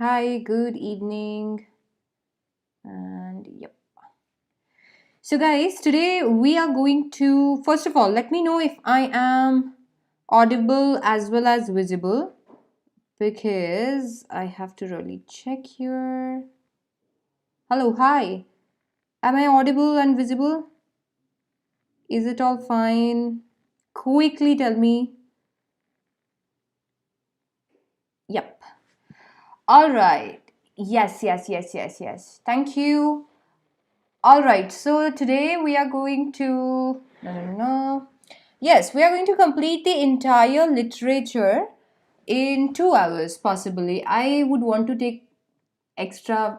Hi, good evening. And yep. So, guys, today we are going to, first of all, let me know if I am audible as well as visible because I have to really check here. Hello, hi. Am I audible and visible? Is it all fine? Quickly tell me. Yep. All right. Yes. Thank you. All right, so today we are going to. No. Yes, we are going to complete the entire literature in 2 hours, possibly. I would want to take extra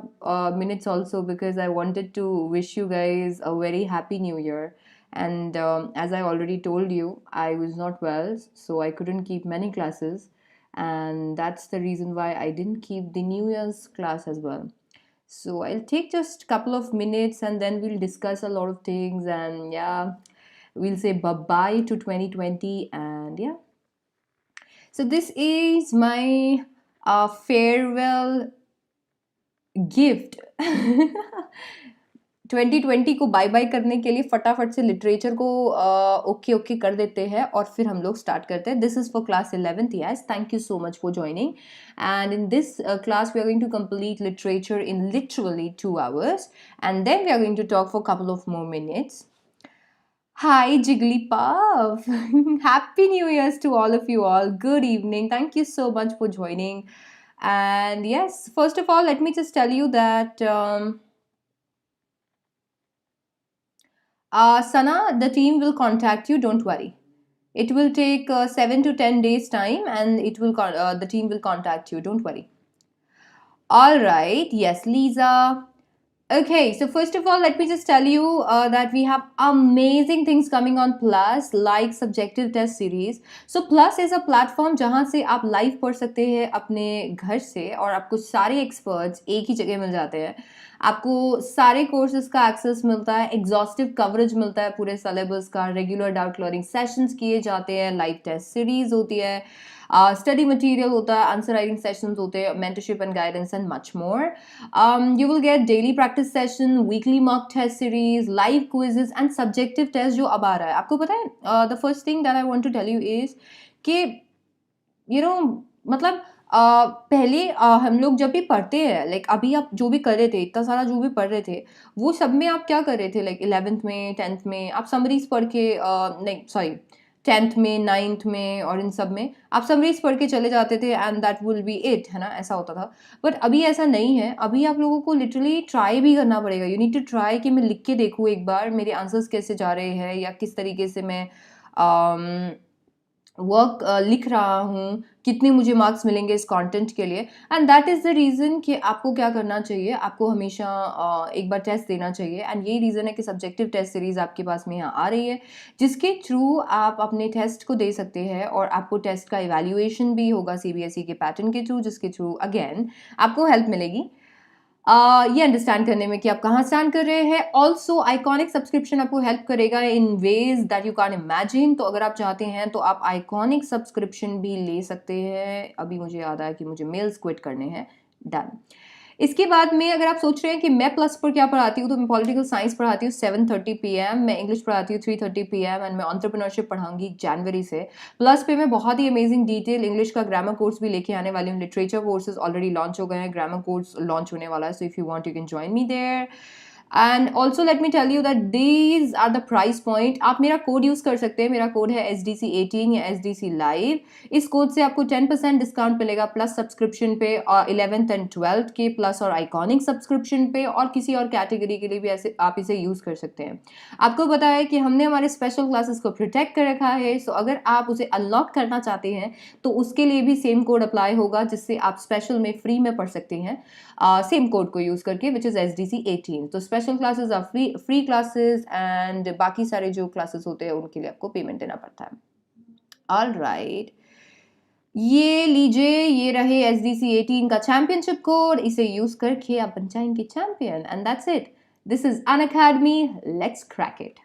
minutes also because I wanted to wish you guys a very happy new year. And as I already told you, I was not well, so I couldn't keep many classes. And that's the reason why I didn't keep the New Year's class as well. So I'll take just a couple of minutes and then we'll discuss a lot of things and yeah, we'll say bye-bye to 2020 and yeah. So this is my farewell gift 2020 को bye bye करने के लिए फटाफट से literature को okay okay कर देते हैं और फिर हम लोग स्टार्ट करते हैं. This is for class 11th. Yes, thank you so much for joining. And in this class we are going to complete literature in literally 2 hours and then we are going to talk for a couple of more minutes. Hi Jigglypuff. Happy New Year's to all of you all. Good evening. Thank you so much for joining. And yes, first of all, let me just tell you that Sana, the team will contact you. Don't worry. It will take 7 to 10 days time, and the team will contact you. Don't worry. All right. Yes, Lisa. Okay, so first of all, let me just tell you that we have amazing things coming on Plus, like subjective test series. So Plus is a platform जहाँ से आप live पढ़ सकते हैं अपने घर से और आपको सारे एक्सपर्ट्स एक ही जगह मिल जाते हैं. आपको सारे कोर्सेज का एक्सेस मिलता है, एग्जॉस्टिव कवरेज मिलता है पूरे सिलेबस का, रेगुलर डाउट क्लियरिंग सेशंस किए जाते हैं, लाइव टेस्ट सीरीज होती है, स्टडी मटेरियल होता है, आंसर राइटिंग सेशंस होते हैं, mentorship and guidance and much more. You will get daily practice session, weekly mock test series, live quizzes and subjective test जो अब आ रहा है. आपको पता है the first thing that I want to tell you is कि मतलब पहले हम लोग जब भी पढ़ते हैं, लाइक अभी आप जो भी कर रहे थे, इतना सारा जो भी पढ़ रहे थे, वो सब में आप क्या कर रहे थे, लाइक 11th में 10th में आप समरीज पढ़ के नहीं सॉरी 10th में 9th में और इन सब में आप समरीज पढ़ के चले जाते थे and that will be it, है ना, ऐसा होता था. बट अभी ऐसा नहीं है. अभी आप लोगों को लिटरली ट्राई भी करना पड़ेगा. यू नीड टू ट्राई कि मैं लिख के देखूँ एक बार मेरे आंसर्स कैसे जा रहे हैं या किस तरीके से मैं वर्क लिख रहा हूँ, कितने मुझे मार्क्स मिलेंगे इस कंटेंट के लिए. And that is the reason कि आपको क्या करना चाहिए, आपको हमेशा एक बार टेस्ट देना चाहिए. एंड यही रीज़न है कि सब्जेक्टिव टेस्ट सीरीज़ आपके पास में यहाँ आ रही है, जिसके थ्रू आप अपने टेस्ट को दे सकते हैं और आपको टेस्ट का इवैल्यूएशन भी होगा सीबीएसई के पैटर्न के थ्रू, जिसके थ्रू अगेन आपको हेल्प मिलेगी ये अंडरस्टैंड करने में कि आप कहाँ स्टैंड कर रहे हैं. ऑल्सो आइकॉनिक सब्सक्रिप्शन आपको हेल्प करेगा in ways that you can imagine. तो अगर आप चाहते हैं तो आप आइकॉनिक सब्सक्रिप्शन भी ले सकते हैं. अभी मुझे याद आया कि मुझे मेल्स क्विट करने हैं. डन. इसके बाद में अगर आप सोच रहे हैं कि मैं प्लस पर क्या पढ़ाती हूँ, तो मैं पॉलिटिकल साइंस पढ़ाती हूँ 7:30 PM, मैं इंग्लिश पढ़ाती हूँ 3:30 PM एंड मैं एंटरप्रेन्योरशिप पढ़ाऊंगी जनवरी से. प्लस पे मैं बहुत ही अमेजिंग डिटेल इंग्लिश का ग्रामर कोर्स भी लेके आने वाली हूँ. लिटरेचर कोर्सेज ऑलरेडी लॉन्च हो गए हैं, ग्रामर कोर्स लॉन्च होने वाला है. So if you want you can join me there. And also let me tell you that these are the price point. आप मेरा कोड यूज़ कर सकते हैं. मेरा कोड है SDC18 या SDC लाइव. इस कोड से आपको 10% डिस्काउंट मिलेगा प्लस सब्सक्रिप्शन पे और 11th एंड 12th के प्लस और आइकॉनिक सब्सक्रिप्शन पे और किसी और कैटेगरी के लिए भी ऐसे आप इसे यूज़ कर सकते हैं. आपको पता है कि हमने हमारे स्पेशल क्लासेस को प्रोटेक्ट कर रखा है. सो अगर आप उसे अनलॉक करना चाहते हैं तो उसके लिए भी सेम कोड अप्लाई होगा, जिससे आप स्पेशल में फ्री में पढ़ सकते हैं सेम कोड को यूज़ करके, विच इज़ SDC18. तो special classes are free classes and बाकी सारे जो क्लासेस होते हैं उनके लिए आपको पेमेंट देना पड़ता है. ऑल राइट, ये लीजिए, ये रहे SDC18 का चैंपियनशिप कोड. इसे यूज करके आप बन जाएंगे champion and that's it. This is Unacademy, let's crack it.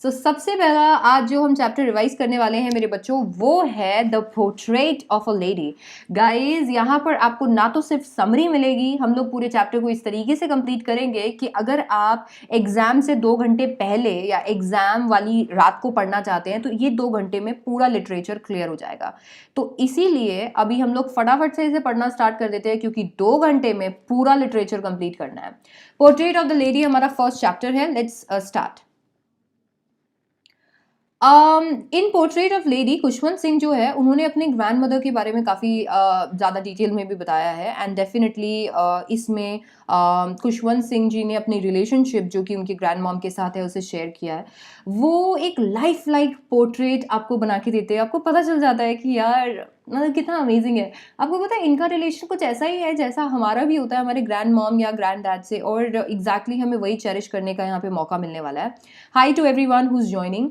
सबसे पहला आज जो हम चैप्टर रिवाइज करने वाले हैं मेरे बच्चों, वो है the portrait of a lady. Guys यहाँ पर आपको ना तो सिर्फ समरी मिलेगी, हम लोग पूरे चैप्टर को इस तरीके से कंप्लीट करेंगे कि अगर आप एग्जाम से 2 घंटे पहले या एग्जाम वाली रात को पढ़ना चाहते हैं तो ये 2 घंटे में पूरा लिटरेचर क्लियर हो जाएगा। तो इसीलिए अभी हम लोग फटाफट से इसे पढ़ना स्टार्ट कर देते हैं, क्योंकि 2 घंटे में पूरा लिटरेचर कंप्लीट करना है। पोर्ट्रेट ऑफ द लेडी हमारा फर्स्ट चैप्टर है। Let's start. In portrait of lady, Khushwant Singh जो है उन्होंने अपने ग्रैंड मदर के बारे में काफ़ी ज़्यादा डिटेल में भी बताया है। एंड डेफिनेटली इसमें खुशवंत सिंह जी ने अपनी रिलेशनशिप जो कि उनके ग्रैंड मॉम के साथ है उसे शेयर किया है। वो एक लाइफ लाइक पोर्ट्रेट आपको बना के देते हैं। आपको पता चल जाता है कि यार मतलब कितना अमेजिंग है। आपको पता है इनका रिलेशन कुछ ऐसा ही है जैसा हमारा भी होता है हमारे ग्रैंड मॉम या ग्रैंड डैड से, और एग्जैक्टली हमें वही चेरिश करने का यहाँ पे मौका मिलने वाला है। Hi to everyone who is joining.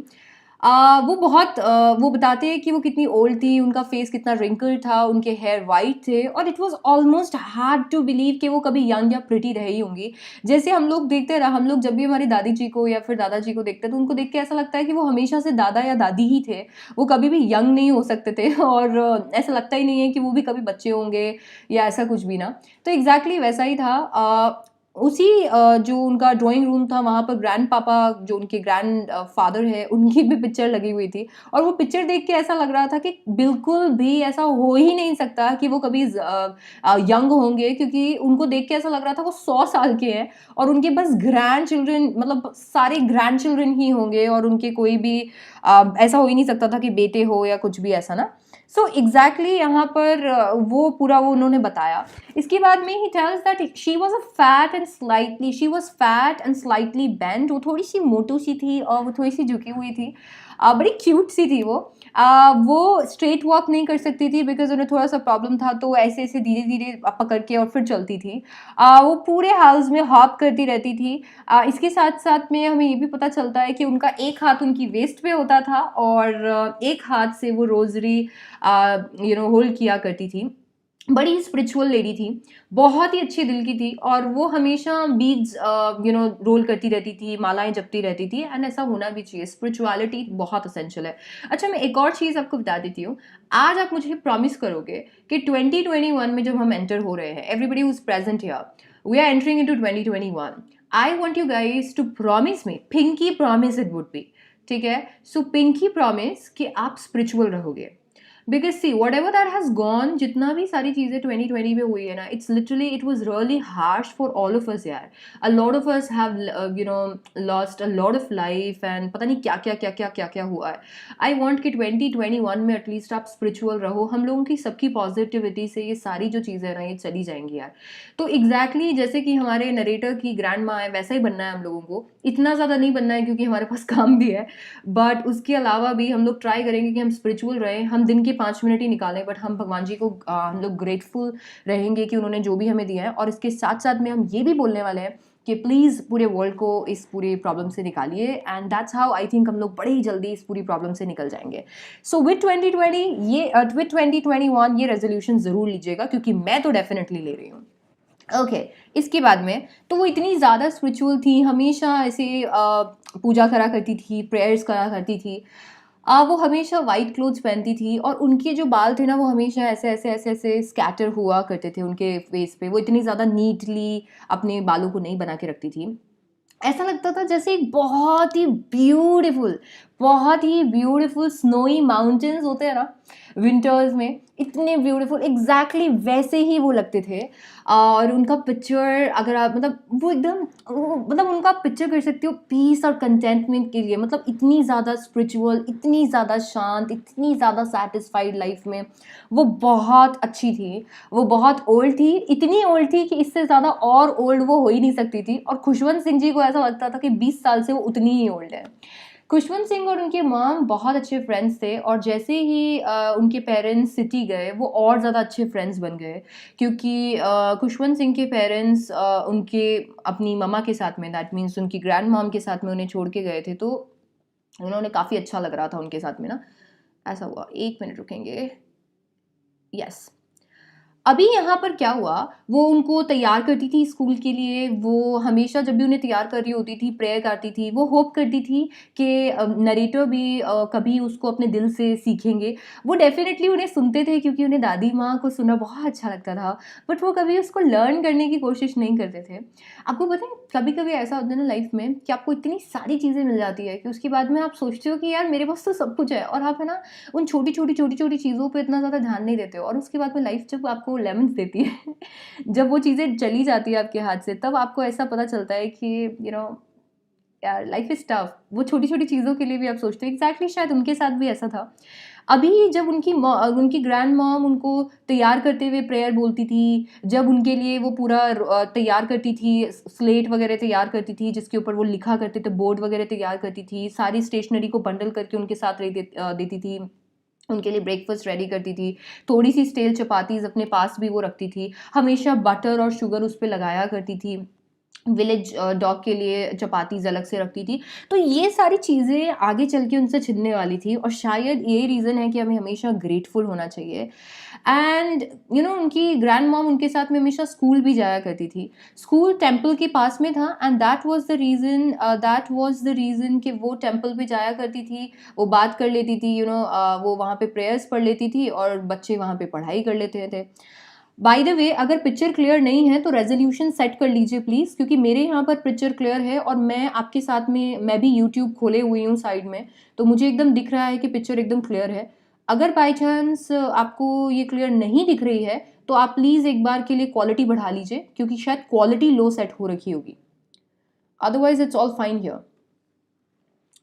वो बताते हैं कि वो कितनी ओल्ड थी, उनका फेस कितना रिंकल था, उनके हेयर वाइट थे, और it was almost hard to believe कि वो कभी यंग या प्रिटी रही होंगी। जैसे हम लोग देखते रहा, हम लोग जब भी हमारी दादी जी को या फिर दादाजी को देखते हैं तो उनको देख के ऐसा लगता है कि वो हमेशा से दादा या दादी ही थे, वो कभी भी यंग नहीं हो सकते थे और ऐसा लगता ही नहीं है कि वो भी कभी बच्चे होंगे या ऐसा कुछ भी ना। तो एग्जैक्टली वैसा ही था। उसी जो उनका ड्राइंग रूम था वहाँ पर ग्रैंड पापा जो उनके ग्रैंड फादर है उनकी भी पिक्चर लगी हुई थी, और वो पिक्चर देख के ऐसा लग रहा था कि बिल्कुल भी ऐसा हो ही नहीं सकता कि वो कभी यंग होंगे, क्योंकि उनको देख के ऐसा लग रहा था वो 100 साल के हैं और उनके बस ग्रैंड चिल्ड्रन, मतलब सारे ग्रैंड चिल्ड्रन ही होंगे, और उनके कोई भी ऐसा हो ही नहीं सकता था कि बेटे हो या कुछ भी ऐसा ना। सो एग्जैक्टली यहाँ पर वो पूरा वो उन्होंने बताया। इसके बाद में he tells that she was fat and slightly bent. वो थोड़ी सी मोटू सी थी और वो थोड़ी सी झुकी हुई थी, बड़ी क्यूट सी थी वो। वो स्ट्रेट वॉक नहीं कर सकती थी बिकॉज उन्हें थोड़ा सा प्रॉब्लम था, तो ऐसे ऐसे धीरे धीरे पकड़ के और फिर चलती थी। वो पूरे हाउस में हॉप करती रहती थी। इसके साथ साथ में हमें ये भी पता चलता है कि उनका एक हाथ उनकी वेस्ट पे होता था और एक हाथ से वो रोजरी होल्ड किया करती थी। बड़ी स्पिरिचुअल लेडी थी, बहुत ही अच्छे दिल की थी, और वो हमेशा बीड्स रोल करती रहती थी, मालाएं जपती रहती थी। एंड ऐसा होना भी चाहिए, स्पिरिचुअलिटी बहुत असेंशियल है। अच्छा, मैं एक और चीज़ आपको बता देती हूँ। आज आप मुझे प्रॉमिस करोगे कि 2021 में जब हम एंटर हो रहे हैं, everybody who is present here, we are entering into 2021, I want you guys to promise me, pinky promise it would be, ठीक है? सो पिंकी प्रॉमिस कि आप स्पिरिचुअल रहोगे। Because see whatever that has gone, जितना भी सारी चीज़ें 2020 में हुई है ना, it's literally it was really harsh for all of us यार। A lot of us have lost a lot of life, and पता नहीं क्या क्या हुआ है। आई वॉन्ट कि 2021 में एटलीस्ट आप स्पिरिचुअल रहो। हम लोगों की सबकी पॉजिटिविटी से ये सारी जो चीज़ें हैं ना ये चली जाएंगी यार। तो एग्जैक्टली जैसे कि हमारे नरेटर की ग्रैंड माँ है, वैसा ही बनना है हम लोगों को। इतना ज़्यादा नहीं बनना है क्योंकि हमारे पास काम भी है, बट उसके अलावा भी हम लोग ट्राई करेंगे कि हम स्पिरिचुअल रहें। हम दिन के 5 मिनट ही निकालें, बट हम भगवान जी को हम लोग ग्रेटफुल रहेंगे कि उन्होंने जो भी हमें दिया है। और इसके साथ साथ में हम ये भी बोलने वाले हैं कि प्लीज़ पूरे वर्ल्ड को इस पूरी प्रॉब्लम से निकालिए, and that's how I think हम लोग बड़े ही जल्दी इस पूरी प्रॉब्लम से निकल जाएंगे। सो विद 2021 ये रेजोल्यूशन ज़रूर लीजिएगा, क्योंकि मैं तो डेफिनेटली ले रही हूँ। ओके, इसके बाद में तो वो इतनी ज़्यादा स्पिरिचुअल थी, हमेशा ऐसे पूजा करा करती थी, प्रेयर्स करा करती थी। वो हमेशा वाइट क्लोथ्स पहनती थी, और उनके जो बाल थे ना वो हमेशा ऐसे ऐसे ऐसे ऐसे स्कैटर हुआ करते थे उनके फेस पे। वो इतनी ज़्यादा नीटली अपने बालों को नहीं बना के रखती थी। ऐसा लगता था जैसे एक बहुत ही ब्यूटीफुल स्नोई माउंटेन्स होते हैं ना विंटर्स में, इतने ब्यूटीफुल एग्जैक्टली वैसे ही वो लगते थे। और उनका पिक्चर अगर आप वो एकदम मतलब उनका पिक्चर कर सकते हो पीस और कंटेंटमेंट के लिए। मतलब इतनी ज़्यादा स्पिरिचुअल, इतनी ज़्यादा शांत, इतनी ज़्यादा सेटिस्फाइड लाइफ में वो बहुत अच्छी थी। वो बहुत ओल्ड थी, इतनी ओल्ड थी कि इससे ज़्यादा और ओल्ड वो हो ही नहीं सकती थी। और खुशवंत सिंह जी को ऐसा लगता था कि 20 साल से वो उतनी ही ओल्ड है। खुशवंत सिंह और उनके मॉम बहुत अच्छे फ्रेंड्स थे, और जैसे ही उनके पेरेंट्स सिटी गए वो और ज़्यादा अच्छे फ्रेंड्स बन गए, क्योंकि खुशवंत सिंह के पेरेंट्स उनके अपनी ममा के साथ में, दैट मीन्स उनकी ग्रैंड मॉम के साथ में उन्हें छोड़ के गए थे। तो उन्होंने काफ़ी अच्छा लग रहा था उनके साथ में ना। ऐसा हुआ, 1 मिनट रुकेंगे। यस, अभी यहाँ पर क्या हुआ, वो उनको तैयार करती थी स्कूल के लिए, वो हमेशा जब भी उन्हें तैयार कर रही होती थी, प्रेयर करती थी, वो होप करती थी कि नरेटर भी कभी उसको अपने दिल से सीखेंगे। वो डेफ़िनेटली उन्हें सुनते थे क्योंकि उन्हें दादी माँ को सुनना बहुत अच्छा लगता था, बट वो कभी उसको लर्न करने की कोशिश नहीं करते थे। आपको पता है, कभी-कभी ऐसा होता है ना लाइफ़ में कि आपको इतनी सारी चीज़ें मिल जाती है कि उसके बाद में आप सोचते हो कि यार मेरे पास तो सब कुछ है, और आप है ना उन छोटी-छोटी चीज़ों पे इतना ज़्यादा ध्यान नहीं देते हो, और उसके बाद में लाइफ जब आपको लेमन्स देती है जब वो चीज़ें चली जाती है आपके हाथ से, तब आपको ऐसा पता चलता है कि यार लाइफ इज़ टफ। वो छोटी-छोटी चीज़ों के लिए भी आप सोचते हो। एग्ज़ैक्टली शायद उनके साथ भी ऐसा था। अभी जब उनकी ग्रैंड मॉम उनको तैयार करते हुए प्रेयर बोलती थी, जब उनके लिए वो पूरा तैयार करती थी, स्लेट वगैरह तैयार करती थी जिसके ऊपर वो लिखा करते थे, बोर्ड वगैरह तैयार करती थी, सारी स्टेशनरी को बंडल करके उनके साथ देती थी। उनके लिए ब्रेकफ़ास्ट रेडी करती थी, थोड़ी-सी स्टेल चपातीज़ अपने पास भी वो रखती थी, हमेशा बटर और शुगर उस पे लगाया करती थी। विलेज डॉग के लिए चपातीज़ अलग से रखती थी। तो ये सारी चीज़ें आगे चल के उनसे छिनने वाली थी, और शायद यही रीज़न है कि हमें हमेशा ग्रेटफुल होना चाहिए। एंड उनकी ग्रैंड मॉम उनके साथ में हमेशा स्कूल भी जाया करती थी। स्कूल टेम्पल के पास में था, and that was the reason कि वो टेम्पल पे जाया करती थी, वो बात कर लेती थी, वो वहाँ पे प्रेयर्स पढ़ लेती थी और बच्चे वहाँ पे पढ़ाई कर लेते थे। बाय द वे, अगर पिक्चर क्लियर नहीं है तो रेज़ोल्यूशन सेट कर लीजिए प्लीज़, क्योंकि मेरे यहाँ पर पिक्चर क्लियर है और मैं आपके साथ में, मैं भी यूट्यूब खोले हुई हूँ साइड में, तो मुझे एकदम दिख रहा है कि पिक्चर एकदम क्लियर है। अगर बाय चांस आपको ये क्लियर नहीं दिख रही है, तो आप प्लीज़ एक बार के लिए क्वालिटी बढ़ा लीजिए, क्योंकि शायद क्वालिटी लो सेट हो रखी होगी। Otherwise it's all fine here.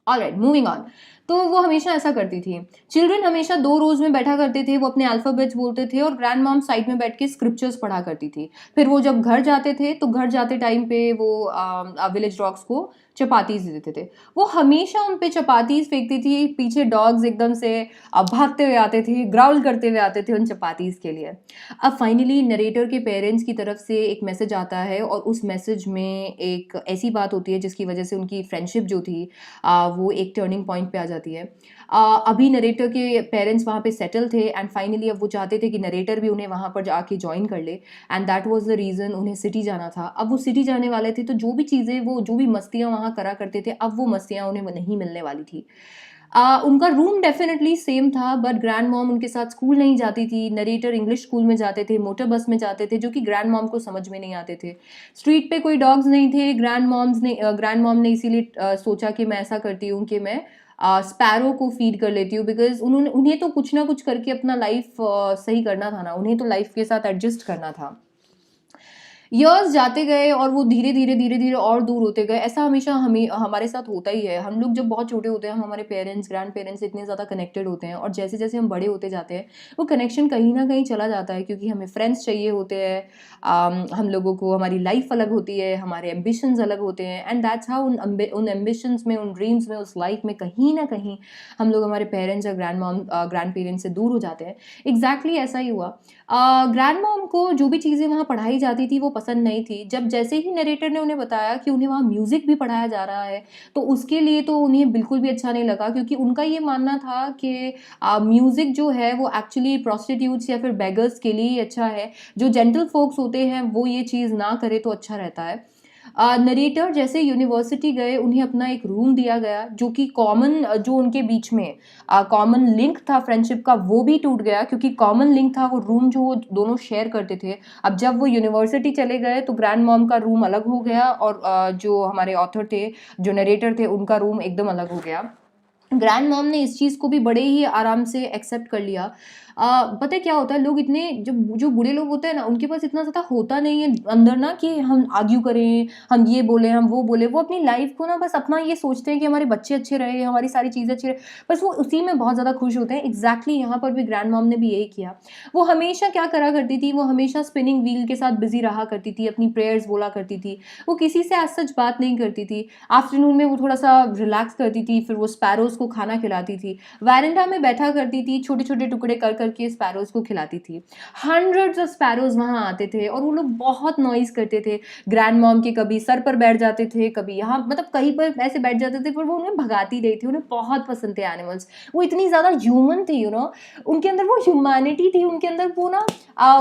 Alright, moving on. तो वो हमेशा ऐसा करती थी। चिल्ड्रन हमेशा 2 रोज़ में बैठा करते थे, वो अपने अल्फ़ाबेट्स बोलते थे और ग्रैंड मॉम साइड में बैठ के स्क्रिप्चर्स पढ़ा करती थी। फिर वो जब घर जाते थे, तो घर जाते टाइम पे वो विलेज डॉग्स को चपातीज़ देते थे। वो हमेशा उन पे चपातीज़ फेंकती थी, पीछे डॉग्स एकदम से भागते हुए आते थे, ग्राउल करते हुए आते थे उन चपातीज़ के लिए। अब फाइनली नरेटर के पेरेंट्स की तरफ से एक मैसेज आता है, और उस मैसेज में एक ऐसी बात होती है जिसकी वजह से उनकी फ्रेंडशिप जो थी वो एक टर्निंग पॉइंट पे आ जाती है। अभी नरेटर के पेरेंट्स वहाँ पे सेटल थे, एंड फाइनली अब वो चाहते थे कि नरेटर भी उन्हें वहाँ पर जाके जॉइन कर ले, and that was the reason उन्हें सिटी जाना था। अब वो सिटी जाने वाले थे, तो जो भी मस्तियाँ वहाँ करा करते थे, अब वो मस्तियाँ उन्हें नहीं मिलने वाली थी। उनका रूम डेफ़िनेटली सेम था, बट ग्रैंड मॉम उनके साथ स्कूल नहीं जाती थी, नरेटर इंग्लिश स्कूल में जाते थे, मोटर बस में जाते थे, जो कि ग्रैंड मॉम को समझ में नहीं आते थे। स्ट्रीट पे कोई डॉग्स नहीं थे, ग्रैंड मॉम ने इसीलिए सोचा कि मैं ऐसा करती हूँ कि मैं स्पैरो को फ़ीड कर लेती हूँ, बिकॉज़ उन्हें तो कुछ ना कुछ करके अपना लाइफ़ सही करना था ना, उन्हें तो लाइफ़ के साथ एडजस्ट करना था। इयर्स जाते गए और वो धीरे-धीरे और दूर होते गए। ऐसा हमेशा हमारे साथ होता ही है। हम लोग जब बहुत छोटे होते हैं, हम हमारे पेरेंट्स, ग्रैंड-पेरेंट्स से इतने ज़्यादा कनेक्टेड होते हैं, और जैसे-जैसे हम बड़े होते जाते हैं, वो कनेक्शन कहीं न कहीं चला जाता है, क्योंकि हमें फ्रेंड्स चाहिए होते हैं। हम लोगों को हमारी लाइफ़ अलग होती है, हमारे एम्बिशंस अलग होते हैं, एंड दैट्स हाउ उन एम्बिशंस में, उन ड्रीम्स में, उस लाइफ़ में कहीं न कहीं हम लोग हमारे पेरेंट्स या ग्रैंड-पेरेंट्स से दूर हो जाते हैं। एग्ज़ैक्टली ऐसा ही हुआ। ग्रैंड मॉम को जो भी चीज़ें वहाँ पढ़ाई जाती थी वो पसंद नहीं थी। जब जैसे ही नरेटर ने उन्हें बताया कि उन्हें वहाँ म्यूज़िक भी पढ़ाया जा रहा है, तो उसके लिए तो उन्हें बिल्कुल भी अच्छा नहीं लगा, क्योंकि उनका ये मानना था कि म्यूज़िक जो है वो एक्चुअली प्रोस्टिट्यूट्स या फिर बेगर्स के लिए ही अच्छा है। जो जेंटल फ़ोक्स होते हैं वो ये चीज़ ना करें तो अच्छा रहता है। नरेटर जैसे यूनिवर्सिटी गए, उन्हें अपना एक रूम दिया गया, जो कि जो उनके बीच में कॉमन लिंक था फ्रेंडशिप का, वो भी टूट गया, क्योंकि कॉमन लिंक था वो रूम जो वो दोनों शेयर करते थे। अब जब वो यूनिवर्सिटी चले गए, तो ग्रैंड मॉम का रूम अलग हो गया, और जो हमारे ऑथर थे, जो नरेटर थे, उनका रूम एकदम अलग हो गया। ग्रैंड मॉम ने इस चीज़ को भी बड़े ही आराम से एक्सेप्ट कर लिया। पता है क्या होता है, लोग इतने जो बूढ़े लोग होते हैं ना, उनके पास इतना ज़्यादा होता नहीं है अंदर ना कि हम आर्ग्यू करें, हम ये बोलें, हम वो बोलें। वो अपनी लाइफ़ को ना बस अपना ये सोचते हैं कि हमारे बच्चे अच्छे रहें, हमारी सारी चीज़ें अच्छी रहें, बस वो उसी में बहुत ज़्यादा खुश होते हैं। एग्ज़ैक्टली यहाँ पर भी ग्रैंड मॉम ने भी यही किया। वो हमेशा क्या करा करती थी, वो हमेशा स्पिनिंग व्हील के साथ बिज़ी रहा करती थी, अपनी प्रेयर्स बोला करती थी। वो किसी से एज़ सच बात नहीं करती थी। आफ्टरनून में वो थोड़ा-सा रिलैक्स करती थी, फिर वो स्पैरोज़ को खाना खिलाती थी। वैरेंडा में बैठा करती थी, छोटे-छोटे टुकड़े कर करके स्पैरोज़ को खिलाती थी। हंड्रेड्स ऑफ स्पैरोज़ वहाँ आते थे और वो लोग बहुत नॉइज़ करते थे। ग्रैंड मॉम के कभी सर पर बैठ जाते थे, कभी यहाँ मतलब कहीं पर ऐसे बैठ जाते थे, पर वो उन्हें भगाती नहीं थी। उन्हें बहुत पसंद थे एनिमल्स। वो इतनी ज़्यादा ह्यूमन थी, उनके अंदर वो ह्यूमैनिटी थी, उनके अंदर वो ना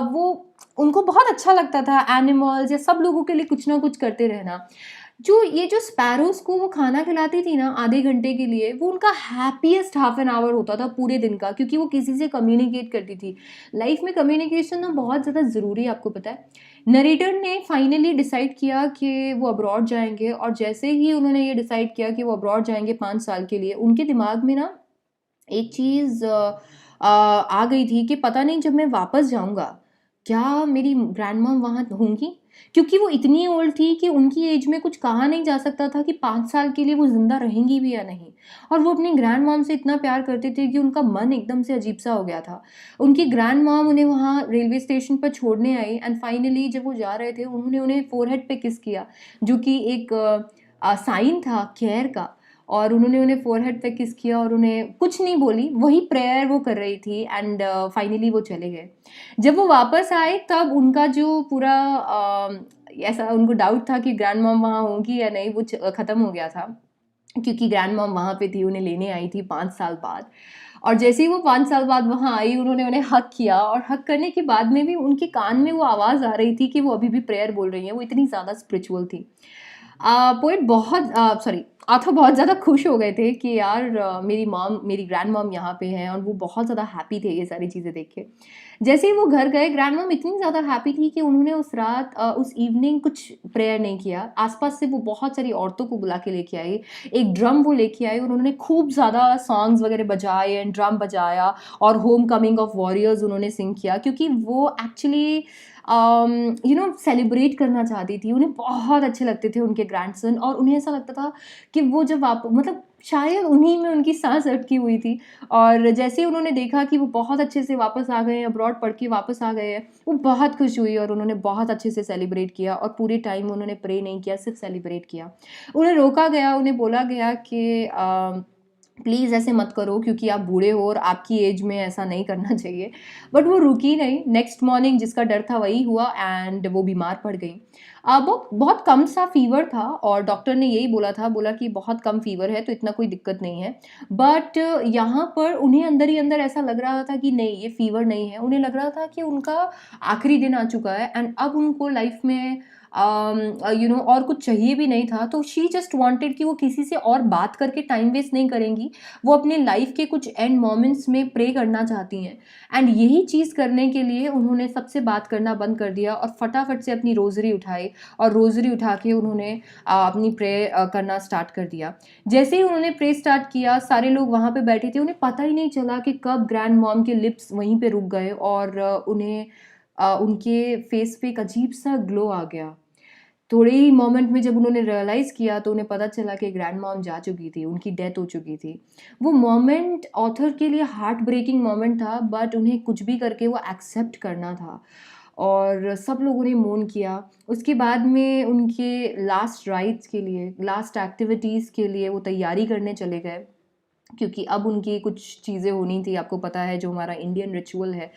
वो उनको बहुत अच्छा लगता था एनिमल्स या सब लोगों के लिए कुछ ना कुछ करते रहना। जो स्पैरोज़ को वो खाना खिलाती थी ना आधे घंटे के लिए, वो उनका हैप्पीएस्ट हाफ एन आवर होता था पूरे दिन का, क्योंकि वो किसी से कम्युनिकेट करती थी। लाइफ में कम्युनिकेशन ना बहुत ज़्यादा ज़रूरी है, आपको पता है। नरेटर ने फाइनली डिसाइड किया कि वो अब्रॉड जाएँगे, और जैसे ही उन्होंने ये डिसाइड किया कि वो अब्रॉड जाएँगे 5 साल के लिए, उनके दिमाग में ना एक चीज़ आ गई थी कि पता नहीं जब मैं वापस जाऊँगा, क्या मेरी ग्रैंड मॉम वहाँ होंगी? क्योंकि वो इतनी ओल्ड थी कि उनकी एज में कुछ कहा नहीं जा सकता था कि 5 साल के लिए वो ज़िंदा रहेंगी भी या नहीं। और वो अपनी ग्रैंड मॉम से इतना प्यार करते थे कि उनका मन एकदम से अजीब-सा हो गया था। उनकी ग्रैंड मॉम उन्हें वहाँ रेलवे स्टेशन पर छोड़ने आई, एंड फाइनली जब वो जा रहे थे, उन्होंने उन्हें फ़ोरहेड पे किस किया, जो कि एक साइन था केयर का। और उन्होंने उन्हें फ़ोरहेड पे किस किया और उन्हें कुछ नहीं बोली, वही प्रेयर वो कर रही थी, एंड फाइनली वो चले गए। जब वो वापस आए तब उनका जो पूरा ऐसा उनको डाउट था कि ग्रैंड मॉम वहाँ होंगी या नहीं, वो ख़त्म हो गया था। क्योंकि ग्रैंड मॉम वहाँ पे थी, उन्हें लेने आई थी 5 साल बाद। और जैसे ही वो 5 साल बाद वहाँ आई, उन्होंने उन्हें हग किया, और हग करने के बाद में भी उनके कान में वो आवाज़ आ रही थी कि वो अभी भी प्रेयर बोल रही हैं, वो इतनी ज़्यादा स्पिरिचुअल थी। पोएट बहुत सॉरी ऑथर बहुत ज़्यादा खुश हो गए थे कि यार मेरी ग्रैंड मॉम यहाँ पे हैं, और वो बहुत ज़्यादा हैप्पी थे ये सारी चीज़ें देख के। जैसे ही वो घर गए, ग्रैंड मॉम इतनी ज़्यादा हैप्पी थी कि उन्होंने उस रात उस इवनिंग कुछ प्रेयर नहीं किया। आस-पास से वो बहुत सारी औरतों को बुला के लेके आई। एक ड्रम वो लेके आई और उन्होंने खूब ज़्यादा सॉन्ग्स वगैरह बजाए एंड ड्रम बजाया, और होम कमिंग ऑफ वॉरियर्स उन्होंने सिंग किया, क्योंकि वो एक्चुअली सेलिब्रेट करना चाहती थी। उन्हें बहुत अच्छे लगते थे उनके ग्रैंडसन, और उन्हें ऐसा लगता था कि वो जब मतलब शायद उन्हीं में उनकी सांस अटकी हुई थी। और जैसे ही उन्होंने देखा कि वो बहुत अच्छे से वापस आ गए हैं, अब्रॉड पढ़ के वापस आ गए हैं, वो बहुत खुश हुई और उन्होंने बहुत अच्छे से सेलिब्रेट किया, और पूरे टाइम उन्होंने प्रे नहीं किया, सिर्फ सेलिब्रेट किया। उन्हें रोका गया, उन्हें बोला गया कि प्लीज़ ऐसे मत करो, क्योंकि आप बूढ़े हो और आपकी एज में ऐसा नहीं करना चाहिए। बट वो रुकी नहीं। नेक्स्ट मॉर्निंग जिसका डर था वही हुआ, एंड वो बीमार पड़ गई। बहुत बहुत कम सा फ़ीवर था, और डॉक्टर ने यही बोला कि बहुत कम फ़ीवर है, तो इतना कोई दिक्कत नहीं है। बट यहाँ पर उन्हें अंदर ही अंदर ऐसा लग रहा था कि नहीं, ये फ़ीवर नहीं है। उन्हें लग रहा था कि उनका आखिरी दिन आ चुका है, एंड अब उनको लाइफ में और कुछ चाहिए भी नहीं था। तो शी जस्ट वांटेड कि वो किसी से और बात करके टाइम वेस्ट नहीं करेंगी। वो अपने लाइफ के कुछ एंड मोमेंट्स में प्रे करना चाहती हैं, एंड यही चीज़ करने के लिए उन्होंने सबसे बात करना बंद कर दिया, और फटाफट से अपनी रोज़री उठाई, और रोज़री उठा के उन्होंने अपनी प्रे करना स्टार्ट कर दिया। जैसे ही उन्होंने प्रे स्टार्ट किया, सारे लोग वहाँ पे बैठे थे, उन्हें पता ही नहीं चला कि कब ग्रैंड मॉम के लिप्स वहीं पे रुक गए, और उन्हें उनके फेस पे एक अजीब सा ग्लो आ गया। थोड़े ही मोमेंट में जब उन्होंने रियलाइज़ किया, तो उन्हें पता चला कि ग्रैंड मॉम जा चुकी थी, उनकी डेथ हो चुकी थी। वो मोमेंट ऑथर के लिए हार्ट ब्रेकिंग मोमेंट था, बट उन्हें कुछ भी करके वो एक्सेप्ट करना था, और सब लोगों ने मोन किया। उसके बाद में उनके लास्ट राइट्स के लिए, लास्ट एक्टिविटीज़ के लिए वो तैयारी करने चले गए, क्योंकि अब उनकी कुछ चीज़ें होनी थी। आपको पता है जो हमारा इंडियन रिचुअल है,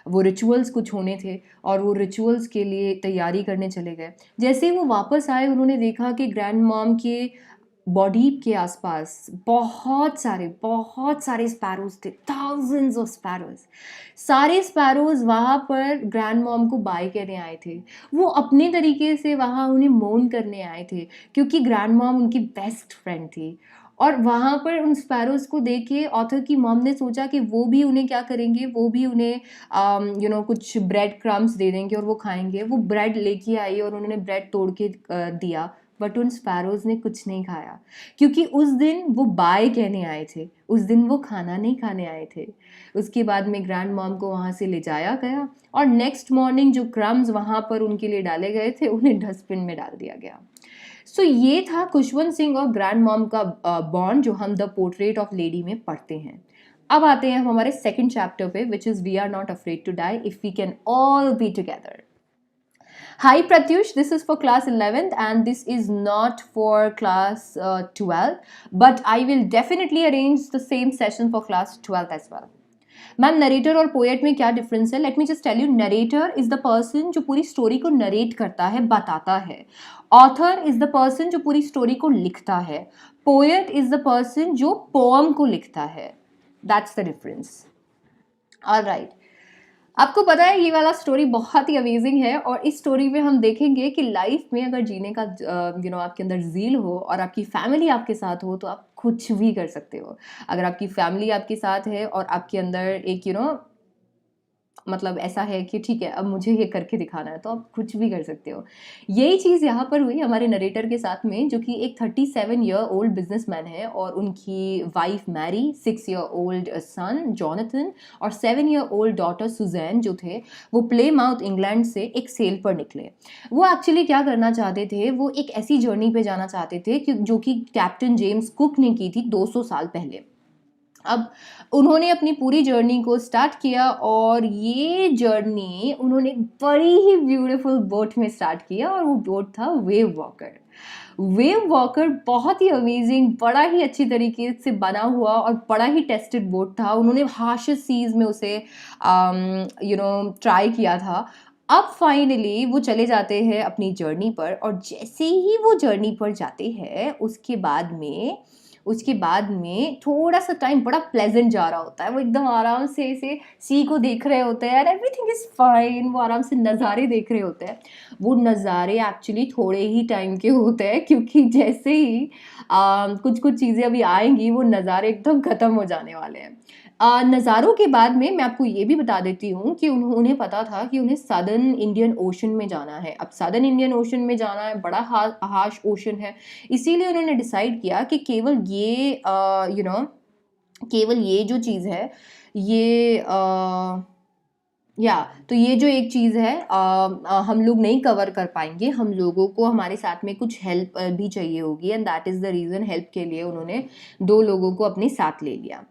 वो रिचुअल्स कुछ होने थे, और वो रिचुअल्स के लिए तैयारी करने चले गए। जैसे ही वो वापस आए, उन्होंने देखा कि ग्रैंड मॉम के बॉडी के आसपास बहुत सारे स्पैरोज़ थे, थाउजेंड्स ऑफ स्पैरोज़। सारे स्पैरोज़ वहाँ पर ग्रैंड मॉम को बाय कहने आए थे। वो अपने तरीके से वहाँ उन्हें मोन करने आए थे, क्योंकि ग्रैंड मॉम उनकी बेस्ट फ्रेंड थी। और वहाँ पर उन स्पैरोज़ को देख के ऑथर की मॉम ने सोचा कि वो भी उन्हें क्या करेंगे, वो भी उन्हें कुछ ब्रेड क्रम्स दे देंगे और वो खाएँगे। वो ब्रेड लेके आई और उन्होंने ब्रेड तोड़ के दिया, बट उन स्पैरोज़ ने कुछ नहीं खाया, क्योंकि उस दिन वो बाय कहने आए थे, उस दिन वो खाना नहीं खाने आए थे। उसके बाद में ग्रैंड मॉम को वहाँ से ले जाया गया, और नेक्स्ट मॉर्निंग जो क्रम्स वहाँ पर उनके लिए डाले गए थे, उन्हें डस्टबिन में डाल दिया गया। सो ये था खुशवंत सिंह और ग्रैंड मॉम का बॉन्ड, जो हम द पोर्ट्रेट ऑफ लेडी में पढ़ते हैं। अब आते हैं हम हमारे सेकंड चैप्टर पे, which is we are not afraid to die if we can all be together. Hi Pratyush, this is for class 11th and this is not for class 12, but I will definitely arrange the same session for class 12th as well. Ma'am narrator और poet में क्या difference है? Let me just tell you, narrator is the person जो पूरी story को narrate करता है, बताता है। ऑथर इज द पर्सन जो पूरी स्टोरी को लिखता है। पोएट इज द पर्सन जो पोअम को लिखता है। That's the difference. ऑलराइट, आपको पता है ये वाला स्टोरी बहुत ही अमेजिंग है, और इस स्टोरी में हम देखेंगे कि लाइफ में अगर जीने का आपके अंदर ज़ील हो और आपकी फैमिली आपके साथ हो तो आप कुछ भी कर सकते हो। अगर आपकी फैमिली आपके साथ है और आपके अंदर एक मतलब ऐसा है कि ठीक है अब मुझे ये करके दिखाना है, तो आप कुछ भी कर सकते हो। यही चीज़ यहाँ पर हुई हमारे नरेटर के साथ में, जो कि एक 37 ईयर ओल्ड बिजनेसमैन है और उनकी wife Mary, 6 year old son Jonathan और 7 ईयर ओल्ड डॉटर सुजैन जो थे, वो प्लेमाउथ इंग्लैंड से एक सेल पर निकले। वो एक्चुअली क्या करना चाहते थे, वो एक ऐसी जर्नी पे जाना चाहते थे जो कि कैप्टन जेम्स कुक ने की थी 200 साल पहले। अब उन्होंने अपनी पूरी जर्नी को स्टार्ट किया, और ये जर्नी उन्होंने बड़ी ही ब्यूटीफुल बोट में स्टार्ट किया, और वो बोट था वेव वॉकर। वेव वॉकर बहुत ही अमेजिंग, बड़ा ही अच्छी तरीके से बना हुआ और बड़ा ही टेस्टेड बोट था। उन्होंने हार्शेस्ट सीज में उसे ट्राई किया था। अब फाइनली वो चले जाते हैं अपनी जर्नी पर, और जैसे ही वो जर्नी पर जाते हैं उसके बाद में थोड़ा सा टाइम बड़ा प्लेजेंट जा रहा होता है। वो एकदम आराम से ऐसे सी को देख रहे होते हैं, एवरीथिंग इज़ फाइन। वो आराम से नज़ारे देख रहे होते हैं। वो नज़ारे एक्चुअली थोड़े ही टाइम के होते हैं, क्योंकि जैसे ही कुछ कुछ चीज़ें अभी आएंगी वो नज़ारे एकदम ख़त्म हो जाने वाले हैं। नज़ारों के बाद में मैं आपको ये भी बता देती हूँ कि उन्हें पता था कि उन्हें सदर्न इंडियन ओशन में जाना है। अब सदर्न इंडियन ओशन में जाना है, बड़ा हार्श ओशन है, इसीलिए उन्होंने डिसाइड किया कि केवल ये जो चीज़ है, ये तो ये जो एक चीज़ है हम लोग नहीं कवर कर पाएंगे, हम लोगों को हमारे साथ में कुछ हेल्प भी चाहिए होगी, and that is the reason help के लिए उन्होंने 2 लोगों को अपने साथ ले लिया।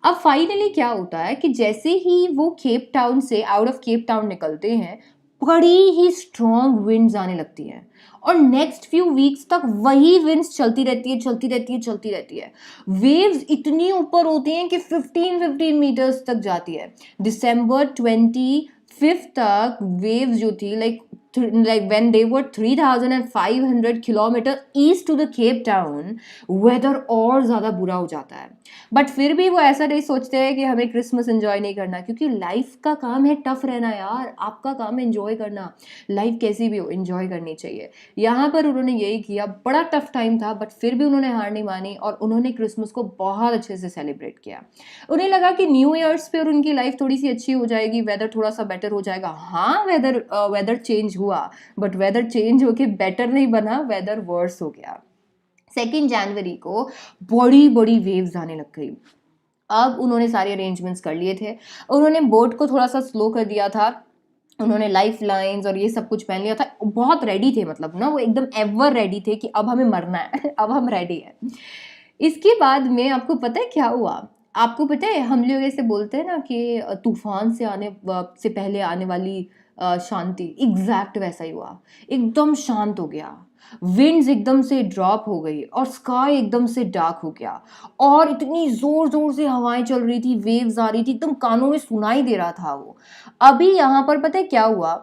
अब फाइनली क्या होता है कि जैसे ही वो केप टाउन से आउट ऑफ केप टाउन निकलते हैं, बड़ी ही स्ट्रॉन्ग विंड्स आने लगती हैं, और नेक्स्ट फ्यू वीक्स तक वही विंड्स चलती रहती है। वेव्स इतनी ऊपर होती हैं कि 15 मीटर्स तक जाती है। दिसंबर 25 तक वेव्स जो थी like when they were 3,500 kilometre east to the Cape Town, weather और ज़्यादा बुरा हो जाता है। बट फिर भी वो ऐसा नहीं सोचते हैं कि हमें क्रिसमस एंजॉय नहीं करना, क्योंकि लाइफ का काम है टफ रहना यार, आपका काम है एंजॉय करना। लाइफ कैसी भी हो एंजॉय करनी चाहिए। यहाँ पर उन्होंने यही किया, बड़ा टफ टाइम था बट फिर भी उन्होंने हार नहीं मानी, और उन्होंने क्रिसमस को बहुत अच्छे से सेलिब्रेट किया। उन्हें लगा कि न्यू ईयर्स पे और उनकी लाइफ थोड़ी सी अच्छी हो जाएगी, वेदर थोड़ा सा बेटर हो जाएगा। हाँ, वेदर चेंज हुआ, बट वेदर चेंज होके बेटर नहीं बना, वेदर वर्स हो गया। 2 जनवरी को बड़ी बड़ी वेव्स आने लग गई। अब उन्होंने सारे अरेंजमेंट्स कर लिए थे, उन्होंने बोट को थोड़ा सा स्लो कर दिया था, उन्होंने लाइफ लाइन्स और ये सब कुछ पहन लिया था, बहुत रेडी थे, मतलब ना वो एकदम एवर रेडी थे कि अब हमें मरना है अब हम रेडी हैं। इसके बाद में आपको पता है क्या हुआ? आपको पता है हम लोग ऐसे बोलते हैं ना कि तूफान से पहले आने वाली शांति, एग्जैक्ट वैसा ही हुआ। एकदम शांत हो गया, विंड्स एकदम से ड्रॉप हो गई और स्काई एकदम से डार्क हो गया, और इतनी जोर जोर से हवाएं चल रही थी, वेव्स आ रही थी, एकदम कानों में सुनाई दे रहा था वो। अभी यहाँ पर पता है क्या हुआ?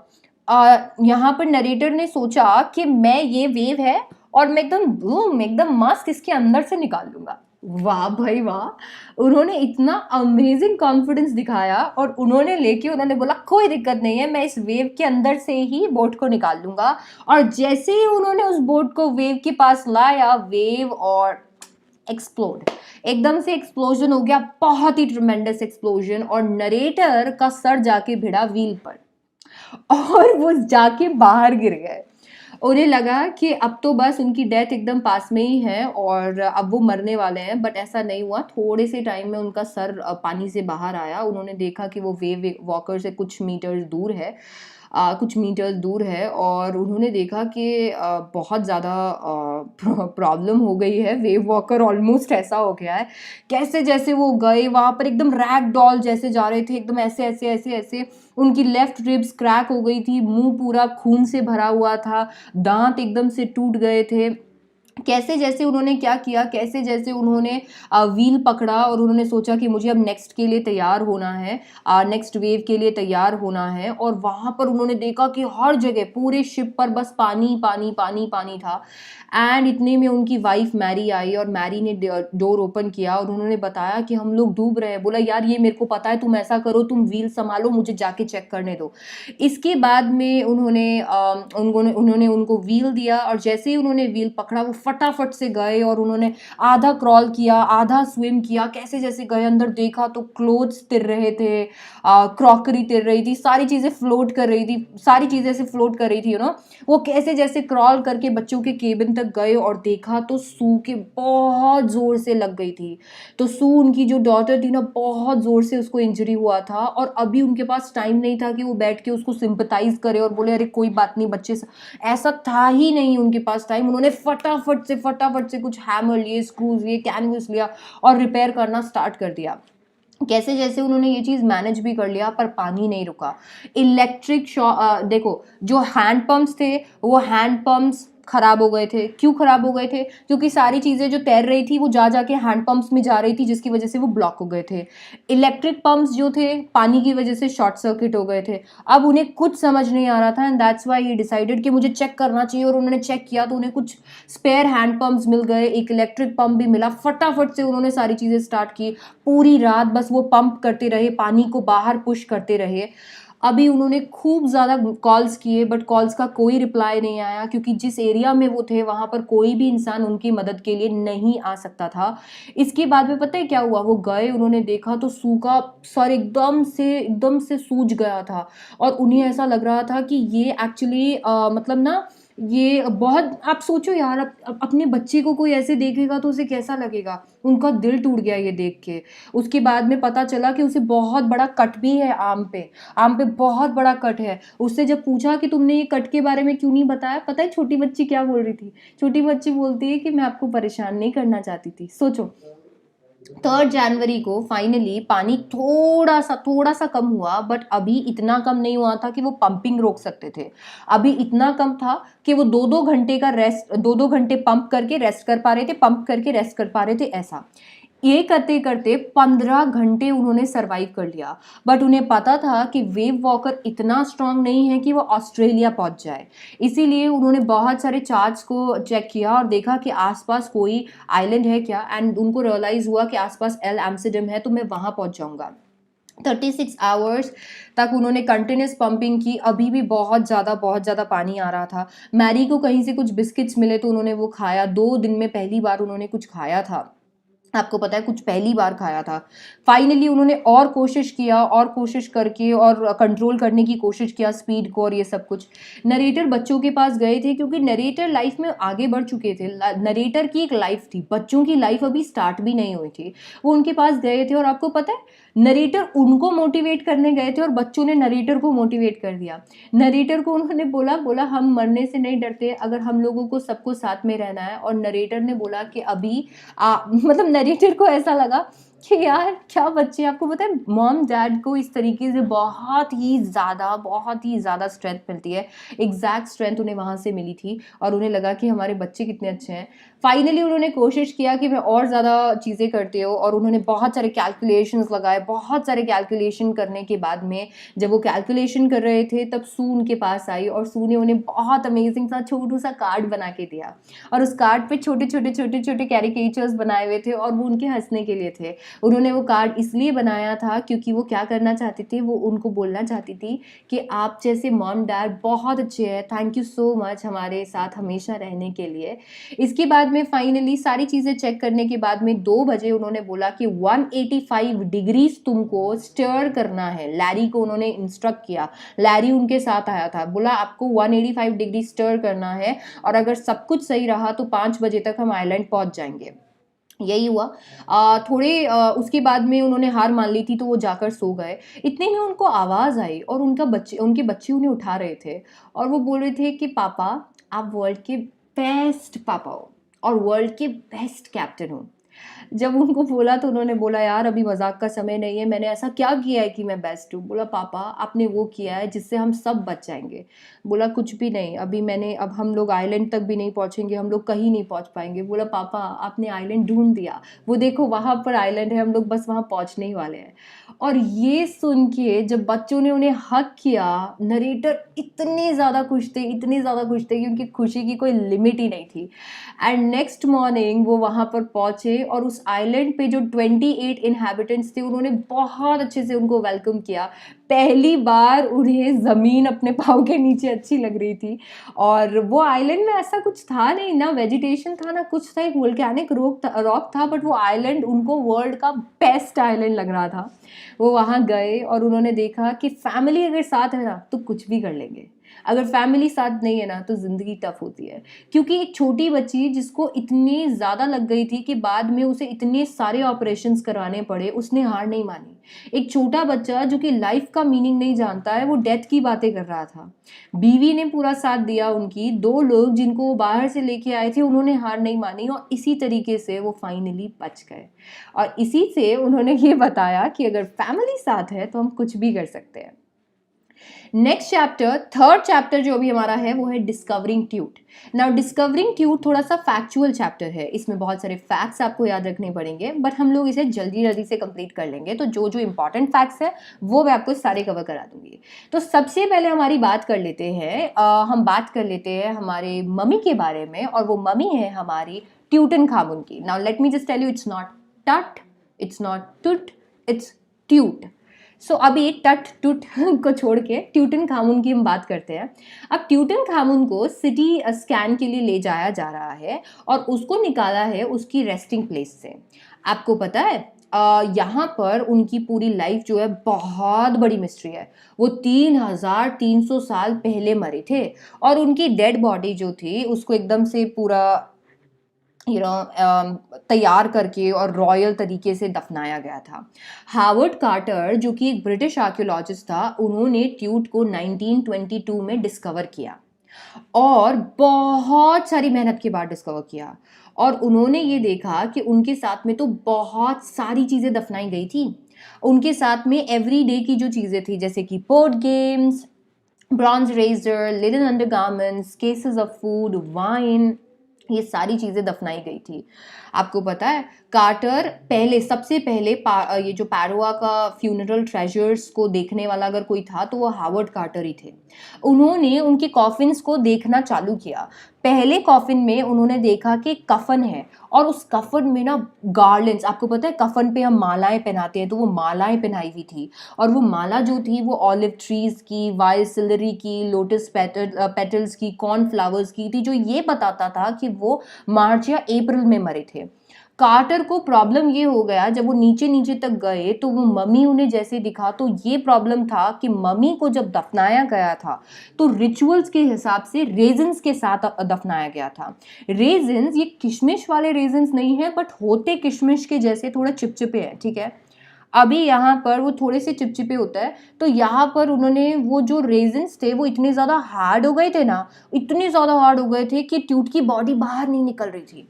यहाँ पर नरेटर ने सोचा कि मैं ये वेव है और मैं एकदम मस्त इसके अंदर से निकाल लूंगा। वाह भाई वाह, उन्होंने इतना अमेजिंग कॉन्फिडेंस दिखाया, और उन्होंने बोला कोई दिक्कत नहीं है, मैं इस वेव के अंदर से ही बोट को निकाल लूंगा। और जैसे ही उन्होंने उस बोट को वेव के पास लाया, वेव और एक्सप्लोड, एकदम से एक्सप्लोजन हो गया, बहुत ही ट्रिमेंडस एक्सप्लोजन, और नरेटर का सर जाके भिड़ा व्हील पर और वो जाके बाहर गिर गए। उन्हें लगा कि अब तो बस उनकी डेथ एकदम पास में ही है और अब वो मरने वाले हैं, बट ऐसा नहीं हुआ। थोड़े से टाइम में उनका सर पानी से बाहर आया। उन्होंने देखा कि वो वेव वॉकर से कुछ मीटर्स दूर है, और उन्होंने देखा कि बहुत ज़्यादा प्रॉब्लम हो गई है, वेव वॉकर ऑलमोस्ट ऐसा हो गया है। कैसे जैसे वो गए वहाँ पर एकदम रैग डॉल जैसे जा रहे थे, एकदम ऐसे ऐसे ऐसे ऐसे। उनकी लेफ्ट रिब्स क्रैक हो गई थी, मुंह पूरा खून से भरा हुआ था, दांत एकदम से टूट गए थे, कैसे जैसे उन्होंने क्या किया, कैसे जैसे उन्होंने व्हील पकड़ा और उन्होंने सोचा कि मुझे अब नेक्स्ट के लिए तैयार होना है, नेक्स्ट वेव के लिए तैयार होना है, और वहाँ पर उन्होंने देखा कि हर जगह पूरे शिप पर बस पानी पानी पानी पानी था। एंड इतने में उनकी वाइफ मैरी आई और मैरी ने डोर ओपन किया और उन्होंने बताया कि हम लोग डूब रहे हैं। बोला यार ये मेरे को पता है, तुम ऐसा करो, तुम व्हील संभालो, मुझे जाके चेक करने दो। इसके बाद में उन्होंने उनको व्हील दिया और जैसे ही उन्होंने व्हील पकड़ा वो फटाफट से गए और उन्होंने आधा क्रॉल किया, आधा स्विम किया। कैसे जैसे गए अंदर, देखा तो क्लोथ्स तिर रहे थे, क्रॉकरी तिर रही थी, सारी चीज़ें फ्लोट कर रही थी, सारी चीज़ें ऐसे फ्लोट कर रही थी वो कैसे जैसे क्रॉल करके बच्चों के केबिन तक गए और देखा तो सू के बहुत ज़ोर से लग गई थी। तो सू, उनकी जो डॉटर थी ना, बहुत ज़ोर से उसको इंजरी हुआ था और अभी उनके पास टाइम नहीं था कि वो बैठ के उसको सिंपथाइज करे और बोले अरे कोई बात नहीं बच्चे से, ऐसा था ही नहीं उनके पास टाइम। उन्होंने फटाफट से कुछ हैमर लिए, स्क्रूज लिए, कैनवस लिया और रिपेयर करना स्टार्ट कर दिया। कैसे जैसे उन्होंने ये चीज़ मैनेज भी कर लिया, पर पानी नहीं रुका। इलेक्ट्रिक देखो, जो हैंड पंप्स थे वो हैंड पंप्स खराब हो गए थे। क्यों खराब हो गए थे? क्योंकि सारी चीज़ें जो तैर रही थी वो जा जाके हैंड पंप्स में जा रही थी, जिसकी वजह से वो ब्लॉक हो गए थे। इलेक्ट्रिक पंप्स जो थे पानी की वजह से शॉर्ट सर्किट हो गए थे। अब उन्हें कुछ समझ नहीं आ रहा था and that's why he decided कि मुझे चेक करना चाहिए, और उन्होंने चेक किया तो उन्हें कुछ स्पेयर हैंड पंप्स मिल गए, एक इलेक्ट्रिक पंप भी मिला। फटाफट से उन्होंने सारी चीज़ें स्टार्ट की। पूरी रात बस वो पंप करते रहे, पानी को बाहर पुश करते रहे। अभी उन्होंने खूब ज़्यादा कॉल्स किए बट कॉल्स का कोई रिप्लाई नहीं आया, क्योंकि जिस एरिया में वो थे वहाँ पर कोई भी इंसान उनकी मदद के लिए नहीं आ सकता था। इसके बाद में पता है क्या हुआ? वो गए, उन्होंने देखा तो सूखा सर एकदम से सूज गया था और उन्हें ऐसा लग रहा था कि ये एक्चुअली मतलब ना, ये बहुत, आप सोचो यार, अपने बच्चे को कोई ऐसे देखेगा तो उसे कैसा लगेगा। उनका दिल टूट गया ये देख के। उसके बाद में पता चला कि उसे बहुत बड़ा कट भी है आम पे बहुत बड़ा कट है। उससे जब पूछा कि तुमने ये कट के बारे में क्यों नहीं बताया, पता है छोटी बच्ची क्या बोल रही थी? छोटी बच्ची बोलती है कि मैं आपको परेशान नहीं करना चाहती थी। सोचो, 3 जनवरी को फाइनली पानी थोड़ा सा कम हुआ, बट अभी इतना कम नहीं हुआ था कि वो पंपिंग रोक सकते थे। अभी इतना कम था कि वो 2-2 घंटे का रेस्ट, 2-2 घंटे पंप करके रेस्ट कर पा रहे थे, पंप करके रेस्ट कर पा रहे थे। ऐसा ये करते करते 15 घंटे उन्होंने सरवाइव कर लिया। बट उन्हें पता था कि वेव वॉकर इतना स्ट्रांग नहीं है कि वो ऑस्ट्रेलिया पहुंच जाए। इसीलिए उन्होंने बहुत सारे चार्ट्स को चेक किया और देखा कि आसपास कोई आइलैंड है क्या, एंड उनको रियलाइज हुआ कि आसपास एल एम्स्टर्डम है, तो मैं वहां पहुंच जाऊंगा। 36 आवर्स तक उन्होंने कंटिन्यूस पंपिंग की। अभी भी बहुत ज़्यादा पानी आ रहा था। मैरी को कहीं से कुछ बिस्किट्स मिले तो उन्होंने वो खाया। 2 दिन में पहली बार उन्होंने कुछ खाया था। आपको पता है, कुछ पहली बार खाया था। फाइनली उन्होंने और कोशिश किया, और कोशिश करके और कंट्रोल करने की कोशिश किया स्पीड को और ये सब कुछ। नरेटर बच्चों के पास गए थे, क्योंकि नरेटर लाइफ में आगे बढ़ चुके थे। नरेटर की एक लाइफ थी, बच्चों की लाइफ अभी स्टार्ट भी नहीं हुई थी। वो उनके पास गए थे और आपको पता है, नरेटर उनको मोटिवेट करने गए थे और बच्चों ने नरेटर को मोटिवेट कर दिया। नरेटर को उन्होंने बोला हम मरने से नहीं डरते, अगर हम लोगों को सबको साथ में रहना है। और नरेटर ने बोला कि अभी मतलब नरेटर को ऐसा लगा कि यार क्या बच्चे, आपको पता है मॉम डैड को इस तरीके से बहुत ही ज़्यादा स्ट्रेंथ मिलती है। एग्जैक्ट स्ट्रेंथ उन्हें वहाँ से मिली थी और उन्हें लगा कि हमारे बच्चे कितने अच्छे हैं। फाइनली उन्होंने कोशिश किया कि मैं और ज़्यादा चीज़ें करते हो, और उन्होंने बहुत सारे कैलकुलेशंस लगाए। बहुत सारे कैलकुलेशन करने के बाद में जब वो कैलकुलेशन कर रहे थे तब सू उनके पास आई और सू ने उन्हें बहुत अमेजिंग सा छोटू सा कार्ड बना के दिया। और उस कार्ड पे छोटे कैरिकेचर्स बनाए हुए थे और वो उनके हंसने के लिए थे। उन्होंने वो कार्ड इसलिए बनाया था क्योंकि वो क्या करना चाहती थी, वो उनको बोलना चाहती थी कि आप जैसे मॉम डैड बहुत अच्छे हैं, थैंक यू सो मच हमारे साथ हमेशा रहने के लिए। इसके बाद में फाइनली सारी चीज़ें चेक करने के बाद में 2 बजे उन्होंने बोला कि 185 डिग्रीज तुमको स्टर करना है। लैरी को उन्होंने इंस्ट्रक्ट किया। लैरी उनके साथ आया था, बोला आपको 185 डिग्री स्टर करना है और अगर सब कुछ सही रहा तो 5 बजे तक हम आइलैंड पहुंच जाएंगे। यही हुआ। उसके बाद में उन्होंने हार मान ली थी तो वो जाकर सो गए। इतने में उनको आवाज़ आई और उनके बच्चे उन्हें उठा रहे थे और वो बोल रहे थे कि पापा, आप वर्ल्ड के बेस्ट पापा हो और वर्ल्ड के बेस्ट कैप्टन हो। जब उनको बोला तो उन्होंने बोला यार अभी मजाक का समय नहीं है, मैंने ऐसा क्या किया है कि मैं बेस्ट हूँ। बोला पापा आपने वो किया है जिससे हम सब बच जाएंगे। बोला कुछ भी नहीं, अभी मैंने, अब हम लोग आइलैंड तक भी नहीं पहुंचेंगे, हम लोग कहीं नहीं पहुंच पाएंगे। बोला पापा आपने आइलैंड ढूंढ दिया, वो देखो वहां पर आइलैंड है, हम लोग बस वहां पहुंचने ही वाले हैं। और ये सुन के जब बच्चों ने उन्हें हक किया, नरेटर इतने ज़्यादा खुश थे, इतने ज़्यादा खुश थे कि उनकी खुशी की कोई लिमिट ही नहीं थी। एंड नेक्स्ट मॉर्निंग वो वहाँ पर पहुँचे और उस आइलैंड पे जो 28 इनहैबिटेंट्स थे उन्होंने बहुत अच्छे से उनको वेलकम किया। पहली बार उन्हें ज़मीन अपने पाँव के नीचे अच्छी लग रही थी। और वो आइलैंड में ऐसा कुछ था नहीं, ना वेजिटेशन था ना कुछ था, एक वोल्केनिक रॉक था, बट वो आइलैंड उनको वर्ल्ड का बेस्ट आइलैंड लग रहा था। वो वहाँ गए और उन्होंने देखा कि फैमिली अगर साथ है ना तो कुछ भी कर लेंगे, अगर फैमिली साथ नहीं है ना तो ज़िंदगी टफ होती है। क्योंकि एक छोटी बच्ची जिसको इतनी ज़्यादा लग गई थी कि बाद में उसे इतने सारे ऑपरेशंस करवाने पड़े, उसने हार नहीं मानी। एक छोटा बच्चा जो कि लाइफ का मीनिंग नहीं जानता है, वो डेथ की बातें कर रहा था। बीवी ने पूरा साथ दिया उनकी, 2 लोग जिनको वो बाहर से लेके आए थे उन्होंने हार नहीं मानी, और इसी तरीके से वो फाइनली बच गए। और इसी से उन्होंने ये बताया कि अगर फैमिली साथ है तो हम कुछ भी कर सकते हैं। नेक्स्ट चैप्टर, थर्ड चैप्टर जो अभी हमारा है वो है discovering tweet. Now discovering tweet थोड़ा सा फैक्चुअल चैप्टर है, इसमें बहुत सारे फैक्ट्स आपको याद रखने पड़ेंगे, बट हम लोग इसे जल्दी जल्दी से कंप्लीट कर लेंगे। तो जो जो इंपॉर्टेंट फैक्ट्स है वो मैं आपको सारे कवर करा दूंगी। तो सबसे पहले हमारी बात कर लेते हैं, हम बात कर लेते हैं हमारे मम्मी के बारे में, और वो मम्मी है हमारी ट्यूटनखामुन की। Now let me just tell you, it's not tut, it's not toot, it's tute. So अभी टट टुट को छोड़ के ट्यूटनखामुन की हम बात करते हैं। अब ट्यूटनखामुन को सिटी स्कैन के लिए ले जाया जा रहा है और उसको निकाला है उसकी रेस्टिंग प्लेस से। आपको पता है यहाँ पर उनकी पूरी लाइफ जो है बहुत बड़ी मिस्ट्री है। वो 3300 साल पहले मरे थे और उनकी डेड बॉडी जो थी उसको एकदम से पूरा तैयार करके और रॉयल तरीके से दफनाया गया था। हार्वर्ड कार्टर जो कि एक ब्रिटिश आर्कियोलॉजिस्ट था, उन्होंने ट्यूट को 1922 में डिस्कवर किया और बहुत सारी मेहनत के बाद डिस्कवर किया। और उन्होंने ये देखा कि उनके साथ में तो बहुत सारी चीज़ें दफनाई गई थी। उनके साथ में एवरीडे की जो चीज़ें थी, जैसे कि board games, bronze razor, linen undergarments, cases of food, wine, ये सारी चीज़ें दफनाई गई थी। आपको पता है कार्टर पहले, सबसे पहले ये जो पैरोआ का फ्यूनरल ट्रेजर्स को देखने वाला अगर कोई था तो वो हार्वर्ड कार्टर ही थे। उन्होंने उनके कॉफिन्स को देखना चालू किया। पहले कॉफिन में उन्होंने देखा कि कफन है और उस कफन में ना गार्लेंड्स, आपको पता है कफन पे हम मालाएं पहनाते हैं, तो वो मालाएं पहनाई हुई थी। और वो माला जो थी वो ऑलिव ट्रीज की, वाइल्ड सिलरी की, लोटस पेटल्स की, कॉर्नफ्लावर्स की थी, जो ये बताता था कि वो मार्च या अप्रैल में मरे थे। कार्टर को प्रॉब्लम ये हो गया, जब वो नीचे नीचे तक गए तो वो मम्मी उन्हें जैसे दिखा, तो ये प्रॉब्लम था कि मम्मी को जब दफनाया गया था तो रिचुअल्स के हिसाब से रेजिन्स के साथ दफनाया गया था। रेजिन्स ये किशमिश वाले रेजिन्स नहीं है, बट होते किशमिश के जैसे, थोड़ा चिपचिपे हैं, ठीक है। अभी यहाँ पर वो थोड़े से चिपचिपे होता है, तो यहाँ पर उन्होंने वो जो रेजिन्स थे वो इतने ज़्यादा हार्ड हो गए थे ना, इतने ज़्यादा हार्ड हो गए थे कि ट्यूट की बॉडी बाहर नहीं निकल रही थी।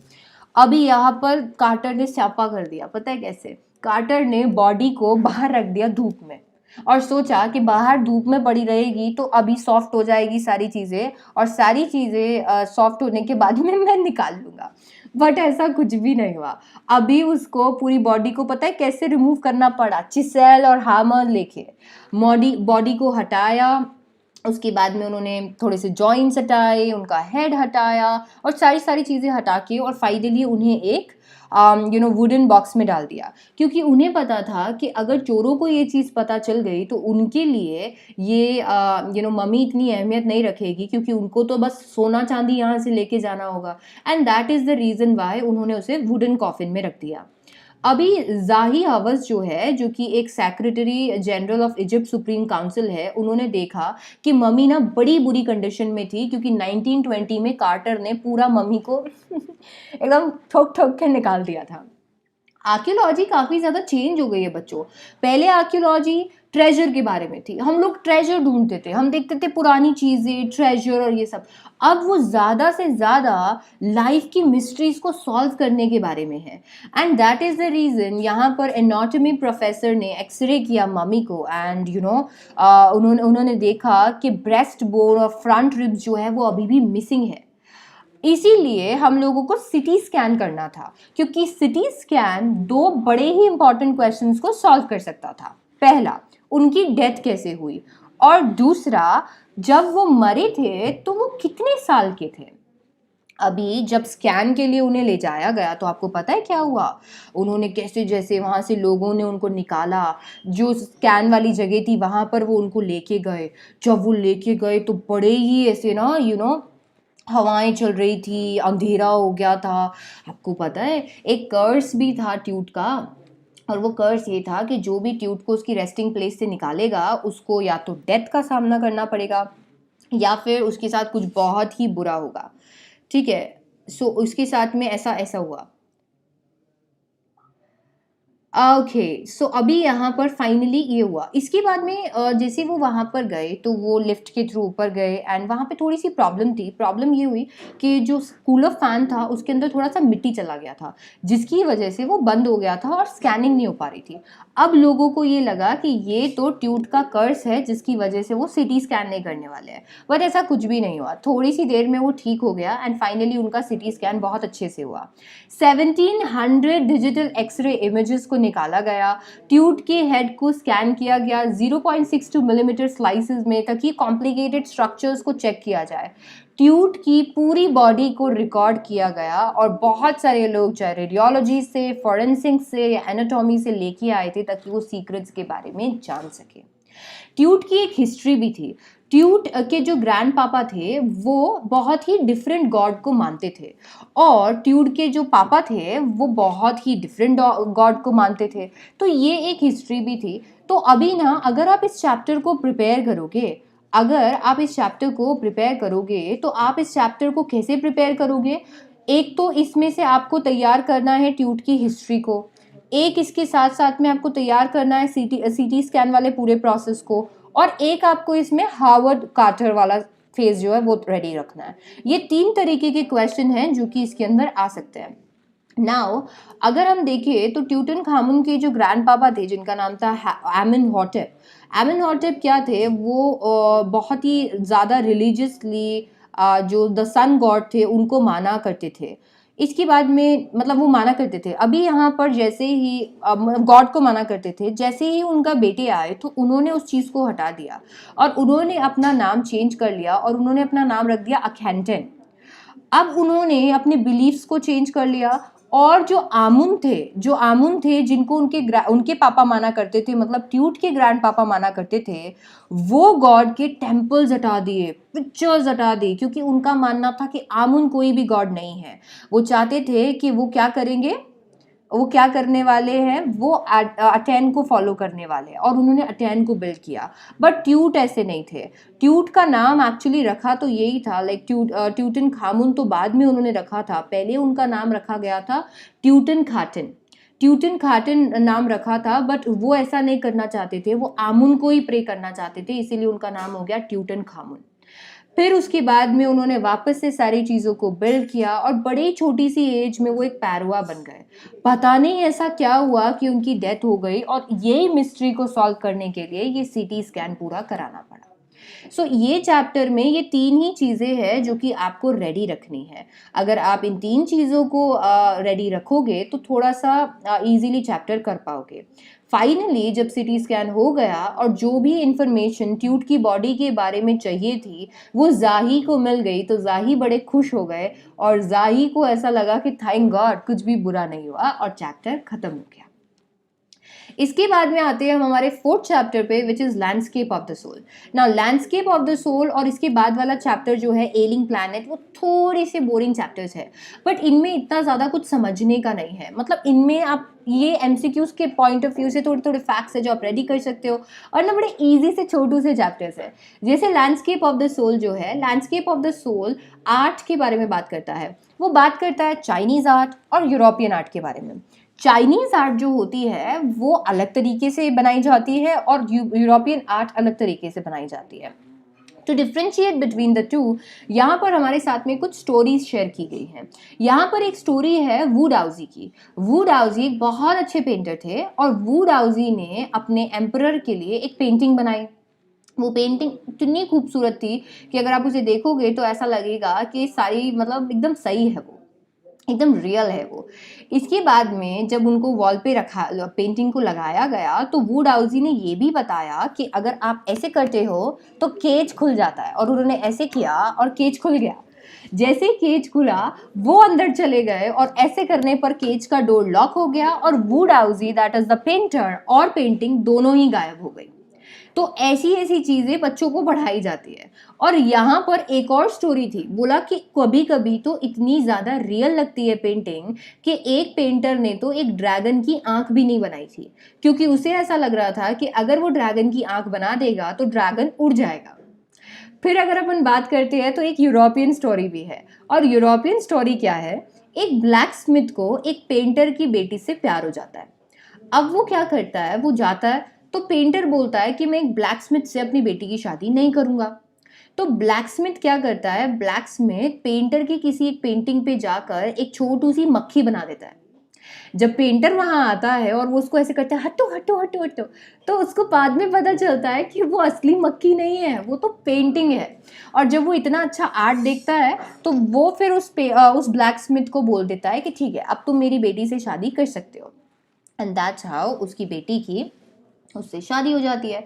अभी यहाँ पर कार्टर ने स्यापा कर दिया, पता है कैसे? कार्टर ने बॉडी को बाहर रख दिया धूप में और सोचा कि बाहर धूप में पड़ी रहेगी तो अभी सॉफ्ट हो जाएगी सारी चीज़ें, और सारी चीज़ें सॉफ्ट होने के बाद में मैं निकाल लूँगा। बट ऐसा कुछ भी नहीं हुआ। अभी उसको पूरी बॉडी को पता है कैसे रिमूव करना पड़ा? चिसेल और हैमर लेके बॉडी को हटाया। उसके बाद में उन्होंने थोड़े से जॉइंट्स हटाए, उनका हेड हटाया और सारी सारी चीज़ें हटा के, और फाइनली उन्हें एक वुडन बॉक्स में डाल दिया। क्योंकि उन्हें पता था कि अगर चोरों को ये चीज़ पता चल गई तो उनके लिए ये मम्मी इतनी अहमियत नहीं रखेगी, क्योंकि उनको तो बस सोना चांदी यहाँ से लेके जाना होगा। And that is the reason why उन्होंने उसे वुडन कॉफिन में रख दिया। अभी जाही हवस जो है, जो कि एक secretary general of Egypt supreme council है, उन्होंने देखा कि मम्मी ना बड़ी बुरी कंडीशन में थी, क्योंकि 1920 में कार्टर ने पूरा मम्मी को एकदम ठोक ठोक के निकाल दिया था। आर्कियोलॉजी काफ़ी ज़्यादा चेंज हो गई है बच्चों। पहले आर्कियोलॉजी ट्रेजर के बारे में थी, हम लोग ट्रेजर ढूंढते थे, हम देखते थे पुरानी चीज़ें, ट्रेजर और ये सब। अब वो ज़्यादा से ज़्यादा लाइफ की मिस्ट्रीज को सॉल्व करने के बारे में है। And that is the reason यहाँ पर एनाटॉमी प्रोफेसर ने एक्सरे किया मम्मी को, एंड उन्होंने उन्होंने देखा कि ब्रेस्ट बोन और फ्रंट रिब्स जो है वो अभी भी मिसिंग है। इसीलिए हम लोगों को सिटी स्कैन करना था, क्योंकि सिटी स्कैन दो बड़े ही इंपॉर्टेंट क्वेश्चंस को सॉल्व कर सकता था। पहला, उनकी डेथ कैसे हुई, और दूसरा, जब वो मरे थे तो वो कितने साल के थे। अभी जब स्कैन के लिए उन्हें ले जाया गया तो आपको पता है क्या हुआ, उन्होंने कैसे जैसे वहाँ से लोगों ने उनको निकाला, जो स्कैन वाली जगह थी वहाँ पर वो उनको लेके गए। जब वो लेके गए तो बड़े ही ऐसे ना हवाएं चल रही थी, अंधेरा हो गया था। आपको पता है एक कर्स भी था ट्यूट का, और वो कर्स ये था कि जो भी ट्यूट को उसकी रेस्टिंग प्लेस से निकालेगा उसको या तो डेथ का सामना करना पड़ेगा या फिर उसके साथ कुछ बहुत ही बुरा होगा। ठीक है, सो उसके साथ में ऐसा ऐसा हुआ। ओके, सो अभी यहाँ पर फाइनली ये हुआ। इसके बाद में जैसे वो वहाँ पर गए तो वो लिफ्ट के थ्रू ऊपर गए, एंड वहाँ पे थोड़ी सी प्रॉब्लम थी। प्रॉब्लम ये हुई कि जो कूलर फैन था उसके अंदर थोड़ा सा मिट्टी चला गया था, जिसकी वजह से वो बंद हो गया था और स्कैनिंग नहीं हो पा रही थी। अब लोगों को ये लगा कि ये तो ट्यूट का कर्स है जिसकी वजह से वो सिटी स्कैन नहीं करने वाले हैं, बट ऐसा कुछ भी नहीं हुआ। थोड़ी सी देर में वो ठीक हो गया एंड फाइनली उनका सिटी स्कैन बहुत अच्छे से हुआ। 1700 डिजिटल एक्सरे इमेजेस को निकाला गया, ट्यूट के हेड को स्कैन किया गया 0.62 मिलीमीटर स्लाइसेस में, ताकि कॉम्प्लिकेटेड स्ट्रक्चर्स को चेक किया जाए। ट्यूट की पूरी बॉडी को रिकॉर्ड किया गया और बहुत सारे लोग चाहे रेडियोलॉजी से, फॉरेंसिक से या एनाटॉमी से लेके आए थे ताकि वो सीक्रेट्स के बारे में जान सके। ट्यूट की एक हिस्ट्री भी थी। ट्यूट के जो ग्रैंड पापा थे वो बहुत ही डिफरेंट गॉड को मानते थे, और ट्यूट के जो पापा थे वो बहुत ही डिफरेंट गॉड को मानते थे। तो ये एक हिस्ट्री भी थी। तो अभी ना अगर आप इस चैप्टर को प्रिपेयर करोगे, अगर आप इस चैप्टर को प्रिपेयर करोगे तो आप इस चैप्टर को कैसे प्रिपेयर करोगे? एक तो इसमें से आपको तैयार करना है ट्यूट की हिस्ट्री को, एक इसके साथ साथ में आपको तैयार करना है सीटी स्कैन वाले पूरे प्रोसेस को, और एक आपको इसमें हार्वर्ड कार्टर वाला फेज जो है वो रेडी रखना है। ये 3 तरीके के क्वेश्चन हैं जो कि इसके अंदर आ सकते हैं। नाउ अगर हम देखें तो ट्यूटनखामुन के जो ग्रैंड पापा थे जिनका नाम था आमेनहॉटेप। आमेनहॉटेप क्या थे, वो बहुत ही ज़्यादा रिलीजियसली जो द सन गॉड थे उनको माना करते थे। इसके बाद में मतलब वो माना करते थे। अभी यहाँ पर जैसे ही गॉड को माना करते थे, जैसे ही उनका बेटे आए तो उन्होंने उस चीज़ को हटा दिया और उन्होंने अपना नाम चेंज कर लिया और उन्होंने अपना नाम रख दिया अखेंटेन। अब उन्होंने अपने बिलीफ्स को चेंज कर लिया, और जो आमुन थे जिनको उनके पापा माना करते थे, मतलब ट्यूट के ग्रैंड पापा माना करते थे, वो गॉड के टेम्पल्स हटा दिए, पिक्चर्स हटा दी, क्योंकि उनका मानना था कि आमुन कोई भी गॉड नहीं है। वो चाहते थे कि वो क्या करेंगे, वो क्या करने वाले हैं, वो अटेन को फॉलो करने वाले हैं, और उन्होंने अटेन को बिल्ड किया। बट ट्यूट ऐसे नहीं थे। ट्यूट का नाम एक्चुअली रखा तो यही था, लाइक ट्यूटनखामुन तो बाद में उन्होंने रखा था, पहले उनका नाम रखा गया था ट्यूटनखाटन। ट्यूटनखाटन नाम रखा था, बट वो ऐसा नहीं करना चाहते थे, वो आमुन को ही प्रे करना चाहते थे, इसीलिए उनका नाम हो गया ट्यूटनखामुन। फिर उसके बाद में उन्होंने वापस से सारी चीज़ों को बिल्ड किया और बड़ी छोटी सी एज में वो एक पैरवा बन गए। पता नहीं ऐसा क्या हुआ कि उनकी डेथ हो गई, और यही मिस्ट्री को सॉल्व करने के लिए ये सीटी स्कैन पूरा कराना पड़ा। सो ये चैप्टर में ये 3 ही चीज़ें हैं जो कि आपको रेडी रखनी है। अगर आप इन 3 चीज़ों को रेडी रखोगे तो थोड़ा सा इजीली चैप्टर कर पाओगे। फाइनली जब सिटी स्कैन हो गया और जो भी इंफॉर्मेशन ट्यूट की बॉडी के बारे में चाहिए थी वो जाही को मिल गई, तो जाही बड़े खुश हो गए और जाही को ऐसा लगा कि थैंक गॉड कुछ भी बुरा नहीं हुआ, और चैप्टर खत्म हो गया। इसके बाद में आते हैं हम हमारे 4th चैप्टर पे, which is landscape of the soul. Now landscape of the soul और इसके बाद वाला चैप्टर जो है एलिंग प्लैनेट, वो थोड़े से बोरिंग चैप्टर्स है, बट इनमें इतना ज़्यादा कुछ समझने का नहीं है। मतलब इनमें आप ये MCQs के पॉइंट ऑफ व्यू से थोड़े थोड़े फैक्ट्स है जो आप रेडी कर सकते हो, और ना बड़े ईजी से छोटू से चैप्टर्स है। जैसे लैंडस्केप ऑफ द सोल जो है, landscape of the soul art के बारे में बात करता है। वो बात करता है चाइनीज़ आर्ट और यूरोपियन आर्ट के बारे में। चाइनीज़ आर्ट जो होती है वो अलग तरीके से बनाई जाती है और यूरोपियन आर्ट अलग तरीके से बनाई जाती है। To differentiate between the two, यहाँ पर हमारे साथ में कुछ स्टोरीज शेयर की गई हैं। यहाँ पर एक स्टोरी है वू डाउजी की। वू डाउजी एक बहुत अच्छे पेंटर थे और वू डाउजी ने अपने एम्परर के लिए एक पेंटिंग बनाई। वो पेंटिंग इतनी खूबसूरत थी कि अगर आप उसे देखोगे तो ऐसा लगेगा कि सारी मतलब एकदम सही है, वो एकदम रियल है वो। इसके बाद में जब उनको वॉल पे रखा, पेंटिंग को लगाया गया, तो वू डाउजी ने ये भी बताया कि अगर आप ऐसे करते हो तो केज खुल जाता है, और उन्होंने ऐसे किया और केज खुल गया। जैसे ही केज खुला वो अंदर चले गए और ऐसे करने पर केज का डोर लॉक हो गया और वू डाउजी दैट इज द पेंटर और पेंटिंग दोनों ही गायब हो गई। तो ऐसी ऐसी चीज़ें बच्चों को पढ़ाई जाती है। और यहाँ पर एक और स्टोरी थी, बोला कि कभी कभी तो इतनी ज़्यादा रियल लगती है पेंटिंग कि एक पेंटर ने तो एक ड्रैगन की आंख भी नहीं बनाई थी, क्योंकि उसे ऐसा लग रहा था कि अगर वो ड्रैगन की आंख बना देगा तो ड्रैगन उड़ जाएगा। फिर अगर अपन बात करते हैं तो एक यूरोपियन स्टोरी भी है। और यूरोपियन स्टोरी क्या है, एक ब्लैक स्मिथ को एक पेंटर की बेटी से प्यार हो जाता है। अब वो क्या करता है, वो जाता है तो पेंटर बोलता है कि मैं एक ब्लैक स्मिथ से अपनी बेटी की शादी नहीं करूंगा। तो ब्लैक स्मिथ क्या करता है, ब्लैक स्मिथ पेंटर की किसी एक पेंटिंग पे जाकर एक छोटी सी मक्खी बना देता है। जब पेंटर वहां आता है और वो उसको ऐसे करता है हटो हटो हटो हटो, तो उसको बाद में पता चलता है कि वो असली मक्खी नहीं है, वो तो पेंटिंग है। और जब वो इतना अच्छा आर्ट देखता है तो वो फिर उस ब्लैक स्मिथ को बोल देता है कि ठीक है, अब तुम मेरी बेटी से शादी कर सकते हो। एंड दैट्स हाउ उसकी बेटी की उससे शादी हो जाती है।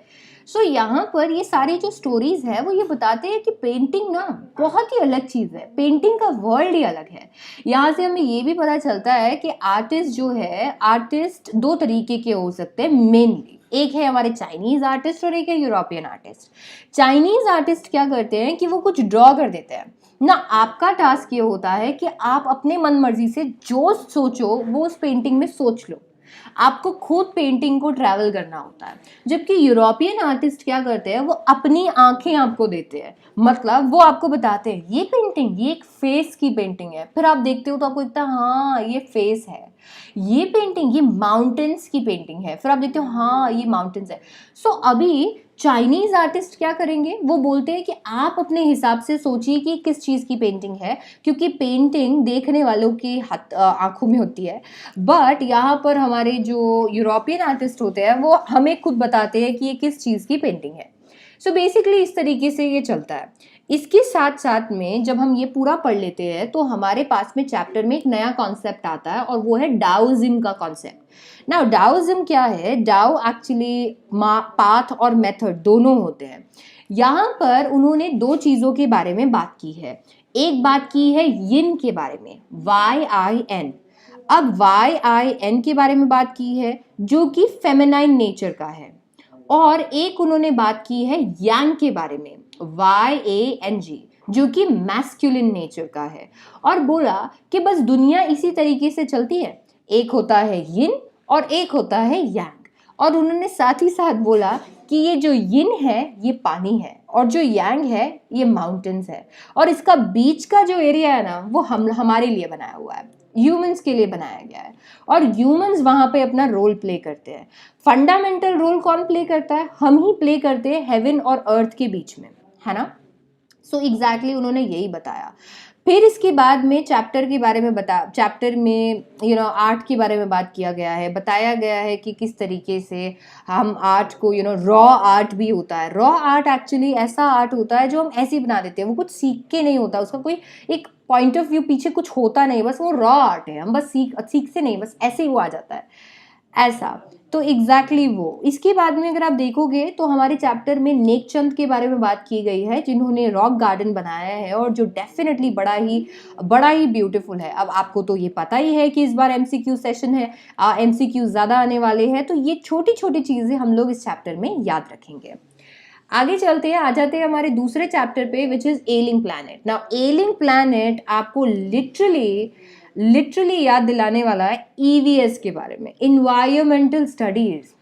सो यहाँ पर ये सारी जो स्टोरीज है वो ये बताते हैं कि पेंटिंग ना बहुत ही अलग चीज़ है, पेंटिंग का वर्ल्ड ही अलग है। यहाँ से हमें ये भी पता चलता है कि आर्टिस्ट जो है, आर्टिस्ट दो तरीके के हो सकते हैं मेनली। एक है हमारे चाइनीज आर्टिस्ट और एक है यूरोपियन आर्टिस्ट। चाइनीज आर्टिस्ट क्या करते हैं कि वो कुछ ड्रॉ कर देते हैं ना, आपका टास्क ये होता है कि आप अपने मन मर्जी से जो सोचो वो उस पेंटिंग में सोच लो, आपको खुद पेंटिंग को ट्रैवल करना होता है। जबकि यूरोपियन आर्टिस्ट क्या करते हैं, वो अपनी आंखें आपको देते हैं, मतलब वो आपको बताते हैं ये पेंटिंग, ये एक फेस की पेंटिंग है। फिर आप देखते हो तो आपको लगता है हाँ ये फेस है। ये पेंटिंग, ये माउंटेन्स की पेंटिंग है, फिर आप देखते हो हाँ ये माउंटेन्स है। सो अभी चाइनीज आर्टिस्ट क्या करेंगे, वो बोलते हैं कि आप अपने हिसाब से सोचिए कि किस चीज़ की पेंटिंग है, क्योंकि पेंटिंग देखने वालों की आंखों में होती है। बट यहाँ पर हमारे जो यूरोपियन आर्टिस्ट होते हैं वो हमें खुद बताते हैं कि ये किस चीज़ की पेंटिंग है। सो बेसिकली इस तरीके से ये चलता है। इसके साथ साथ में जब हम ये पूरा पढ़ लेते हैं तो हमारे पास में चैप्टर में एक नया कॉन्सेप्ट आता है और वो है डाओइज्म का कॉन्सेप्ट। नाउ डाओइज्म क्या है, डाओ एक्चुअली पाथ और मेथड दोनों होते हैं। यहाँ पर उन्होंने दो चीज़ों के बारे में बात की है। एक बात की है यिन के बारे में, YIN। अब YIN के बारे में बात की है जो कि फेमिनाइन नेचर का है, और एक उन्होंने बात की है यांग के बारे में, YANG, जो कि मैस्कुलिन नेचर का है। और बोला कि बस दुनिया इसी तरीके से चलती है, एक होता है यिन और एक होता है यांग। और उन्होंने साथ ही साथ बोला कि ये जो यिन है ये पानी है और जो यांग है ये माउंटेन्स है, और इसका बीच का जो एरिया है ना वो हमारे लिए बनाया हुआ है, ह्यूमंस के लिए बनाया गया है, और ह्यूमंस वहाँ पे अपना रोल प्ले करते हैं। फंडामेंटल रोल कौन प्ले करता है, हम ही प्ले करते हैं हेवन और अर्थ के बीच में, है ना। सो एग्जैक्टली उन्होंने यही बताया। फिर इसके बाद में चैप्टर के बारे में चैप्टर में आर्ट के बारे में बात किया गया है, बताया गया है कि किस तरीके से हम आर्ट को रॉ आर्ट भी होता है। रॉ आर्ट एक्चुअली ऐसा आर्ट होता है जो हम ऐसे ही बना देते हैं, वो कुछ सीख के नहीं होता, उसका कोई एक पॉइंट ऑफ व्यू पीछे कुछ होता नहीं, बस वो रॉ आर्ट है, हम बस सीख से नहीं, बस ऐसे ही वो आ जाता है ऐसा। तो एग्जैक्टली वो। इसके बाद में अगर आप देखोगे तो हमारे चैप्टर में नेकचंद के बारे में बात की गई है, जिन्होंने रॉक गार्डन बनाया है और जो डेफिनेटली बड़ा ही ब्यूटीफुल है। अब आपको तो ये पता ही है कि इस बार MCQ सेशन है, MCQ ज़्यादा आने वाले हैं, तो ये छोटी छोटी चीज़ें हम लोग इस चैप्टर में याद रखेंगे। आगे चलते हैं, आ जाते हैं हमारे दूसरे चैप्टर पे, which is ailing planet. Now ailing planet आपको लिटरली याद दिलाने वाला है EVS के बारे में, environmental studies.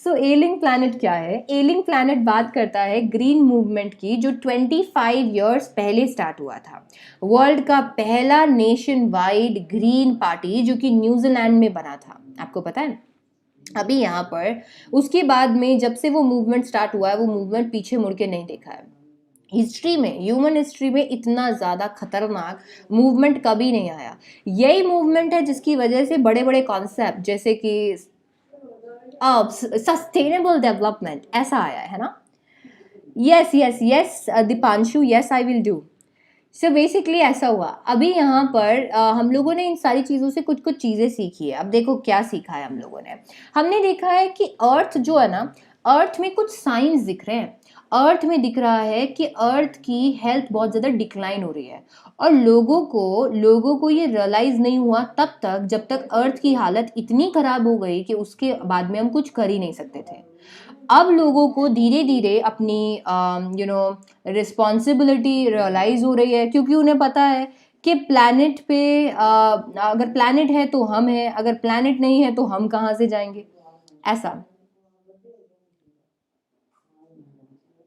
So ailing planet क्या है? एलिंग प्लैनेट बात करता है ग्रीन मूवमेंट की, जो 25 इयर्स पहले स्टार्ट हुआ था। वर्ल्ड का पहला नेशन वाइड ग्रीन पार्टी जो कि न्यूजीलैंड में बना था, आपको पता है? अभी यहाँ पर उसके बाद में जब से वो मूवमेंट स्टार्ट हुआ है, वो मूवमेंट पीछे मुड़ के नहीं देखा है। हिस्ट्री में, ह्यूमन हिस्ट्री में इतना ज़्यादा खतरनाक मूवमेंट कभी नहीं आया। यही मूवमेंट है जिसकी वजह से बड़े बड़े कॉन्सेप्ट जैसे कि सस्टेनेबल डेवलपमेंट ऐसा आया है ना। Yes yes yes Deepanshu, yes I will do. So basically ऐसा हुआ। अभी यहाँ पर हम लोगों ने इन सारी चीज़ों से कुछ कुछ चीज़ें सीखी है। अब देखो क्या सीखा है हम लोगों ने। हमने देखा है कि अर्थ जो है ना, अर्थ में कुछ साइंस दिख रहे हैं। अर्थ में दिख रहा है कि अर्थ की हेल्थ बहुत ज़्यादा डिक्लाइन हो रही है, और लोगों को ये रियलाइज़ नहीं हुआ तब तक जब तक अर्थ की हालत इतनी ख़राब हो गई कि उसके बाद में हम कुछ कर ही नहीं सकते थे। अब लोगों को धीरे धीरे अपनी रिस्पॉन्सिबिलिटी रियलाइज हो रही है, क्योंकि उन्हें पता है कि प्लैनेट पे अगर प्लैनेट है तो हम हैं, अगर प्लैनेट नहीं है तो हम कहाँ से जाएंगे। ऐसा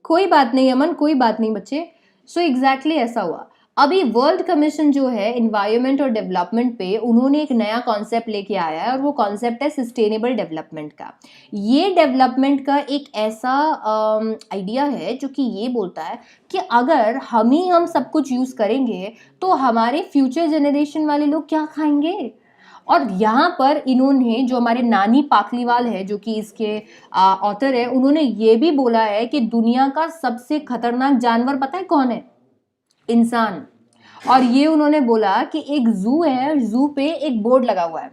कोई बात नहीं अमन, कोई बात नहीं बच्चे। सो एग्जैक्टली ऐसा हुआ। अभी वर्ल्ड कमीशन जो है इन्वायरमेंट और डेवलपमेंट पे, उन्होंने एक नया कॉन्सेप्ट लेके आया है, और वो कॉन्सेप्ट है सस्टेनेबल डेवलपमेंट का। ये डेवलपमेंट का एक ऐसा आइडिया है जो कि ये बोलता है कि अगर हम सब कुछ यूज़ करेंगे तो हमारे फ्यूचर जनरेशन वाले लोग क्या खाएंगे। और यहाँ पर इन्होंने, जो हमारे नानी पाकलीवाल है जो कि इसके ऑथर है, उन्होंने ये भी बोला है कि दुनिया का सबसे खतरनाक जानवर पता है कौन है? इंसान। और ये उन्होंने बोला कि एक जू है, जू पे एक बोर्ड लगा हुआ है,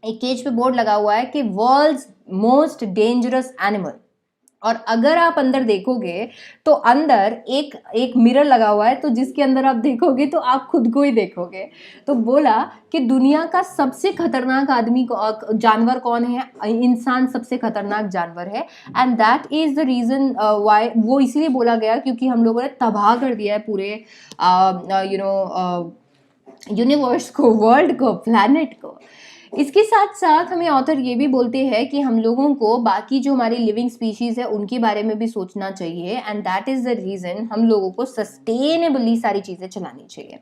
एक केज पे बोर्ड लगा हुआ है कि वर्ल्ड्स मोस्ट डेंजरस एनिमल। और अगर आप अंदर देखोगे तो अंदर एक एक मिरर लगा हुआ है, तो जिसके अंदर आप देखोगे तो आप खुद को ही देखोगे। तो बोला कि दुनिया का सबसे खतरनाक जानवर कौन है? इंसान सबसे खतरनाक जानवर है। And that is the reason why वो इसीलिए बोला गया क्योंकि हम लोगों ने तबाह कर दिया है पूरे यूनिवर्स को, वर्ल्ड को, प्लैनेट को। इसके साथ साथ हमें ऑथर ये भी बोलते हैं कि हम लोगों को बाकी जो हमारी लिविंग स्पीशीज़ है उनके बारे में भी सोचना चाहिए, and that is the reason हम लोगों को सस्टेनेबली सारी चीज़ें चलानी चाहिए।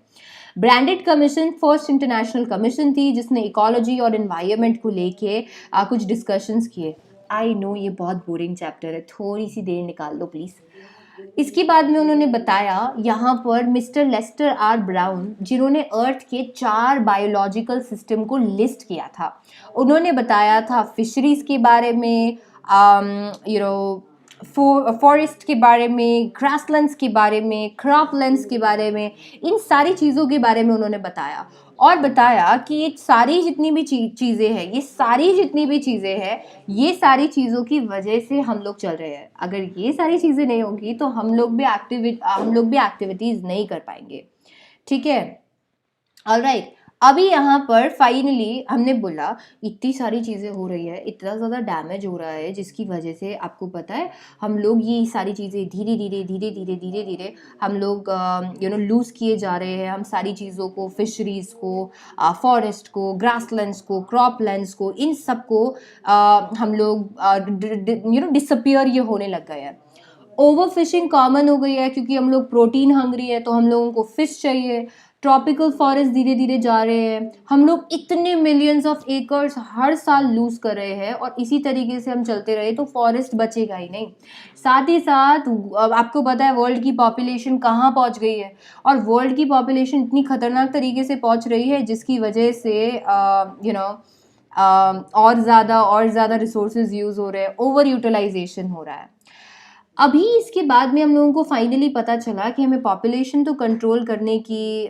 Branded commission first international commission थी जिसने इकोलॉजी और एनवायरनमेंट को लेके कुछ डिस्कशंस किए। आई नो ये बहुत बोरिंग चैप्टर है, थोड़ी सी देर निकाल लो प्लीज़। इसके बाद में उन्होंने बताया यहाँ पर मिस्टर लेस्टर आर ब्राउन, जिन्होंने अर्थ के 4 बायोलॉजिकल सिस्टम को लिस्ट किया था। उन्होंने बताया था फिशरीज के बारे में, फॉरेस्ट के बारे में, ग्रासलैंड्स के बारे में, क्रॉपलैंड्स के बारे में, इन सारी चीज़ों के बारे में उन्होंने बताया। और बताया कि ये सारी जितनी भी चीज़ें हैं, ये सारी चीज़ों की वजह से हम लोग चल रहे हैं। अगर ये सारी चीज़ें नहीं होगी तो हम लोग भी एक्टिविटीज़ नहीं कर पाएंगे। ठीक है, ऑलराइट। अभी यहाँ पर फाइनली हमने बोला इतनी सारी चीज़ें हो रही है, इतना ज़्यादा डैमेज हो रहा है, जिसकी वजह से आपको पता है हम लोग ये सारी चीज़ें धीरे धीरे हम लोग लूज़ किए जा रहे हैं। हम सारी चीज़ों को, फिशरीज़ को, फॉरेस्ट को, ग्रासलैंड्स को, क्रॉपलैंड्स को, इन सब को हम लोग डिसअपियर ये होने लग गए हैं। ओवर फिशिंग कॉमन हो गई है क्योंकि हम लोग प्रोटीन हंग्री है, तो हम लोगों को फिश चाहिए। ट्रॉपिकल फॉरेस्ट धीरे धीरे जा रहे हैं। हम लोग इतने मिलियंस ऑफ एकर्स हर साल लूज कर रहे हैं, और इसी तरीके से हम चलते रहे तो फॉरेस्ट बचेगा ही नहीं। साथ ही साथ आपको पता है वर्ल्ड की पॉपुलेशन कहाँ पहुँच गई है, और वर्ल्ड की पॉपुलेशन इतनी खतरनाक तरीके से पहुँच रही है जिसकी वजह से और ज़्यादा रिसोर्सेज यूज़ हो रहे हैं, ओवर यूटिलाइजेशन हो रहा है। अभी इसके बाद में हम लोगों को फाइनली पता चला कि हमें पॉपुलेशन तो कंट्रोल करने की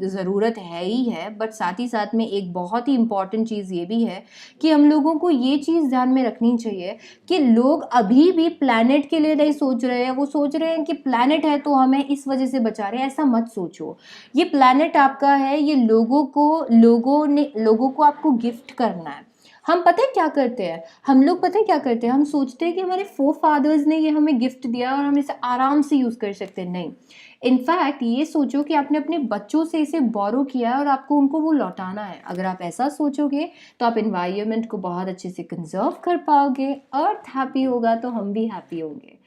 ज़रूरत है ही है, बट साथ ही साथ में एक बहुत ही इम्पॉर्टेंट चीज़ ये भी है कि हम लोगों को ये चीज़ ध्यान में रखनी चाहिए कि लोग अभी भी प्लैनेट के लिए नहीं सोच रहे हैं। वो सोच रहे हैं कि प्लैनेट है तो हमें इस वजह से बचा रहे हैं। ऐसा मत सोचो, ये प्लैनेट आपका है, ये लोगों को आपको गिफ्ट करना है। हम पता है क्या करते हैं, हम लोग पता है क्या करते हैं, हम सोचते हैं कि हमारे फोर फादर्स ने ये हमें गिफ्ट दिया और हम इसे आराम से यूज़ कर सकते हैं। नहीं, इनफैक्ट ये सोचो कि आपने अपने बच्चों से इसे बोरो किया है और आपको उनको वो लौटाना है। अगर आप ऐसा सोचोगे तो आप इन्वायरमेंट को बहुत अच्छे से कंजर्व कर पाओगे, अर्थ हैप्पी होगा तो हम भी हैप्पी होंगे।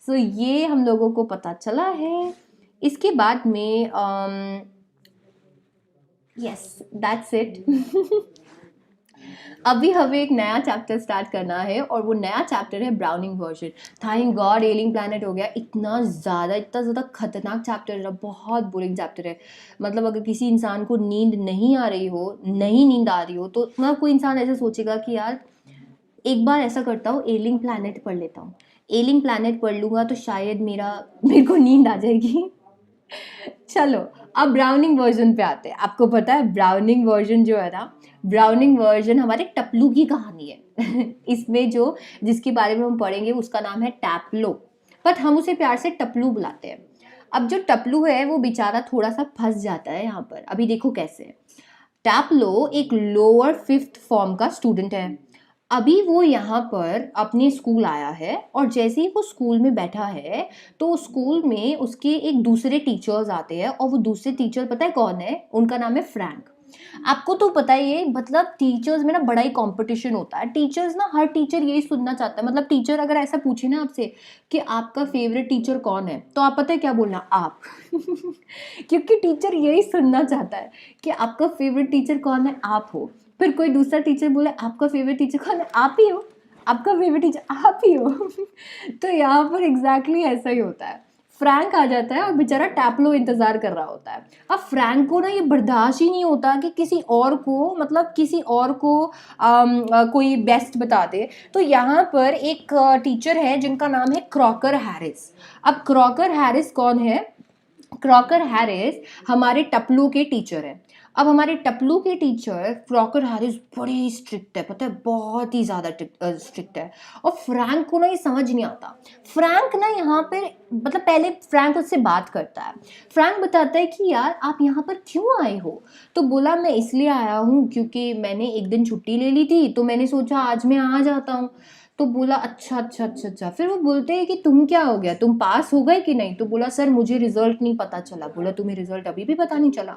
सो ये हम लोगों को पता चला है। इसके बाद में यस दैट्स इट। अभी हमें एक नया चैप्टर स्टार्ट करना है और वो नया चैप्टर है Browning version. Thank God ailing planet हो गया। इतना ज़्यादा खतरनाक चैप्टर है, बहुत बोरिंग चैप्टर है। मतलब अगर किसी इंसान को नींद नहीं आ रही हो, नहीं नींद आ रही हो, तो ना कोई इंसान ऐसे सोचेगा कि यार एक बार ऐसा करता हूँ एलिंग प्लैनेट पढ़ लेता हूँ, एलिंग प्लैनेट पढ़ लूँगा तो शायद मेरे को नींद आ जाएगी। चलो अब ब्राउनिंग वर्जन पे आते हैं। आपको पता है ब्राउनिंग वर्जन जो है ना, ब्राउनिंग वर्जन हमारे टपलू की कहानी है। इसमें जो जिसके बारे में हम पढ़ेंगे उसका नाम है टैपलो, बट हम उसे प्यार से टपलू बुलाते हैं। अब जो टपलू है वो बेचारा थोड़ा सा फंस जाता है यहाँ पर। अभी देखो कैसे। टैपलो एक लोअर 5th फॉर्म का स्टूडेंट है। अभी वो यहाँ पर अपने स्कूल आया है और जैसे ही वो स्कूल में बैठा है तो स्कूल में उसके एक दूसरे टीचर्स आते हैं और वो दूसरे टीचर पता है कौन है? उनका नाम है फ्रैंक। आपको तो पता ही है, मतलब टीचर्स में ना बड़ा ही कंपटीशन होता है। टीचर्स ना, हर टीचर यही सुनना चाहता है। मतलब टीचर अगर ऐसा पूछे ना आपसे कि आपका फेवरेट टीचर कौन है, तो आप पता है क्या बोलना? आप। क्योंकि टीचर यही सुनना चाहता है कि आपका फेवरेट टीचर कौन है? आप हो। फिर कोई दूसरा टीचर बोले आपका फेवरेट टीचर कौन है? आप ही हो। आपका फेवरेट टीचर आप ही हो। तो यहाँ पर एग्जैक्टली ऐसा ही होता है। फ्रैंक आ जाता है और बेचारा टैपलो इंतजार कर रहा होता है। अब फ्रैंक को ना ये बर्दाश्त ही नहीं होता कि किसी और को, मतलब किसी और को कोई बेस्ट बता दे। तो यहाँ पर एक टीचर है जिनका नाम है क्रॉकर हैरिस। अब क्रॉकर हैरिस कौन है? क्रॉकर हैरिस हमारे टपलू के टीचर हैं। अब हमारे टपलू के टीचर क्रॉकर हैरिस बड़े स्ट्रिक्ट है, पता है, बहुत ही ज़्यादा स्ट्रिक्ट है। और फ्रैंक को ना ये समझ नहीं आता। फ्रैंक ना यहाँ पे, मतलब पहले फ्रैंक उससे बात करता है। फ्रैंक बताता है कि यार आप यहाँ पर क्यों आए हो? तो बोला मैं इसलिए आया हूँ क्योंकि मैंने एक दिन छुट्टी ले ली थी, तो मैंने सोचा आज मैं आ जाता हूँ। तो बोला अच्छा अच्छा अच्छा अच्छा। फिर वो बोलते हैं कि तुम क्या हो गया, तुम पास हो गए कि नहीं? तो बोला सर मुझे रिजल्ट नहीं पता चला। बोला तुम्हें रिजल्ट अभी भी पता नहीं चला?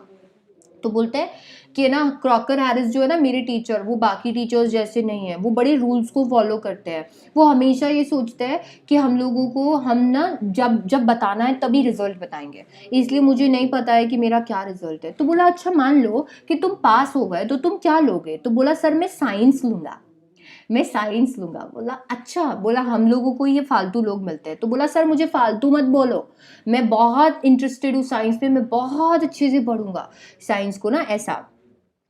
तो बोलते हैं कि ना क्रॉकर हैरिस जो है ना मेरे टीचर, वो बाकी टीचर्स जैसे नहीं है, वो बड़े रूल्स को फॉलो करते हैं। वो हमेशा ये सोचते हैं कि हम लोगों को, हम ना जब जब बताना है तभी रिजल्ट बताएंगे, इसलिए मुझे नहीं पता है कि मेरा क्या रिजल्ट है। तो बोला अच्छा मान लो कि तुम पास हो गए तो तुम क्या लोगे? तो बोला सर मैं साइंस लूँगा, मैं साइंस लूँगा। बोला अच्छा। बोला हम लोगों को ये फालतू लोग मिलते हैं। तो बोला सर मुझे फालतू मत बोलो, मैं बहुत इंटरेस्टेड हूँ साइंस में, मैं बहुत अच्छे से पढ़ूंगा साइंस को ना, ऐसा।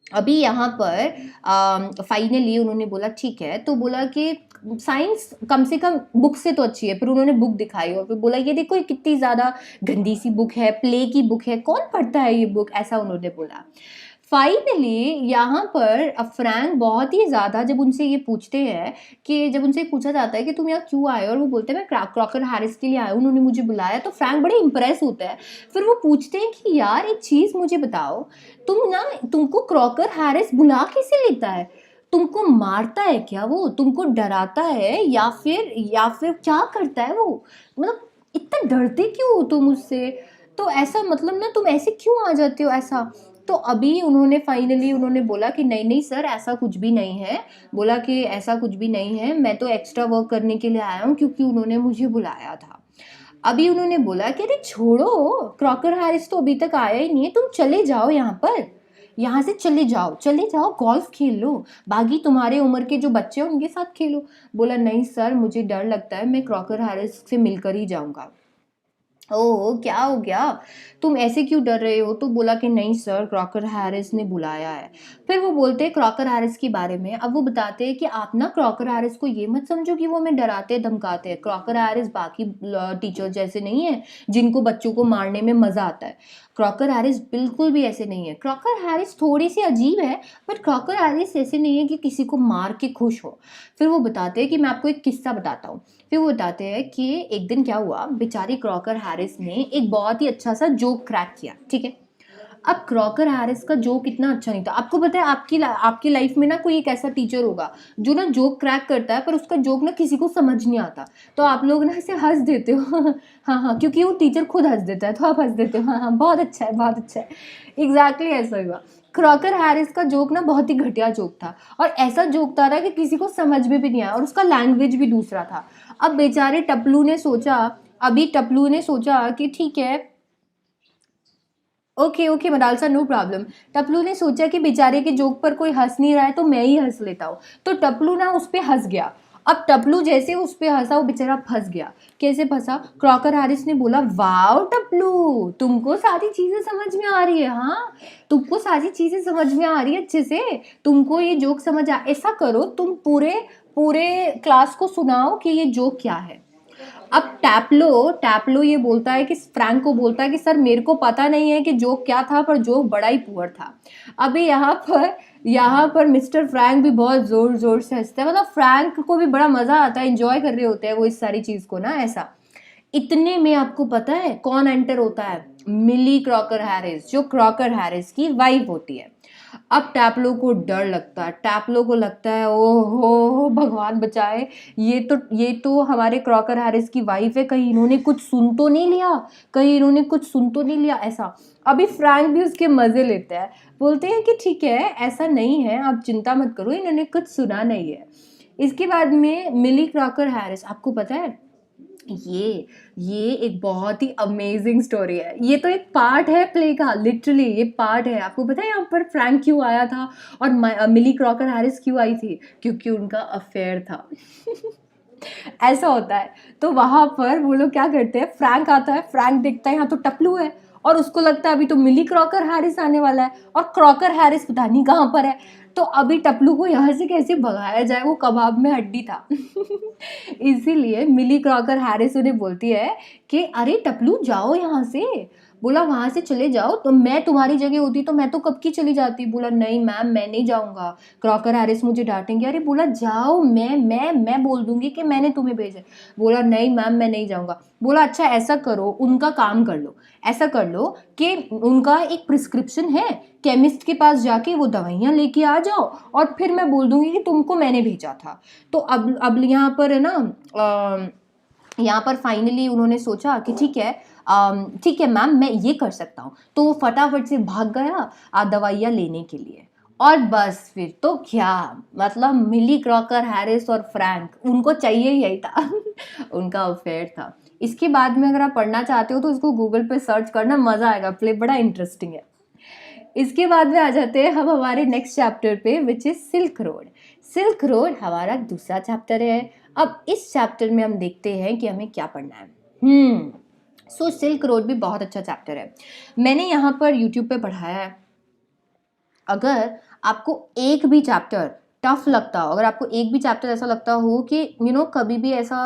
अभी यहाँ पर फाइनली उन्होंने बोला ठीक है। तो बोला कि साइंस कम से कम बुक से तो अच्छी है। फिर उन्होंने बुक दिखाई और फिर बोला ये देखो ये कितनी ज़्यादा गंदी सी बुक है, प्ले की बुक है, कौन पढ़ता है ये बुक, ऐसा उन्होंने बोला। फाइनली यहाँ पर फ्रैंक बहुत ही ज़्यादा, जब उनसे ये पूछते हैं कि जब उनसे पूछा जाता है कि तुम यहाँ क्यों आए, और वो बोलते हैं मैं क्रॉकर हैरिस के लिए आया हूँ, उन्होंने मुझे बुलाया। तो फ्रैंक बड़े इंप्रेस होता है। फिर वो पूछते हैं कि यार एक चीज़ मुझे बताओ, तुमको क्रॉकर हैरिस बुला कैसे लेता है? तुमको मारता है क्या वो? तुमको डराता है या फिर क्या करता है वो? मतलब इतना डरते क्यों हो तुम उससे? तो ऐसा, मतलब ना तुम ऐसे क्यों आ जाते हो ऐसा? तो अभी उन्होंने फाइनली उन्होंने बोला कि नहीं नहीं सर ऐसा कुछ भी नहीं है। बोला कि ऐसा कुछ भी नहीं है, मैं तो एक्स्ट्रा वर्क करने के लिए आया हूँ क्योंकि उन्होंने मुझे बुलाया था। अभी उन्होंने बोला कि अरे छोड़ो, क्रॉकर हैरिस तो अभी तक आया ही नहीं है, तुम चले जाओ यहाँ पर, यहाँ से चले जाओ, चले जाओ, गोल्फ खेल लो, बाकी तुम्हारे उम्र के जो बच्चे हैं उनके साथ खेलो। बोला नहीं सर मुझे डर लगता है, मैं क्रॉकर हैरिस से मिलकर ही जाऊँगा। ओह क्या हो गया, तुम ऐसे क्यों डर रहे हो? तो बोला कि नहीं सर क्रॉकर हैरिस ने बुलाया है। फिर वो बोलते हैं क्रॉकर हैरिस के बारे में। अब वो बताते हैं कि आप ना क्रॉकर हैरिस को ये मत समझो कि वो हमें डराते धमकाते हैं। क्रॉकर हैरिस बाकी टीचर जैसे नहीं है जिनको बच्चों को मारने में मजा आता है। क्रॉकर हैरिस बिल्कुल भी ऐसे नहीं है। क्रॉकर हैरिस थोड़ी सी अजीब है, बट क्रॉकर हैरिस ऐसे नहीं है कि किसी को मार के खुश हो। फिर वो बताते हैं कि मैं आपको एक किस्सा बताता हूँ। फिर वो बताते हैं कि एक दिन क्या हुआ, बेचारी क्रॉकर हैरिस ने एक बहुत ही अच्छा सा जोक क्रैक किया, ठीक है। अब क्रॉकर हैरिस का जोक इतना अच्छा नहीं था। आपको पता है आपकी लाइफ में ना कोई एक ऐसा टीचर होगा जो ना जोक क्रैक करता है पर उसका जोक ना किसी को समझ नहीं आता, तो आप लोग ना ऐसे हंस देते हो हाँ हाँ, क्योंकि वो टीचर खुद हंस देता है तो आप हंस देते हो, हाँ हाँ बहुत अच्छा है बहुत अच्छा है। एग्जैक्टली ऐसा हुआ। क्रॉकर हैरिस का जोक ना बहुत ही घटिया जोक था, और ऐसा जोक था ना कि किसी को समझ में भी नहीं आया, और उसका लैंग्वेज भी दूसरा था। अब बेचारे टपलू ने सोचा कि ठीक है, okay okay Madalsa, no problem. Taplu ने सोचा कि बेचारे के जोक पर कोई हंस नहीं रहा है तो मैं ही हंस लेता हूँ, तो टपलू ना उस पर हंस गया। अब टपलू जैसे उस पर हंसा वो बेचारा फंस गया। कैसे फंसा? क्रॉकर हैरिस ने बोला, वाओ टपलू, तुमको सारी चीजें समझ में आ रही है, हाँ तुमको सारी चीजें समझ में आ रही है अच्छे से, तुमको ये जोक समझ आ, ऐसा करो तुम पूरे पूरे क्लास को सुनाओ कि ये जोक क्या है। अब टैपलो ये बोलता है कि फ्रैंक को बोलता है कि सर मेरे को पता नहीं है कि जोक क्या था, पर जोक बड़ा ही पुअर था। अभी यहाँ पर मिस्टर फ्रैंक भी बहुत जोर जोर से हंसते हैं, मतलब फ्रैंक को भी बड़ा मजा आता है, एंजॉय कर रहे होते हैं वो इस सारी चीज को ना, ऐसा। इतने में आपको पता है कौन एंटर होता है? मिली क्रॉकर हैरिस, जो क्रॉकर हैरिस की वाइफ होती है। अब टैपलो को डर लगता है, टैपलो को लगता है ओहो भगवान बचाए, ये तो हमारे क्रॉकर हैरिस की वाइफ है, कहीं इन्होंने कुछ सुन तो नहीं लिया, कहीं इन्होंने कुछ सुन तो नहीं लिया, ऐसा। अभी फ्रैंक भी उसके मजे लेते हैं, बोलते हैं कि ठीक है ऐसा नहीं है, आप चिंता मत करो, इन्होंने कुछ सुना नहीं है। इसके बाद में मिली क्रॉकर हैरिस, आपको पता है ये ये एक बहुत ही अमेजिंग स्टोरी है, ये तो एक पार्ट है प्ले का, लिटरली ये पार्ट है। आपको पता है यहाँ पर फ्रैंक क्यों आया था और मिली क्रॉकर हैरिस क्यों आई थी? क्योंकि उनका अफेयर था ऐसा होता है। तो वहां पर वो लोग क्या करते हैं, फ्रैंक आता है, फ्रैंक देखता है यहाँ तो टपलू है, और उसको लगता है अभी तो मिली क्रॉकर हैरिस आने वाला है, और क्रॉकर हैरिस पता नहीं कहाँ पर है। तो अभी टपलू को यहाँ से कैसे भगाया जाए, वो कबाब में हड्डी था इसीलिए मिली क्रॉकर हैरिस उन्हें बोलती है कि अरे टपलू जाओ यहाँ से, बोला वहां से चले जाओ, तो मैं तुम्हारी जगह होती तो मैं तो कब की चली जाती। बोला नहीं मैम मैं नहीं जाऊंगा, क्रॉकर हैरिस मुझे डांटेंगे। अरे बोला जाओ, मैं बोल दूंगी कि मैंने तुम्हें भेजा। बोला नहीं मैम मैं नहीं जाऊंगा। बोला अच्छा ऐसा करो, उनका काम कर लो, ऐसा कर लो कि उनका एक प्रिस्क्रिप्शन है, केमिस्ट के पास जाके वो दवाइयाँ लेके आ जाओ, और फिर मैं बोल दूंगी कि तुमको मैंने भेजा था। तो अब यहाँ पर है ना, यहाँ पर फाइनली उन्होंने सोचा कि ठीक है मैम मैं ये कर सकता हूँ, तो वो फटाफट से भाग गया दवाइयाँ लेने के लिए। और बस फिर तो क्या, मतलब मिली क्रॉकर हैरिस और फ्रैंक उनको चाहिए यही था उनका अफेयर था। इसके बाद में अगर आप पढ़ना चाहते हो तो इसको गूगल पे सर्च करना, मजा आएगा, प्ले बड़ा इंटरेस्टिंग है। इसके बाद में आ जाते हैं हम हमारे नेक्स्ट चैप्टर पे, which is silk road. Silk road हमारा दूसरा चैप्टर है। अब इस चैप्टर में हम देखते हैं कि हमें क्या पढ़ना है। सो सिल्क रोड भी बहुत अच्छा चैप्टर है, मैंने यहाँ पर यूट्यूब पे पढ़ाया है। अगर आपको एक भी चैप्टर टफ लगता हो, अगर आपको एक भी चैप्टर ऐसा लगता हो कि कभी भी ऐसा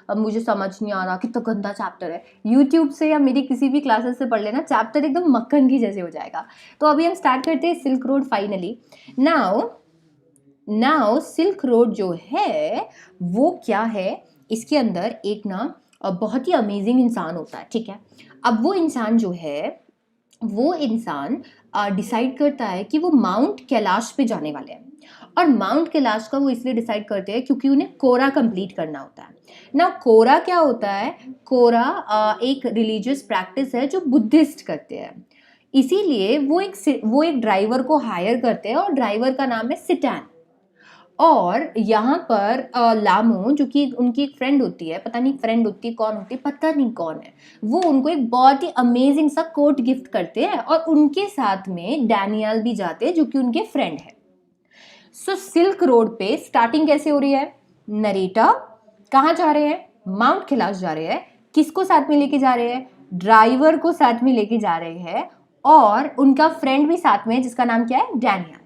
अब मुझे समझ नहीं आ रहा, कितना गंदा चैप्टर है, यूट्यूब से या मेरी किसी भी क्लासेस से पढ़ लेना, चैप्टर एकदम मक्खन की जैसे हो जाएगा। तो अभी हम स्टार्ट करते हैं silk road finally. Now silk road जो है वो क्या है, इसके अंदर एक ना बहुत ही अमेजिंग इंसान होता है, ठीक है। अब वो इंसान जो है, वो इंसान डिसाइड करता है कि वो माउंट कैलाश पे जाने वाले हैं, और माउंट कैलाश का वो इसलिए डिसाइड करते हैं क्योंकि उन्हें कोरा कंप्लीट करना होता है ना। कोरा क्या होता है? कोरा एक रिलीजियस प्रैक्टिस है जो बुद्धिस्ट करते हैं, इसीलिए वो एक ड्राइवर को हायर करते हैं, और ड्राइवर का नाम है सिटैन। और यहाँ पर लामो जो कि उनकी एक फ्रेंड होती है, पता नहीं फ्रेंड होती है कौन होती है, पता नहीं कौन है, वो उनको एक बहुत ही अमेजिंग सा कोट गिफ्ट करते हैं, और उनके साथ में डैनियल भी जाते हैं जो कि उनके फ्रेंड है। सो सिल्क रोड पे स्टार्टिंग कैसे हो रही है? नरेटा कहाँ जा रहे हैं? माउंट कैलाश जा रहे हैं। किसको साथ में लेके जा रहे हैं? ड्राइवर को साथ में लेके जा रहे हैं, और उनका फ्रेंड भी साथ में है जिसका नाम क्या है? डैनियल।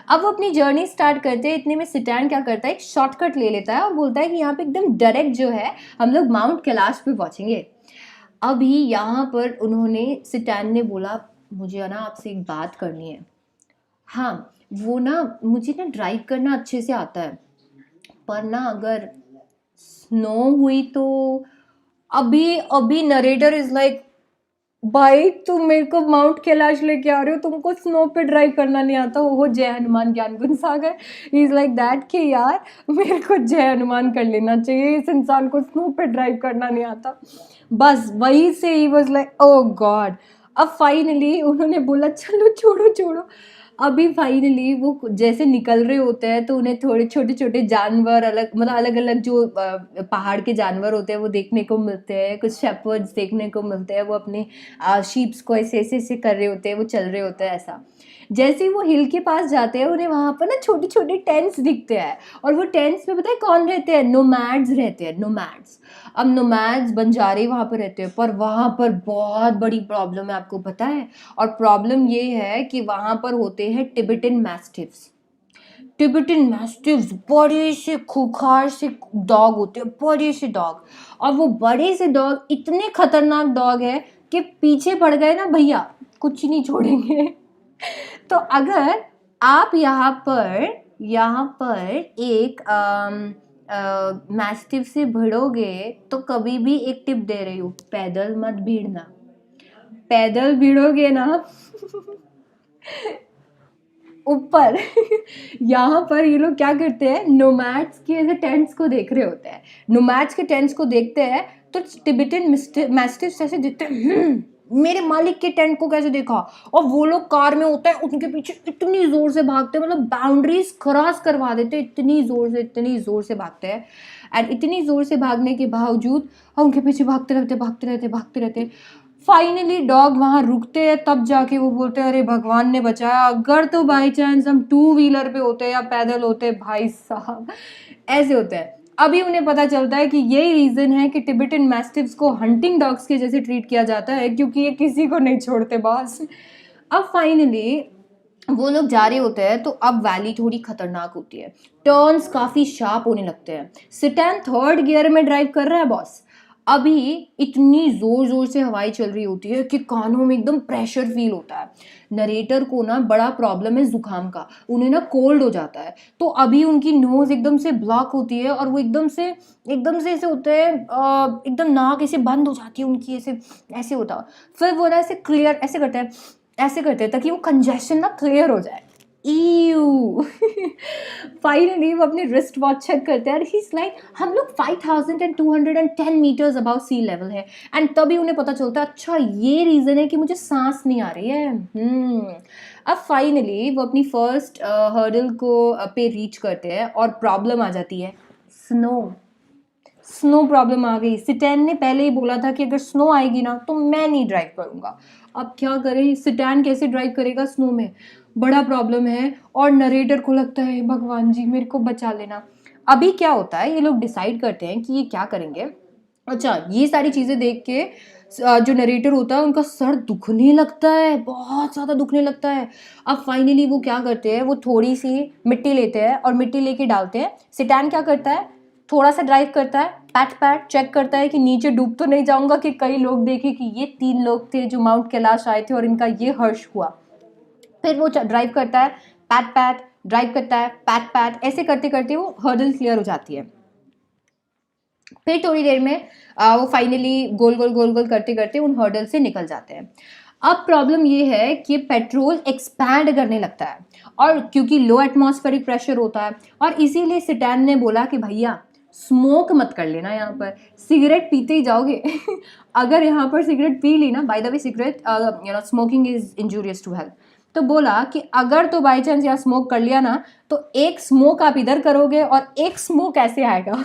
अब वो अपनी जर्नी स्टार्ट करते हैं, इतने में सिटैन क्या करता है, एक शॉर्टकट ले लेता है और बोलता है कि यहाँ पे एकदम डायरेक्ट जो है हम लोग माउंट कैलाश पे पहुंचेंगे। अभी यहाँ पर उन्होंने, सिटैन ने बोला मुझे ना आपसे एक बात करनी है। हाँ वो ना, मुझे ना ड्राइव करना अच्छे से आता है, पर ना अगर स्नो हुई तो। अभी अभी नरेटर इज लाइक भाई तुम मेरे को माउंट कैलाश लेके आ रहे हो, तुमको स्नो पे ड्राइव करना नहीं आता। वो जय हनुमान ज्ञान गुण सागर, ही इज लाइक दैट कि यार मेरे को जय हनुमान कर लेना चाहिए, इस इंसान को स्नो पे ड्राइव करना नहीं आता। बस वहीं से he was like oh God. अब फाइनली उन्होंने बोला चलो छोड़ो छोड़ो। अभी फाइनली वो जैसे निकल रहे होते हैं तो उन्हें थोड़े छोटे छोटे जानवर, अलग मतलब अलग अलग जो पहाड़ के जानवर होते हैं वो देखने को मिलते हैं, कुछ शेपर्ड्स देखने को मिलते हैं, वो अपने शीप्स को ऐसे ऐसे ऐसे कर रहे होते हैं, वो चल रहे होते हैं ऐसा। जैसे ही वो हिल के पास जाते हैं उन्हें वहाँ पर ना छोटे छोटे टेंट्स दिखते हैं, और वो टेंट्स में पता है कौन रहते हैं? नोमैड्स रहते हैं, नोमैड्स। अब नोमैड्स बंजारे वहाँ पर रहते हैं, पर वहाँ पर बहुत बड़ी प्रॉब्लम है, आपको पता है? और प्रॉब्लम ये है कि वहाँ पर होते हैं टिबेटन मैस्टिफ्स। टिबेटन मैस्टिफ्स बड़े से खूंखार से डॉग होते हैं, बड़े से डॉग। और वो बड़े से डॉग इतने खतरनाक डॉग है कि पीछे पड़ गए ना भैया, कुछ नहीं छोड़ेंगे। तो अगर आप यहाँ पर एक मैस्टिफ से भिड़ोगे तो कभी भी एक टिप दे रही हूँ, पैदल मत भीड़ना। पैदल भिड़ोगे ना ऊपर यहाँ पर ये लोग क्या करते हैं, नोमैड्स के ऐसे टेंट्स को देख रहे होते हैं। नोमैड्स के टेंट्स को देखते हैं तो टिबेटन मैस्टिफ्स ऐसे देखते हैं, मेरे मालिक के टेंट को कैसे देखा। और वो लोग कार में होता है, उनके पीछे इतनी जोर से भागते हैं, मतलब बाउंड्रीज क्रॉस करवा देते हैं, इतनी जोर से भागते हैं। एंड इतनी जोर से भागने के बावजूद हम उनके पीछे भागते रहते। फाइनली डॉग वहां रुकते हैं, तब जाके वो बोलते हैं अरे भगवान ने बचाया। अगर तो बाई चांस हम टू व्हीलर पे होते या पैदल होते, भाई साहब ऐसे होते हैं। अभी उन्हें पता चलता है कि यही रीजन है कि टिबेटन मैस्टिफ्स को हंटिंग डॉग्स के जैसे ट्रीट किया जाता है, क्योंकि ये किसी को नहीं छोड़ते बॉस। अब फाइनली वो लोग जा रहे होते हैं तो अब वैली थोड़ी खतरनाक होती है, टर्न्स काफी शार्प होने लगते हैं। सिटैन थर्ड गियर में ड्राइव कर रहा है बॉस। अभी इतनी जोर जोर से हवाई चल रही होती है कि कानों में एकदम प्रेशर फील होता है। नरेटर को ना बड़ा प्रॉब्लम है जुकाम का, उन्हें ना कोल्ड हो जाता है। तो अभी उनकी नोज एकदम से ब्लॉक होती है और वो एकदम से ऐसे होते हैं, एकदम नाक ऐसे बंद हो जाती है उनकी, ऐसे ऐसे होता है। फिर वो ना ऐसे क्लियर ऐसे करते हैं ताकि वो कंजेशन ना क्लियर हो जाए। ईयू फाइनली वो अपने रिस्ट वॉच चेक करते हैं, ही इज लाइक हम लोग 5210 मीटर्स अबाउ सी लेवल है। एंड तभी उन्हें पता चलता है अच्छा ये रीजन है कि मुझे सांस नहीं आ रही है। अब फाइनली वो अपनी फर्स्ट हर्डल को पे रीच करते हैं और प्रॉब्लम आ जाती है, स्नो। स्नो प्रॉब्लम आ गई। सिटैन ने पहले ही बोला था कि अगर स्नो आएगी ना तो मैं नहीं ड्राइव करूंगा। अब क्या करें, सिटैन कैसे ड्राइव करेगा स्नो में, बड़ा प्रॉब्लम है। और नरेटर को लगता है भगवान जी मेरे को बचा लेना। अभी क्या होता है, ये लोग डिसाइड करते हैं कि ये क्या करेंगे। अच्छा ये सारी चीज़ें देख के जो नरेटर होता है उनका सर दुखने लगता है, बहुत ज़्यादा दुखने लगता है। अब फाइनली वो क्या करते हैं, वो थोड़ी सी मिट्टी लेते हैं और मिट्टी लेके डालते हैं। सिटैन क्या करता है, थोड़ा सा ड्राइव करता है, पैट पैट चेक करता है कि नीचे डूब तो नहीं जाऊंगा, कि कई लोग देखे कि ये 3 लोग थे जो माउंट कैलाश आए थे और इनका ये हर्ष हुआ। फिर वो ड्राइव करता है, पैट पैट ड्राइव करता है, पैट पैट, ऐसे करते करते वो हर्डल क्लियर हो जाती है। फिर थोड़ी देर में वो फाइनली गोल गोल गोल गोल करते करते उन हर्डल से निकल जाते हैं। अब प्रॉब्लम ये है कि पेट्रोल एक्सपैंड करने लगता है, और क्योंकि लो एटमॉस्फेरिक प्रेशर होता है, और इसीलिए सिटैन ने बोला कि भैया स्मोक मत कर लेना, यहाँ पर सिगरेट पीते ही जाओगे। अगर यहाँ पर सिगरेट पी ली ना, by the way cigarette smoking is injurious to health. तो बोला कि अगर तो बाई चांस यहाँ स्मोक कर लिया ना तो एक स्मोक आप इधर करोगे और एक स्मोक ऐसे आएगा।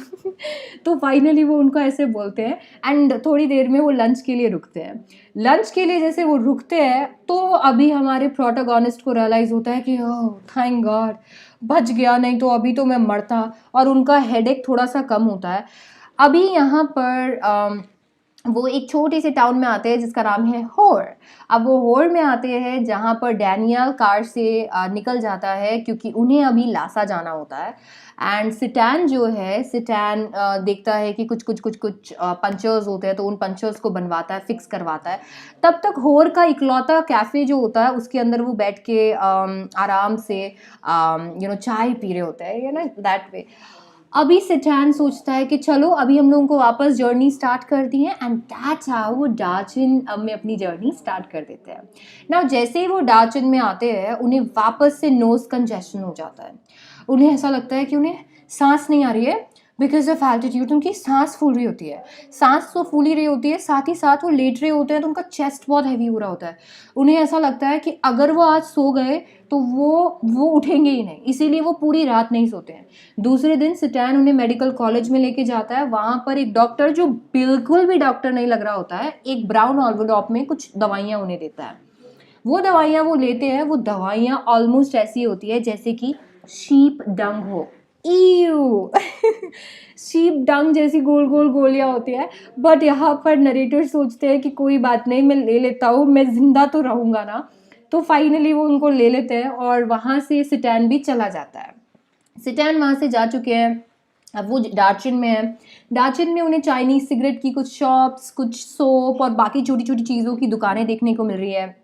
तो फाइनली वो उनको ऐसे बोलते हैं। एंड थोड़ी देर में वो लंच के लिए रुकते हैं। लंच के लिए जैसे वो रुकते हैं तो अभी हमारे प्रोटोगोनिस्ट को रियलाइज़ होता है कि ओह थैंक गॉड बच गया, नहीं तो अभी तो मैं मरता। और उनका हेडेक थोड़ा सा कम होता है। अभी यहाँ पर वो एक छोटे से टाउन में आते हैं जिसका नाम है होर। अब वो होर में आते हैं जहाँ पर डैनियल कार से निकल जाता है क्योंकि उन्हें अभी लासा जाना होता है। एंड सिटैन जो है, सिटैन देखता है कि कुछ पंचर्स होते हैं तो उन पंचर्स को बनवाता है, फिक्स करवाता है। तब तक होर का इकलौता कैफ़े जो होता है उसके अंदर वो बैठ के आराम से चाय पी रहे होते हैं, दैट वे। अभी सिटान सोचता है कि चलो अभी हम लोगों को वापस जर्नी स्टार्ट कर दी है, एंड दैट्स हाउ वो डार्जिन में अपनी जर्नी स्टार्ट कर देते हैं ना। जैसे ही वो डार्जिन में आते हैं उन्हें वापस से नोज कंजेशन हो जाता है। उन्हें ऐसा लगता है कि उन्हें सांस नहीं आ रही है बिकॉज ऑफ एल्टीट्यूड। उनकी सांस फूल रही होती है, सांस तो फूल ही रही होती है, साथ ही साथ वो लेट रहे होते हैं तो उनका चेस्ट बहुत हैवी हो रहा होता है। उन्हें ऐसा लगता है कि अगर वो आज सो गए तो वो उठेंगे ही नहीं, इसीलिए वो पूरी रात नहीं सोते हैं। दूसरे दिन सिटान उन्हें मेडिकल कॉलेज में लेके जाता है। वहाँ पर एक डॉक्टर जो बिल्कुल भी डॉक्टर नहीं लग रहा होता है, एक ब्राउन एनवेलप में कुछ दवाइयाँ उन्हें देता है। वो दवाइयाँ वो लेते हैं, वो दवाइयाँ ऑलमोस्ट ऐसी होती है जैसे कि शीप डंग हो। ईयू शीप डंग जैसी गोल गोल गोलियां होती है। बट यहाँ पर नरेटर सोचते हैं कि कोई बात नहीं, मैं ले लेता हूँ, मैं जिंदा तो रहूँगा ना। तो फाइनली वो उनको ले लेते हैं और वहाँ से सिटान भी चला जाता है। सिटान वहाँ से जा चुके हैं, अब वो डार्जिन में है। डार्जिन में उन्हें चाइनीज सिगरेट की कुछ शॉप्स, कुछ सोप और बाकी छोटी छोटी चीज़ों की दुकानें देखने को मिल रही है।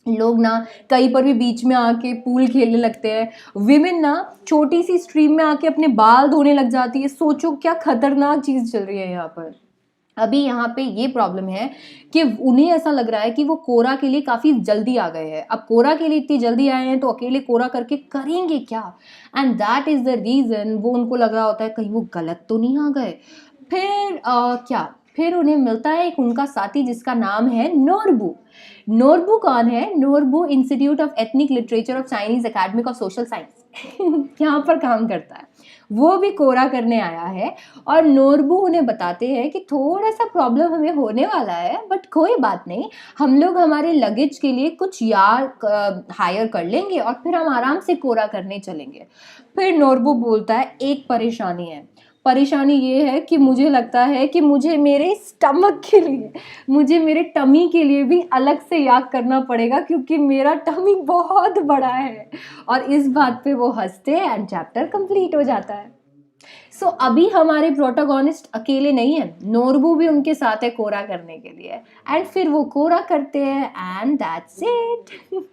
लोग ना कहीं पर भी बीच में आके पूल खेलने लगते हैं। विमेन ना छोटी सी स्ट्रीम में आके अपने बाल धोने लग जाती है। सोचो क्या खतरनाक चीज़ चल रही है यहाँ पर। अभी यहाँ पे ये प्रॉब्लम है कि उन्हें ऐसा लग रहा है कि वो कोरा के लिए काफ़ी जल्दी आ गए हैं। अब कोरा के लिए इतनी जल्दी आए हैं तो अकेले कोरा करके करेंगे क्या, and that is the reason वो उनको लग रहा होता है कहीं वो गलत तो नहीं आ गए। फिर फिर उन्हें मिलता है एक उनका साथी जिसका नाम है नोरबू। नोरबू कौन है? Norbu institute of ethnic literature of Chinese academic of social science यहाँ पर काम करता है। वो भी कोरा करने आया है और नोरबू उन्हें बताते हैं कि थोड़ा सा प्रॉब्लम हमें होने वाला है, बट कोई बात नहीं, हम लोग हमारे लगेज के लिए कुछ यार हायर कर लेंगे और फिर हम आराम से कोरा करने चलेंगे। फिर नोरबू बोलता है एक परेशानी है। परेशानी ये है कि मुझे लगता है कि मुझे मेरे स्टमक के लिए, मुझे मेरे टमी के लिए भी अलग से याग करना पड़ेगा क्योंकि मेरा टमी बहुत बड़ा है। और इस बात पे वो हंसते हैं एंड चैप्टर कंप्लीट हो जाता है। सो अभी हमारे प्रोटोगोनिस्ट अकेले नहीं है, नोरबू भी उनके साथ है कोरा करने के लिए, एंड फिर वो कोरा करते हैं and that's it.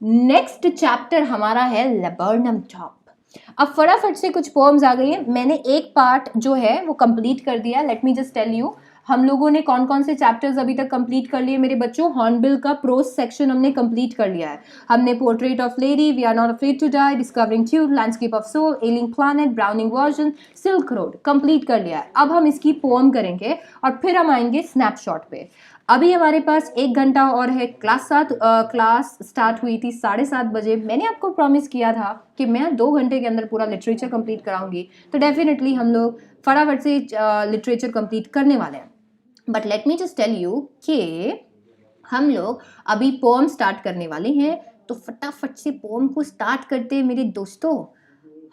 Next chapter हमारा है लेबर्नम टॉप। अब फटाफट से कुछ पोएम्स आ गई हैं। मैंने एक पार्ट जो है वो कंप्लीट कर दिया। Let me just tell you हम लोगों ने कौन कौन से चैप्टर्स अभी तक कंप्लीट कर लिए मेरे बच्चों। हॉर्नबिल का प्रोज सेक्शन हमने कंप्लीट कर लिया है। हमने portrait of lady, we are not afraid to die, discovering truth, landscape of soul, ailing planet, Browning version, Silk Road complete कर लिया है। अब हम इसकी पोएम करेंगे और फिर हम आएंगे स्नैपशॉट पे। अभी हमारे पास 1 घंटा और है। क्लास स्टार्ट हुई थी 7:30 बजे। मैंने आपको प्रॉमिस किया था कि मैं 2 घंटे के अंदर पूरा लिटरेचर कंप्लीट कराऊंगी, तो डेफिनेटली हम लोग फटाफट से लिटरेचर कंप्लीट करने वाले हैं। But let me just tell you कि हम लोग अभी पोम स्टार्ट करने वाले हैं, तो फटाफट से पोम को स्टार्ट करते हैं मेरे दोस्तों।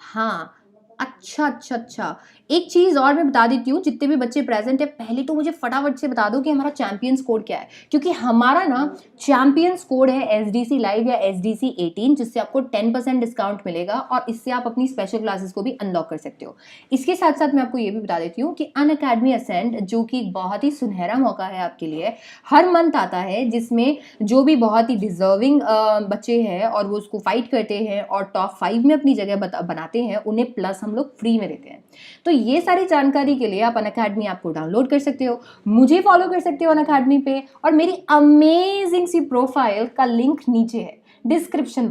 हाँ, अच्छा, एक चीज़ और मैं बता देती हूँ, जितने भी बच्चे प्रेजेंट है पहले तो मुझे फटाफट से बता दो कि हमारा चैंपियंस कोड क्या है, क्योंकि हमारा ना चैंपियंस कोड है SDC लाइव या SDC 18, जिससे आपको 10% डिस्काउंट मिलेगा और इससे आप अपनी स्पेशल क्लासेस को भी अनलॉक कर सकते हो। इसके साथ साथ मैं आपको ये भी बता देती हूँ कि अनअकैडमी असेंड, जो कि एक बहुत ही सुनहरा मौका है आपके लिए, हर मंथ आता है जिसमें जो भी बहुत ही डिजर्विंग बच्चे हैं और वो उसको फाइट करते हैं और टॉप 5 में अपनी जगह बनाते हैं, उन्हें प्लस हम लोग फ्री में देते हैं। तो ये सारी जानकारी के लिए आप अनअकैडमी ऐप को डाउनलोड कर सकते हो, मुझे फॉलो कर सकते हो अनअकैडमी पे, और मेरी अमेजिंग सी प्रोफाइल का लिंक नीचे है डिस्क्रिप्शन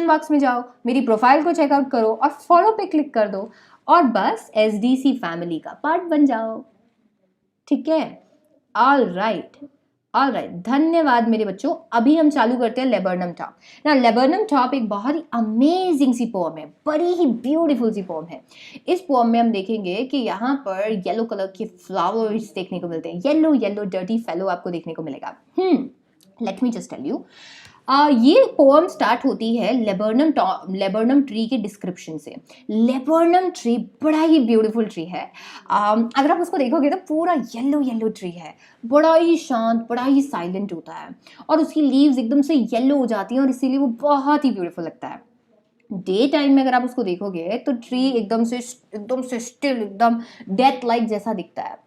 बॉक्स में जाओ, मेरी प्रोफाइल को चेकआउट करो और फॉलो पे क्लिक कर दो और बस SDC फैमिली का पार्ट बन जाओ। ठीक है, ऑल राइट, धन्यवाद मेरे बच्चों। अभी हम चालू करते हैं लेबर्नम टॉप ना। लेबर्नम टॉप एक बहुत ही अमेजिंग सी पोम है, बड़ी ही ब्यूटीफुल सी पोम है। इस पोम में हम देखेंगे कि यहाँ पर येलो कलर के फ्लावर्स देखने को मिलते हैं। येलो डर्टी फेलो आपको देखने को मिलेगा। Let me just tell you, ये पोम स्टार्ट होती है लेबर्नम ट्री के डिस्क्रिप्शन से। लेबर्नम ट्री बड़ा ही ब्यूटीफुल ट्री है। अगर आप उसको देखोगे तो पूरा येलो ट्री है, बड़ा ही शांत, बड़ा ही साइलेंट होता है और उसकी लीव्स एकदम से येलो हो जाती हैं और इसीलिए वो बहुत ही ब्यूटीफुल लगता है। डे टाइम में अगर आप उसको देखोगे तो ट्री एकदम से स्टिल, एकदम डेथ लाइक जैसा दिखता है।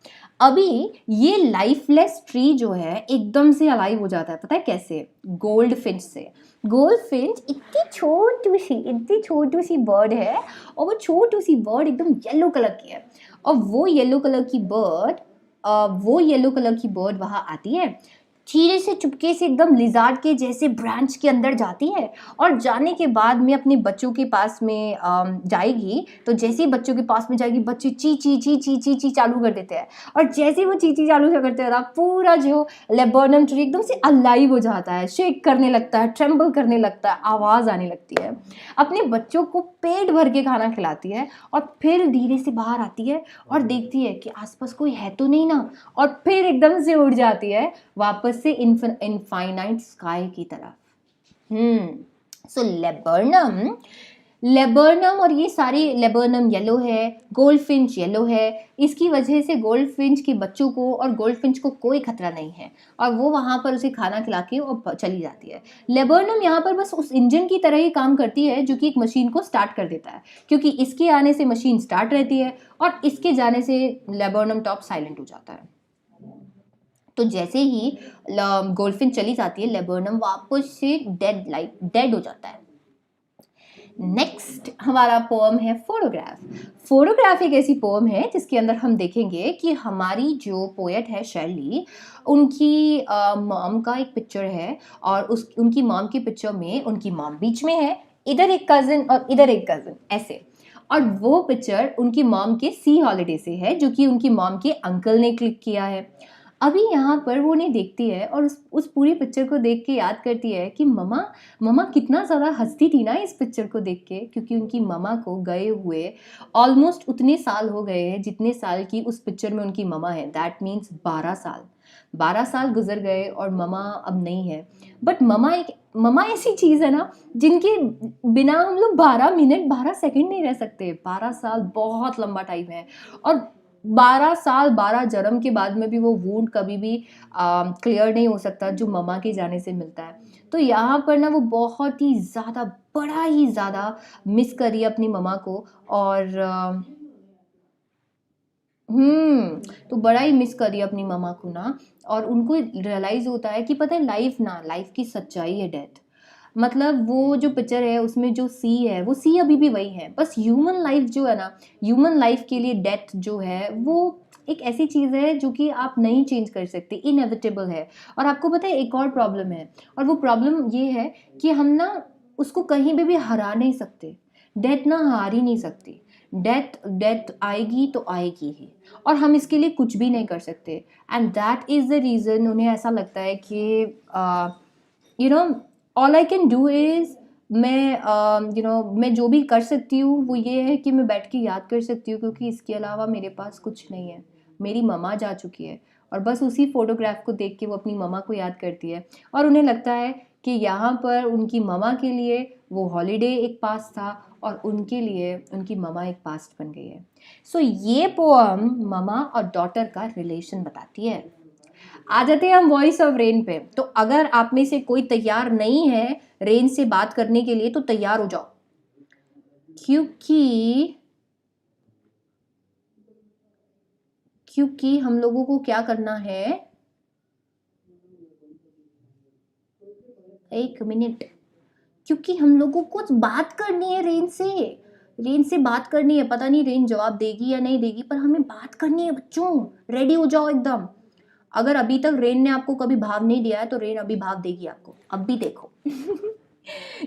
अभी ये लाइफलेस ट्री जो है एकदम से अलाइव हो जाता है, पता है कैसे? गोल्ड फिंच से। गोल्ड फिंच इतनी छोटी सी बर्ड है, और वो छोटी सी बर्ड एकदम येलो कलर की है। और वो येलो कलर की बर्ड वहाँ आती है, धीरे से चुपके से एकदम लिजार्ड के जैसे ब्रांच के अंदर जाती है, और जाने के बाद में अपने बच्चों के पास में जाएगी। तो जैसे ही बच्चों के पास में जाएगी, बच्चे ची ची ची ची ची ची चालू कर देते हैं, और जैसे ही वो ची ची चालू करते हैं ना, पूरा जो लेबर्नम ट्री एकदम से अलाइव हो जाता है, शेक करने लगता है, ट्रेम्बल करने लगता है, आवाज़ आने लगती है। अपने बच्चों को पेट भर के खाना खिलाती है, और फिर धीरे से बाहर आती है और देखती है कि आसपास कोई है तो नहीं ना, और फिर एकदम से उड़ जाती है वापस से इनफाइनाइट स्काई की तरफ। सो लेबर्नम और ये सारी, लेबर्नम येलो है, गोल्डफिंच येलो है, इसकी वजह से गोल्डफिंच के बच्चों को और गोल्डफिंच को कोई खतरा नहीं है, और वो वहाँ पर उसे खाना खिला के और चली जाती है। लेबर्नम यहाँ पर बस उस इंजन की तरह ही काम करती है जो कि एक मशीन को स्टार्ट कर देता है, क्योंकि इसके आने से मशीन स्टार्ट रहती है, और इसके जाने से लेबर्नम टॉप साइलेंट हो जाता है। तो जैसे ही गोल्डफिन चली जाती है, लेबर्नम वापस से डेड हो जाता है। नेक्स्ट हमारा पोम है फोटोग्राफ। फोटोग्राफ एक ऐसी पोम है जिसके अंदर हम देखेंगे कि हमारी जो पोएट है शर्ली, उनकी मॉम का एक पिक्चर है, और उनकी मॉम की पिक्चर में उनकी मॉम बीच में है, इधर एक कज़न और इधर एक कज़न ऐसे। और वो पिक्चर उनकी मॉम के सी हॉलीडे से है, जो कि उनकी मॉम के अंकल ने क्लिक किया है। अभी यहाँ पर वो उन्हें देखती है, और उस पूरी पिक्चर को देख के याद करती है कि ममा कितना ज़्यादा हंसती थी ना इस पिक्चर को देख के, क्योंकि उनकी ममा को गए हुए ऑलमोस्ट उतने साल हो गए हैं जितने साल की उस पिक्चर में उनकी ममा है। दैट मीन्स 12 साल गुजर गए और ममा अब नहीं है। बट ममा ऐसी चीज़ है ना जिनके बिना हम लोग 12 मिनट 12 सेकंड नहीं रह सकते। 12 साल बहुत लंबा टाइम है, और 12 साल 12 जन्म के बाद में भी वो वूंड कभी भी क्लियर नहीं हो सकता जो ममा के जाने से मिलता है। तो यहाँ पर ना वो बहुत ही ज़्यादा, बड़ा ही ज़्यादा मिस कर रही है अपनी ममा को, और तो बड़ा ही मिस कर रही है अपनी ममा को ना। और उनको रियलाइज होता है कि पता है लाइफ की सच्चाई है डेथ। मतलब वो जो पिक्चर है उसमें जो सी है, वो सी अभी भी वही है, बस ह्यूमन लाइफ जो है ना, ह्यूमन लाइफ के लिए डेथ जो है वो एक ऐसी चीज़ है जो कि आप नहीं चेंज कर सकते, इनएविटेबल है। और आपको पता है एक और प्रॉब्लम है, और वो प्रॉब्लम ये है कि हम ना उसको कहीं पे भी हरा नहीं सकते। डेथ ना हार ही नहीं सकती। डेथ आएगी तो आएगी ही, और हम इसके लिए कुछ भी नहीं कर सकते। And that is the reason उन्हें ऐसा लगता है कि you know all I can do is, मैं जो भी कर सकती हूँ वो ये है कि मैं बैठ के याद कर सकती हूँ, क्योंकि इसके अलावा मेरे पास कुछ नहीं है। मेरी ममा जा चुकी है, और बस उसी फोटोग्राफ को देख के वो अपनी ममा को याद करती है, और उन्हें लगता है कि यहाँ पर उनकी ममा के लिए वो हॉलीडे एक पास था, और उनके लिए उनकी ममा एक पास्ट बन गई है। सो ये पोअम ममा और डॉटर का रिलेशन बताती है। आ जाते हैं हम वॉइस ऑफ रेन पे। तो अगर आप में से कोई तैयार नहीं है रेन से बात करने के लिए तो तैयार हो जाओ, क्योंकि हम लोगों को क्या करना है, एक मिनट, क्योंकि हम लोगों को बात करनी है रेन से बात करनी है। पता नहीं रेन जवाब देगी या नहीं देगी, पर हमें बात करनी है बच्चों। रेडी हो जाओ एकदम। अगर अभी तक रेन ने आपको कभी भाव नहीं दिया है तो रेन अभी भाव देगी आपको, अब भी देखो।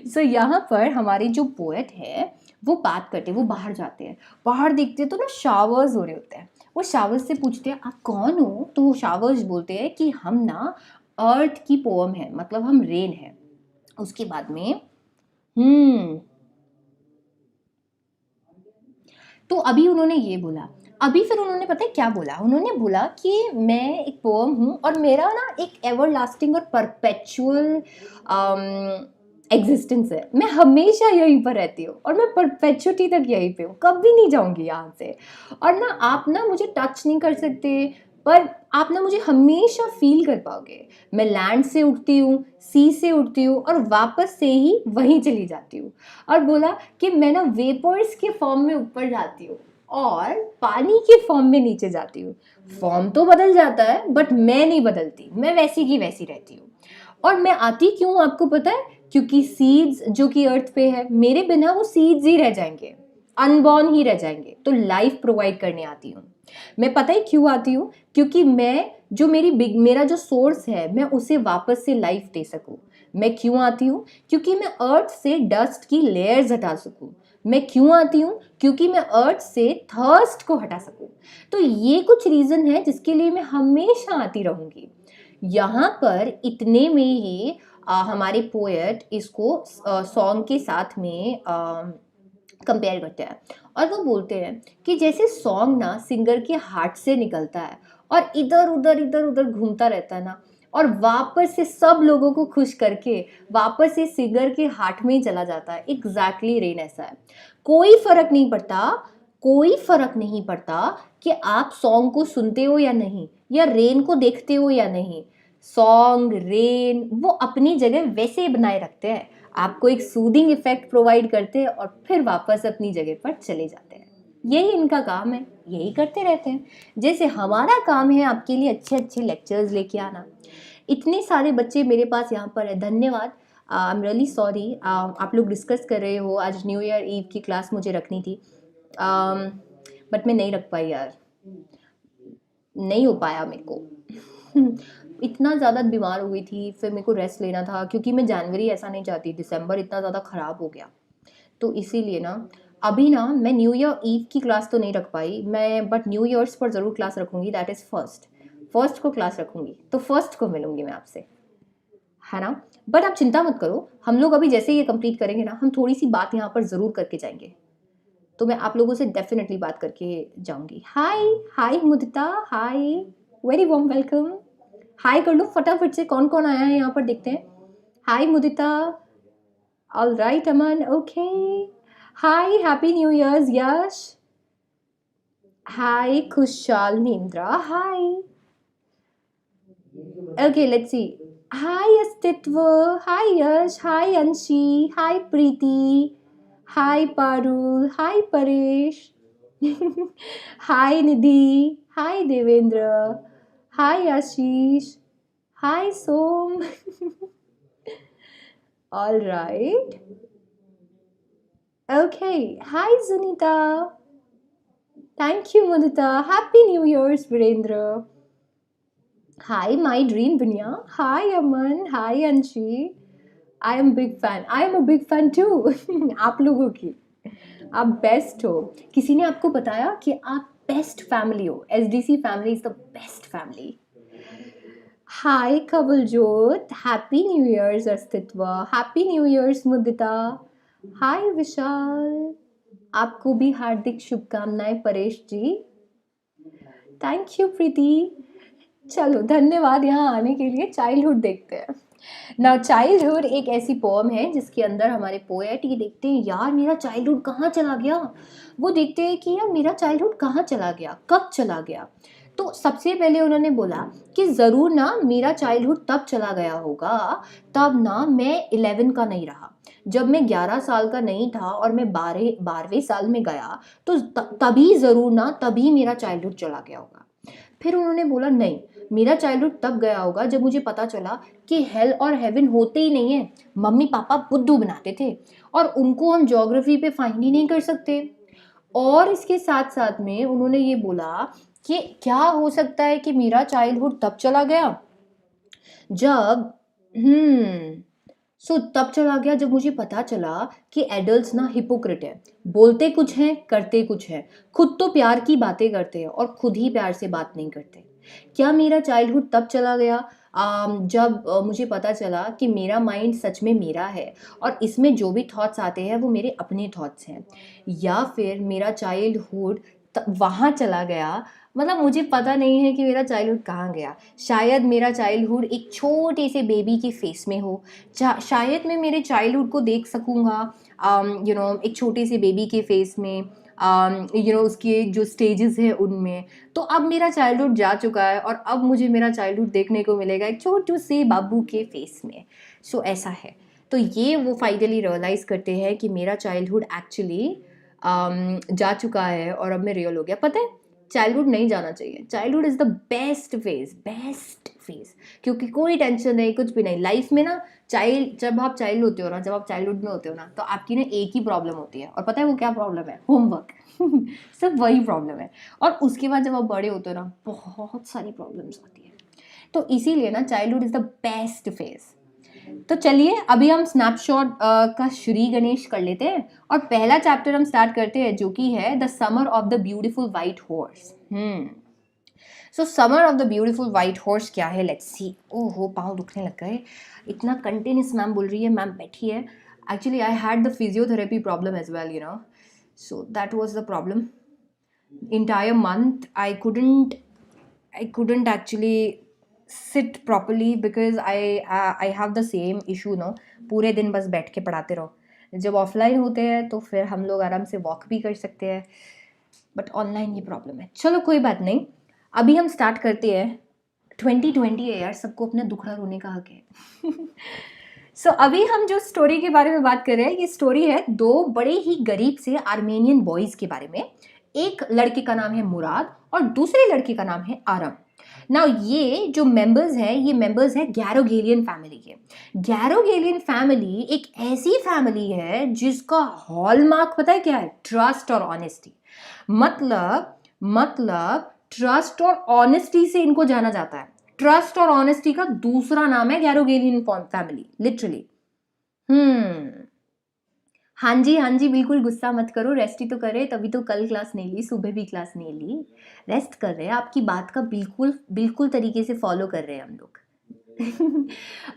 सो यहाँ पर हमारे जो पोएट है वो बात करते हैं, वो बाहर जाते हैं, बाहर देखते हैं तो ना शावर्स हो रहे होते हैं। वो शावर्स से पूछते हैं आप कौन हो, तो वो शावर्स बोलते हैं कि हम ना अर्थ की पोएम है, मतलब हम रेन है। उसके बाद में तो अभी उन्होंने ये बोला, अभी फिर उन्होंने पता है क्या बोला, उन्होंने बोला कि मैं एक पोएम हूँ, और मेरा ना एक एवरलास्टिंग और परपेचुअल एग्जिस्टेंस है। मैं हमेशा यहीं पर रहती हूँ, और मैं परपेचुअली तक यहीं पे हूँ, कभी नहीं जाऊँगी यहाँ से। और ना आप ना मुझे टच नहीं कर सकते, पर आप ना मुझे हमेशा फील कर पाओगे। मैं लैंड से उठती हूँ, सी से उठती हूँ और वापस से ही वहीं चली जाती हूँ। और बोला कि मैं ना वेपर्स के फॉर्म में ऊपर जाती हूँ और पानी के फॉर्म में नीचे जाती हूँ। फॉर्म तो बदल जाता है बट मैं नहीं बदलती, मैं वैसी की वैसी रहती हूँ। और मैं आती क्यों आपको पता है? क्योंकि सीड्स जो कि अर्थ पे है, मेरे बिना वो सीड्स ही रह जाएंगे, अनबॉर्न ही रह जाएंगे। तो लाइफ प्रोवाइड करने आती हूँ मैं। पता है क्यों आती हूँ? क्योंकि मैं जो मेरा जो सोर्स है, मैं उसे वापस से लाइफ दे सकूँ। मैं क्यों आती हूँ? क्योंकि मैं अर्थ से डस्ट की लेयर्स हटा सकूँ। मैं क्यों आती हूँ? क्योंकि मैं अर्थ से थर्स्ट को हटा सकूँ। तो ये कुछ रीज़न है जिसके लिए मैं हमेशा आती रहूँगी। यहाँ पर इतने में ही हमारे पोएट इसको सॉन्ग के साथ में कंपेयर करते हैं और वो बोलते हैं कि जैसे सॉन्ग ना सिंगर के हार्ट से निकलता है और इधर उधर घूमता रहता है ना, और वापस से सब लोगों को खुश करके वापस से सिंगर के हार्ट में ही चला जाता है। एग्जैक्टली रेन ऐसा है। कोई फर्क नहीं पड़ता, कोई फर्क नहीं पड़ता कि आप सॉन्ग को सुनते हो या नहीं, या रेन को देखते हो या नहीं। सॉन्ग रेन वो अपनी जगह वैसे ही बनाए रखते हैं, आपको एक सूदिंग इफेक्ट प्रोवाइड करते हैं और फिर वापस अपनी जगह पर चले जाते हैं। यही इनका काम है, यही करते रहते हैं। जैसे हमारा काम है आपके लिए अच्छे अच्छे लेक्चर्स लेके आना। इतने सारे बच्चे मेरे पास यहाँ पर है, धन्यवाद। I am really sorry. आप लोग डिस्कस कर रहे हो, आज न्यू ईयर ईव की क्लास मुझे रखनी थी बट मैं नहीं रख पाई यार, नहीं हो पाया मेरे को। इतना ज़्यादा बीमार हो गई थी, फिर मेरे को रेस्ट लेना था क्योंकि मैं जनवरी ऐसा नहीं चाहती, दिसंबर इतना ज़्यादा ख़राब हो गया। तो इसीलिए ना अभी ना मैं न्यू ईयर ईव की क्लास तो नहीं रख पाई मैं, बट न्यू ईयर्स पर ज़रूर क्लास रखूँगी। दैट इज़ फर्स्ट को क्लास रखूँगी, तो फर्स्ट को मिलूँगी मैं आपसे, है ना। बट आप चिंता मत करो, हम लोग अभी जैसे ये कंप्लीट करेंगे ना, हम थोड़ी सी बात यहाँ पर ज़रूर करके जाएंगे। तो मैं आप लोगों से डेफिनेटली बात करके जाऊँगी। हाय हाय मुदिता, हाय, वेरी वार्म वेलकम। हाय कर लो फटाफट से, कौन कौन आया है यहाँ पर देखते हैं। Hi Mudita, all right Aman, okay. Hi happy new years Yash, hi Khushhal Nindra, hi, okay let's see. हाय अस्तित्व, हाय यश, हाय अंशी, हाय प्रीति, हाय पारुल, हाय परेश, हाय निधि, हाय देवेंद्र, हाय आशीष, हाय सोम। All right. Okay. Hi, Sunita. Thank you, Mudita. Happy New Year's, Virendra. Hi, my dream Dunya. Hi, Aman. Hi, Anshi. I am big fan. I am a big fan too. आप लोगों की, आप best हो। किसी ने आपको बताया कि आप बेस्ट फैमिली हो। SDC family is the best family. Hi Kawaljot, happy new years Astitva, happy new years Mudita, hi Vishal, आपको भी हार्दिक शुभकामनाएं परेश जी, थैंक यू प्रीति। चलो धन्यवाद यहाँ आने के लिए। चाइल्डहुड देखते हैं ना। चाइल्डहुड एक ऐसी पोम है जिसके अंदर हमारे पोएट ये देखते हैं यार मेरा चाइल्डहुड कहाँ चला गया, वो देखते हैं कि यार मेरा चाइल्डहुड कहाँ चला गया, कब चला गया। तो सबसे पहले उन्होंने बोला कि ज़रूर ना मेरा चाइल्डहुड तब चला गया होगा तब ना मैं 11 का नहीं रहा, जब मैं 11 साल का नहीं था और मैं 12वें साल में गया, तो तभी ज़रूर ना, तभी मेरा चाइल्डहुड चला गया होगा। फिर उन्होंने बोला नहीं, मेरा चाइल्डहुड तब गया होगा जब मुझे पता चला कि हेल और हेवन होते ही नहीं है। मम्मी पापा बुद्धू बनाते थे और उनको हम ज्योग्राफी पे फाइंड ही नहीं कर सकते। और इसके साथ साथ में उन्होंने ये बोला कि क्या हो सकता है कि मेरा चाइल्डहुड तब चला गया जब तब चला गया जब मुझे पता चला कि एडल्ट्स ना हिपोक्रेट है, बोलते कुछ हैं करते कुछ हैं, खुद तो प्यार की बातें करते हैं और खुद ही प्यार से बात नहीं करते। क्या मेरा चाइल्डहुड तब चला गया जब मुझे पता चला कि मेरा माइंड सच में मेरा है और इसमें जो भी थॉट्स आते हैं वो मेरे अपने थॉट्स हैं, या फिर मेरा चाइल्डहुड वहाँ चला गया, मतलब मुझे पता नहीं है कि मेरा चाइल्डहुड कहाँ गया। शायद मेरा चाइल्डहुड एक छोटे से बेबी के फेस में हो, शायद मैं मेरे चाइल्डहुड को देख सकूँगा एक छोटे से बेबी के फेस में, उसके जो स्टेजेस है उनमें। तो अब मेरा चाइल्डहुड जा चुका है और अब मुझे मेरा चाइल्डहुड देखने को मिलेगा एक छोटू से बाबू के फेस में। सो ऐसा है। तो ये वो फाइनली रियलाइज़ करते हैं कि मेरा चाइल्डहुड एक्चुअली जा चुका है और अब मैं रियल हो गया। पता है, चाइल्डहुड नहीं जाना चाहिए। Childhood is the best phase, क्योंकि कोई टेंशन नहीं, कुछ भी नहीं लाइफ में ना। जब आप चाइल्ड होते हो ना, जब आप चाइल्डहुड में होते हो ना, तो आपकी ना एक ही प्रॉब्लम होती है, और पता है वो क्या प्रॉब्लम है? होमवर्क। सिर्फ वही प्रॉब्लम है। और उसके बाद जब आप बड़े होते हो ना, बहुत सारी प्रॉब्लम्स आती है। तो इसीलिए ना childhood is the best phase. तो चलिए अभी हम स्नैपशॉट का श्री गणेश कर लेते हैं, और पहला चैप्टर हम स्टार्ट करते हैं, जो कि है the summer of the beautiful white horse. So summer of the beautiful white horse क्या है, लेट्स सी। ओहो, पाँव दुखने लग गए, इतना कंटिन्यूस मैम बोल रही है। मैम बैठी है। Actually I had the physiotherapy problem as well, so that was the problem. entire month I couldn't actually sit properly because I have the same issue, पूरे दिन बस बैठ के पढ़ाते रहो। जब ऑफलाइन होते हैं तो फिर हम लोग आराम से वॉक भी कर सकते हैं, बट ऑनलाइन ये प्रॉब्लम है। चलो कोई बात नहीं, अभी हम स्टार्ट करते हैं। 2020 है यार, सबको अपना दुखड़ा रोने का हक है। सो अभी हम जो स्टोरी के बारे में बात कर रहे हैं, ये स्टोरी है दो बड़े ही गरीब से आर्मेनियन बॉयज़ के बारे में। एक लड़के का नाम है मुराद और दूसरे लड़के का नाम है आरम। नाउ ये जो मेंबर्स हैं, ये मेंबर्स हैं गैरोगेलियन फैमिली के। गैरोगेलियन फैमिली एक ऐसी फैमिली है जिसका हॉलमार्क पता है क्या है? ट्रस्ट और ऑनेस्टी। मतलब ट्रस्ट और ऑनेस्टी से इनको जाना जाता है। ट्रस्ट और ऑनेस्टी का दूसरा नाम है गैरोगेलियन फैमिली, लिटरली। हाँ जी, बिल्कुल गुस्सा मत करो, रेस्ट ही तो करे, तभी तो कल क्लास नहीं ली, सुबह भी क्लास नहीं ली। रेस्ट कर रहे हैं, आपकी बात का बिल्कुल तरीके से फॉलो कर रहे हैं हम लोग।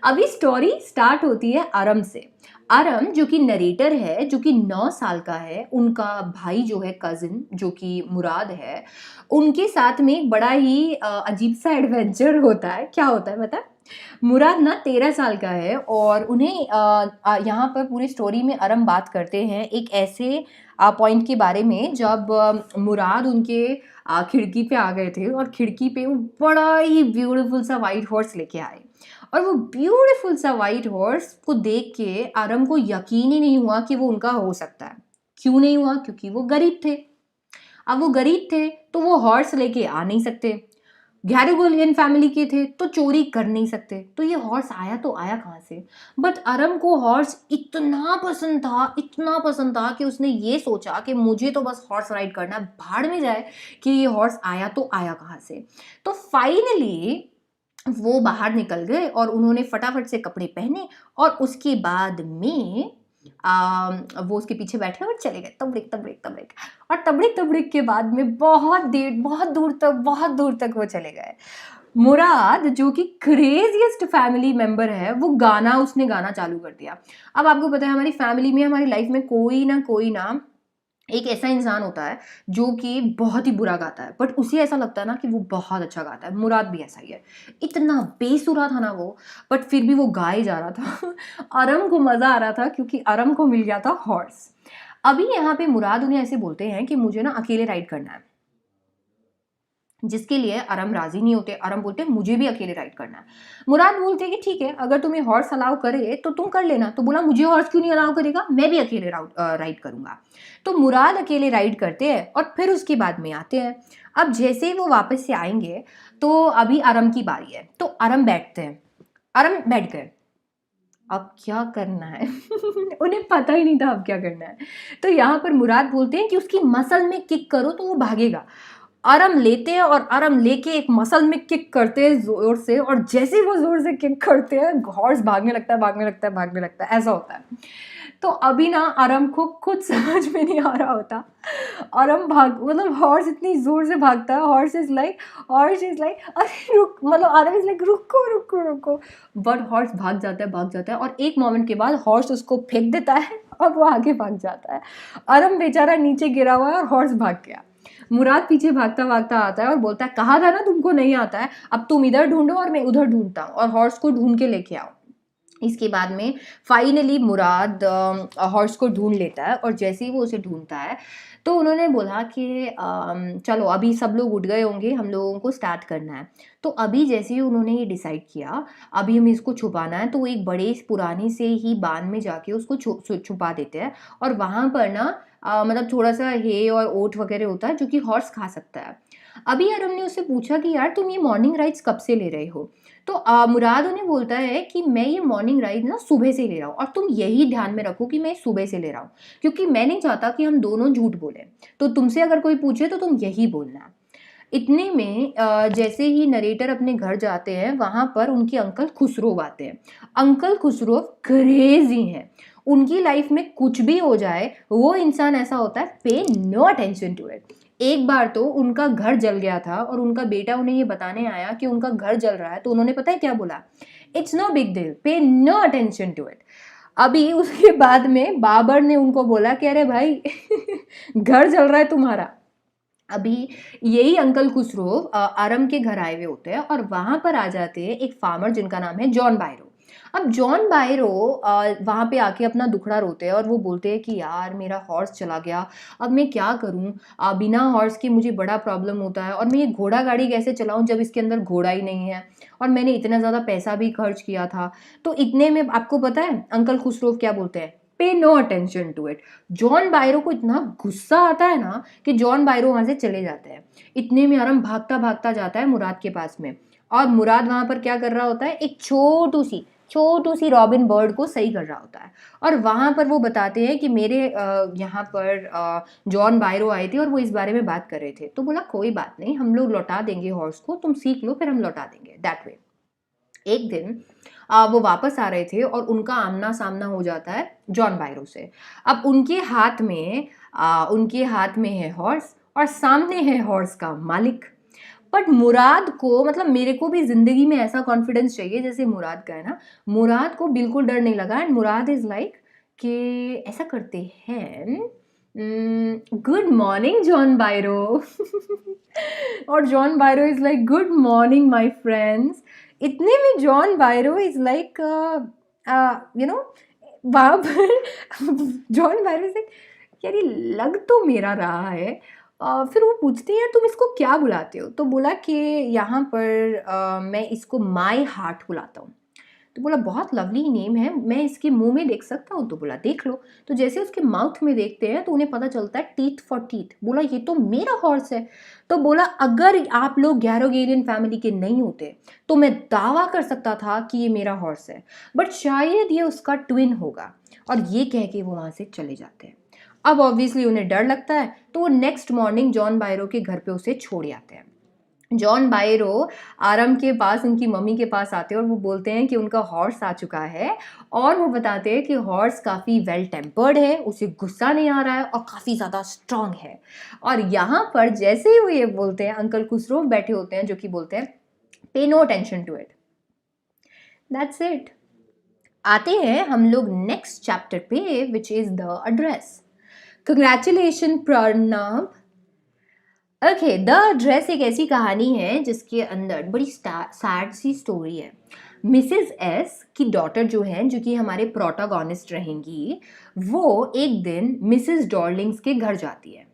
अभी स्टोरी स्टार्ट होती है आरम से। आरम जो कि नरेटर है, जो कि 9 साल का है, उनका भाई जो है कजिन, जो कि मुराद है, उनके साथ में एक बड़ा ही अजीब सा एडवेंचर होता है। क्या होता है पता है? मुराद ना 13 साल का है और उन्हें यहाँ पर पूरी स्टोरी में आरम बात करते हैं एक ऐसे पॉइंट के बारे में, जब मुराद उनके खिड़की पे आ गए थे और खिड़की पे वो बड़ा ही ब्यूटीफुल सा वाइट हॉर्स लेके आए। और वो ब्यूटीफुल सा वाइट हॉर्स को देख के आरम को यकीन ही नहीं हुआ कि वो उनका हो सकता है। क्यों नहीं हुआ? क्योंकि वो गरीब थे। अब वो गरीब थे तो वो हॉर्स लेके आ नहीं सकते, गैरोगेलियन फैमिली के थे तो चोरी कर नहीं सकते, तो ये हॉर्स आया तो आया कहाँ से? बट आरम को हॉर्स इतना पसंद था कि उसने ये सोचा कि मुझे तो बस हॉर्स राइड करना, भाड़ में जाए कि ये हॉर्स आया तो आया कहाँ से। तो फाइनली वो बाहर निकल गए और उन्होंने फटाफट से कपड़े पहने और उसके बाद में वो उसके पीछे बैठे और चले गए, तबड़िक। और तबड़िक के बाद में बहुत दूर तक वो चले गए। मुराद जो कि क्रेजीएस्ट फैमिली मेंबर है, उसने गाना चालू कर दिया। अब आपको पता है हमारी फैमिली में, हमारी लाइफ में कोई ना एक ऐसा इंसान होता है जो कि बहुत ही बुरा गाता है, बट उसे ऐसा लगता है ना कि वो बहुत अच्छा गाता है। मुराद भी ऐसा ही है, इतना बेसुरा था ना वो, बट फिर भी वो गाए जा रहा था। आरम को मज़ा आ रहा था क्योंकि आरम को मिल गया था हॉर्स। अभी यहाँ पे मुराद उन्हें ऐसे बोलते हैं कि मुझे ना अकेले राइड करना है, जिसके लिए आरम राजी नहीं होते। आरम बोलते हैं मुझे भी अकेले राइड करना है। मुराद बोलते हैं कि ठीक है, अगर तुम्हें हॉर्स अलाउ करे तो तुम कर लेना। तो बोला मुझे हॉर्स क्यों नहीं अलाउ करेगा, मैं भी अकेले राइड करूंगा। तो मुराद अकेले राइड करते हैं और फिर उसके बाद में आते हैं। अब जैसे ही वो वापस से आएंगे तो अभी आरम की बारी है, तो आरम बैठते हैं। आरम बैठ गए, अब क्या करना है? उन्हें पता ही नहीं था अब क्या करना है। तो यहाँ पर मुराद बोलते हैं कि उसकी मसल में किक करो तो वो भागेगा। आरम लेते हैं और आरम लेके एक मसल में किक करते हैं जोर से, और जैसे वो जोर से किक करते हैं हॉर्स भागने लगता है, ऐसा होता है। तो अभी ना आरम को खुद समझ में नहीं आ रहा होता। मतलब हॉर्स इतनी जोर से भागता है, हॉर्स इज लाइक अरे रुक, मतलब आरम इज लाइक रुको, बट हॉर्स भाग जाता है और एक मोमेंट के बाद हॉर्स उसको फेंक देता है और वो आगे भाग जाता है। आरम बेचारा नीचे गिरा हुआ है और हॉर्स भाग गया। मुराद पीछे भागता आता है और बोलता है कहा था ना तुमको नहीं आता है, अब तुम इधर ढूंढो और मैं उधर ढूंढता हूँ और हॉर्स को ढूंढ के लेके आओ। इसके बाद में फाइनली मुराद हॉर्स को ढूंढ लेता है, और जैसे ही वो उसे ढूंढता है तो उन्होंने बोला कि चलो अभी सब लोग उठ गए होंगे, हम लोगों को स्टार्ट करना है। तो अभी जैसे ही उन्होंने ये डिसाइड किया अभी हमें इसको छुपाना है, तो वो एक बड़े पुराने से ही बांध में जाके उसको छुपा देते हैं। और वहाँ पर ना मतलब थोड़ा सा हे और ओट वगैरह होता है जो कि हॉर्स खा सकता है। अभी यार हमने उससे पूछा कि यार तुम ये मॉर्निंग राइड्स कब से ले रहे हो? तो मुराद उन्हें बोलता है कि मैं ये मॉर्निंग राइड ना सुबह से ले रहा हूँ, और तुम यही ध्यान में रखो कि मैं सुबह से ले रहा हूँ, क्योंकि मैं नहीं चाहता कि हम दोनों झूठ बोलें। तो तुमसे अगर कोई पूछे तो तुम यही बोलना। इतने में जैसे ही नरेटर अपने घर जाते हैं वहां पर उनके अंकल खुसरो आते हैं। अंकल खुसरो क्रेजी हैं, उनकी लाइफ में कुछ भी हो जाए वो इंसान ऐसा होता है, पे नो अटेंशन टू इट। एक बार तो उनका घर जल गया था और उनका बेटा उन्हें ये बताने आया कि उनका घर जल रहा है, तो उन्होंने पता है क्या बोला? इट्स नो बिग डील, पे नो अटेंशन टू इट। अभी उसके बाद में बाबर ने उनको बोला कि अरे भाई घर जल रहा है तुम्हारा। अभी यही अंकल खुसरो आरम के घर आए हुए होते हैं, और वहां पर आ जाते हैं एक फार्मर जिनका नाम है जॉन बायरो। अब जॉन बायरो वहां पे आके अपना दुखड़ा रोते हैं, और वो बोलते हैं कि यार मेरा हॉर्स चला गया, अब मैं क्या करूं, बिना हॉर्स के मुझे बड़ा प्रॉब्लम होता है, और मैं ये घोड़ा गाड़ी कैसे चलाऊं जब इसके अंदर घोड़ा ही नहीं है, और मैंने इतना ज़्यादा पैसा भी खर्च किया था। तो इतने में आपको पता है अंकल खुसरो क्या बोलते हैं? Pay no attention to it. John Byro को इतना गुस्सा आता है ना कि जॉन बायरो वहां से चले जाते हैं। इतने में आराम भागता भागता जाता है मुराद के पास में, और मुराद वहां पर क्या कर रहा होता है? एक छोटू सी रॉबिन बर्ड को सही कर रहा होता है। और वहां पर वो बताते हैं कि मेरे यहाँ पर जॉन बायरो आए थे और वो इस बारे में बात कर रहे थे। तो बोला कोई बात नहीं, हम लोग लौटा देंगे हॉर्स को, तुम सीख लो फिर हम लौटा देंगे दैट वे। एक दिन वो वापस आ रहे थे और उनका आमना सामना हो जाता है जॉन बायरो से। अब उनके हाथ में है हॉर्स और सामने है हॉर्स का मालिक। बट मुराद को, मतलब मेरे को भी जिंदगी में ऐसा कॉन्फिडेंस चाहिए जैसे मुराद का है ना। मुराद को बिल्कुल डर नहीं लगा, एंड मुराद इज लाइक कि ऐसा करते हैं, गुड मॉर्निंग जॉन बायरो। और John बायरो is like good morning my friends. इतने में John बायरो is like you know वहां पर जॉन बायरो से, यार ये लग तो मेरा रहा है। फिर वो पूछते हैं तुम इसको क्या बुलाते हो? तो बोला कि यहाँ पर मैं इसको माई हार्ट बुलाता हूँ। तो बोला बहुत लवली नेम है, मैं इसके मुंह में देख सकता हूँ? तो बोला देख लो। तो जैसे उसके माउथ में देखते हैं तो उन्हें पता चलता है टीथ फॉर टीथ। बोला ये तो मेरा हॉर्स है। तो बोला अगर आप लोग गैरोगेरियन फैमिली के नहीं होते तो मैं दावा कर सकता था कि ये मेरा हॉर्स है, बट शायद ये उसका ट्विन होगा। और ये कह के वो वहां से चले जाते हैं। अब ऑब्वियसली उन्हें डर लगता है, तो वो नेक्स्ट मॉर्निंग जॉन बायरो के घर पे उसे छोड़ आते हैं। जॉन बायरो आरम के पास, उनकी मम्मी के पास आते हैं और वो बोलते हैं कि उनका हॉर्स आ चुका है, और वो बताते हैं कि हॉर्स काफ़ी वेल टेम्पर्ड है, उसे गुस्सा नहीं आ रहा है और काफ़ी ज़्यादा स्ट्रांग है। और यहाँ पर जैसे ही वो ये बोलते हैं अंकल खुसरो बैठे होते हैं जो कि बोलते हैं pay no attention to it. That's it. आते हैं हम लोग नेक्स्ट चैप्टर पे, which is the address. Congratulation Pranab. Okay, the address एक ऐसी कहानी है जिसके अंदर बड़ी सैड सी स्टोरी है। मिसेस एस की डॉटर जो है, जो कि हमारे प्रोटागोनिस्ट रहेंगी, वो एक दिन मिसेस डॉर्लिंग्स के घर जाती है।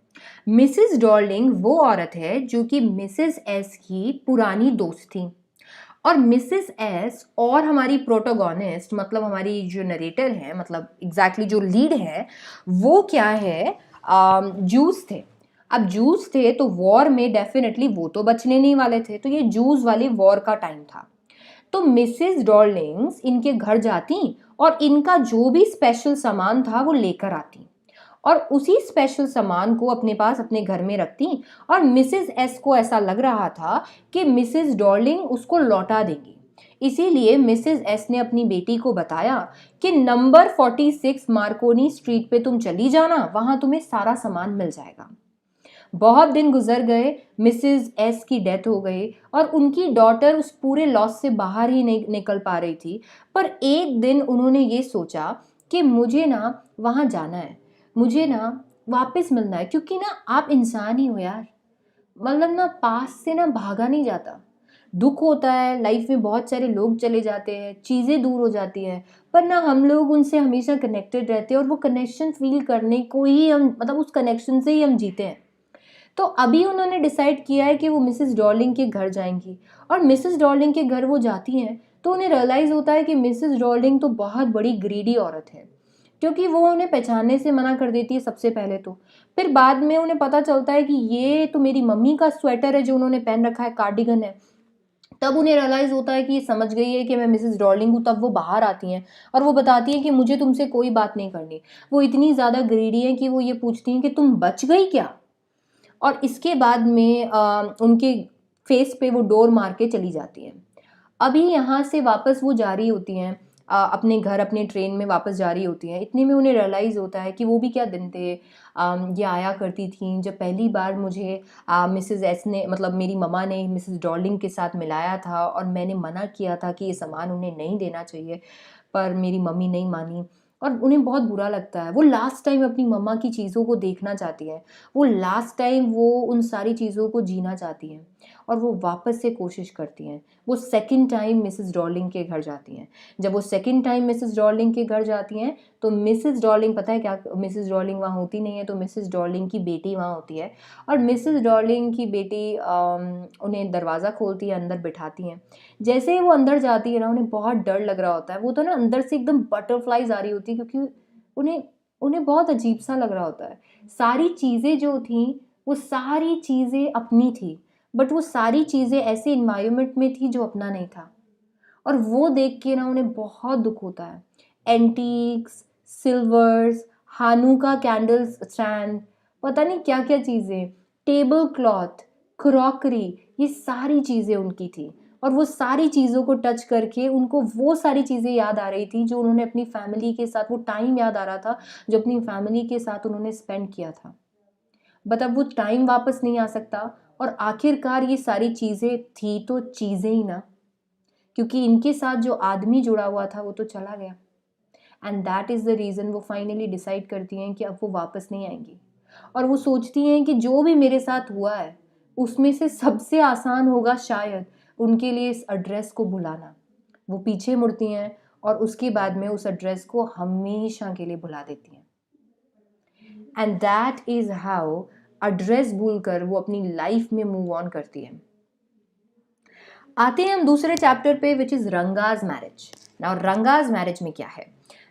मिसेस डॉर्लिंग वो औरत है जो कि मिसेस एस की पुरानी दोस्त थी। और मिसेस एस और हमारी प्रोटोगोनिस्ट, मतलब हमारी जो नरेटर है, मतलब एग्जैक्टली जो लीड है, वो क्या है, जूस थे। अब जूस थे तो वॉर में डेफिनेटली वो तो बचने नहीं वाले थे, तो ये जूस वाली वॉर का टाइम था। तो मिसेस डॉर्लिंग्स इनके घर जाती और इनका जो भी स्पेशल सामान था वो लेकर आती, और उसी स्पेशल सामान को अपने पास अपने घर में रखती। और मिसेस एस को ऐसा लग रहा था कि मिसेस डॉर्लिंग उसको लौटा देंगी, इसीलिए मिसेस एस ने अपनी बेटी को बताया कि नंबर 46 मार्कोनी स्ट्रीट पे तुम चली जाना, वहां तुम्हें सारा सामान मिल जाएगा। बहुत दिन गुजर गए, मिसेस एस की डेथ हो गई और उनकी डॉटर उस पूरे लॉस से बाहर ही नहीं निकल पा रही थी। पर एक दिन उन्होंने ये सोचा कि मुझे ना वहाँ जाना है, मुझे ना वापस मिलना है, क्योंकि ना आप इंसान ही हो यार, मतलब ना पास से ना भागा नहीं जाता। दुख होता है, लाइफ में बहुत सारे लोग चले जाते हैं, चीज़ें दूर हो जाती हैं, पर ना हम लोग उनसे हमेशा कनेक्टेड रहते हैं और वो कनेक्शन फील करने को ही हम मतलब उस कनेक्शन से ही हम जीते हैं। तो अभी उन्होंने डिसाइड किया है कि वो मिसेस डॉर्लिंग के घर जाएंगी, और मिसेस डॉर्लिंग के घर वो जाती हैं तो उन्हें रियलाइज़ होता है कि मिसेस डॉर्लिंग तो बहुत बड़ी ग्रीडी औरत है, क्योंकि वो उन्हें पहचानने से मना कर देती है सबसे पहले तो। फिर बाद में उन्हें पता चलता है कि ये तो मेरी मम्मी का स्वेटर है जो उन्होंने पहन रखा है, कार्डिगन है। तब उन्हें रियलाइज़ होता है कि ये समझ गई है कि मैं मिसेस डॉर्लिंग हूँ। तब वो बाहर आती हैं और वो बताती हैं कि मुझे तुमसे कोई बात नहीं करनी। वो इतनी ज़्यादा ग्रीडी हैं कि वो ये पूछती हैं कि तुम बच गई क्या? और इसके बाद में उनके फेस पे वो डोर मार के चली जाती हैं। अभी यहाँ से वापस वो जा रही होती हैं अपने घर, अपने ट्रेन में वापस जा रही होती हैं। इतने में उन्हें रियलाइज़ होता है कि वो भी क्या दिन थे। ये आया करती थी जब पहली बार मुझे मिसेस एस ने मतलब मेरी मम्मा ने मिसेस डॉर्लिंग के साथ मिलाया था, और मैंने मना किया था कि ये सामान उन्हें नहीं देना चाहिए, पर मेरी मम्मी नहीं मानी और उन्हें बहुत बुरा लगता है। वो लास्ट टाइम अपनी मम्मा की चीज़ों को देखना चाहती हैं, वो लास्ट टाइम वो उन सारी चीज़ों को जीना चाहती हैं, और वो वापस से कोशिश करती हैं। वो सेकंड टाइम मिसेस डॉर्लिंग के घर जाती हैं। जब वो सेकंड टाइम मिसेस डॉर्लिंग के घर जाती हैं तो मिसेस डॉर्लिंग, पता है क्या, मिसेस डॉर्लिंग वहाँ होती नहीं है, तो मिसेस डॉर्लिंग की बेटी वहाँ होती है। और मिसेस डॉर्लिंग की बेटी उन्हें दरवाज़ा खोलती है, अंदर बिठाती हैं। जैसे ही वो अंदर जाती है ना, उन्हें बहुत डर लग रहा होता है। वो तो ना अंदर से एकदम बटरफ्लाइज आ रही होती है, क्योंकि उन्हें उन्हें बहुत अजीब सा लग रहा होता है। सारी चीज़ें जो थी वो सारी चीज़ें अपनी थी, बट वो सारी चीज़ें ऐसे इन्वायरमेंट में थी जो अपना नहीं था। और वो देख के ना उन्हें बहुत दुख होता है। एंटीक्स, सिल्वर्स, हानुका कैंडल्स स्टैंड, पता नहीं क्या क्या चीज़ें, टेबल क्लॉथ, क्रॉकरी, ये सारी चीज़ें उनकी थी। और वो सारी चीज़ों को टच करके उनको वो सारी चीज़ें याद आ रही थी जो उन्होंने अपनी फैमिली के साथ, वो टाइम याद आ रहा था जो अपनी फैमिली के साथ उन्होंने स्पेंड किया था। बट अब वो टाइम वापस नहीं आ सकता, और आखिरकार ये सारी चीज़ें थी तो चीज़ें ही ना, क्योंकि इनके साथ जो आदमी जुड़ा हुआ था वो तो चला गया। And that is the reason वो फाइनली डिसाइड करती हैं कि अब वो वापस नहीं आएंगी। और वो सोचती हैं कि जो भी मेरे साथ हुआ है उसमें से सबसे आसान होगा शायद उनके लिए इस एड्रेस को भुलाना। वो पीछे मुड़ती हैं और उसके बाद में उस एड्रेस को हमेशा के लिए भुला देती हैं। And that is how address भूलकर वो अपनी लाइफ में मूव ऑन करती है। आते हैं हम दूसरे चैप्टर पे, which is Ranga's marriage. Now Ranga's marriage में क्या है?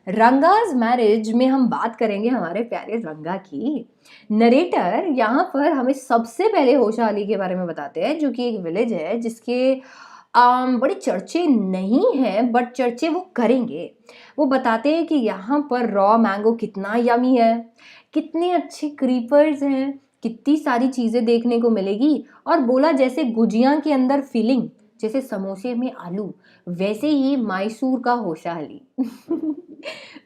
रंगाज मैरिज में हम बात करेंगे हमारे प्यारे रंगा की। नरेटर यहाँ पर हमें सबसे पहले होशाली के बारे में बताते हैं, जो कि एक विलेज है जिसके बड़े चर्चे नहीं हैं, बट चर्चे वो करेंगे। वो बताते हैं कि यहाँ पर रॉ मैंगो कितना यमी है, कितने अच्छे क्रीपर्स हैं, कितनी सारी चीज़ें देखने को मिलेगी। और बोला जैसे गुजिया के अंदर फीलिंग, जैसे समोसे में आलू, वैसे ही मैसूर का होशाली।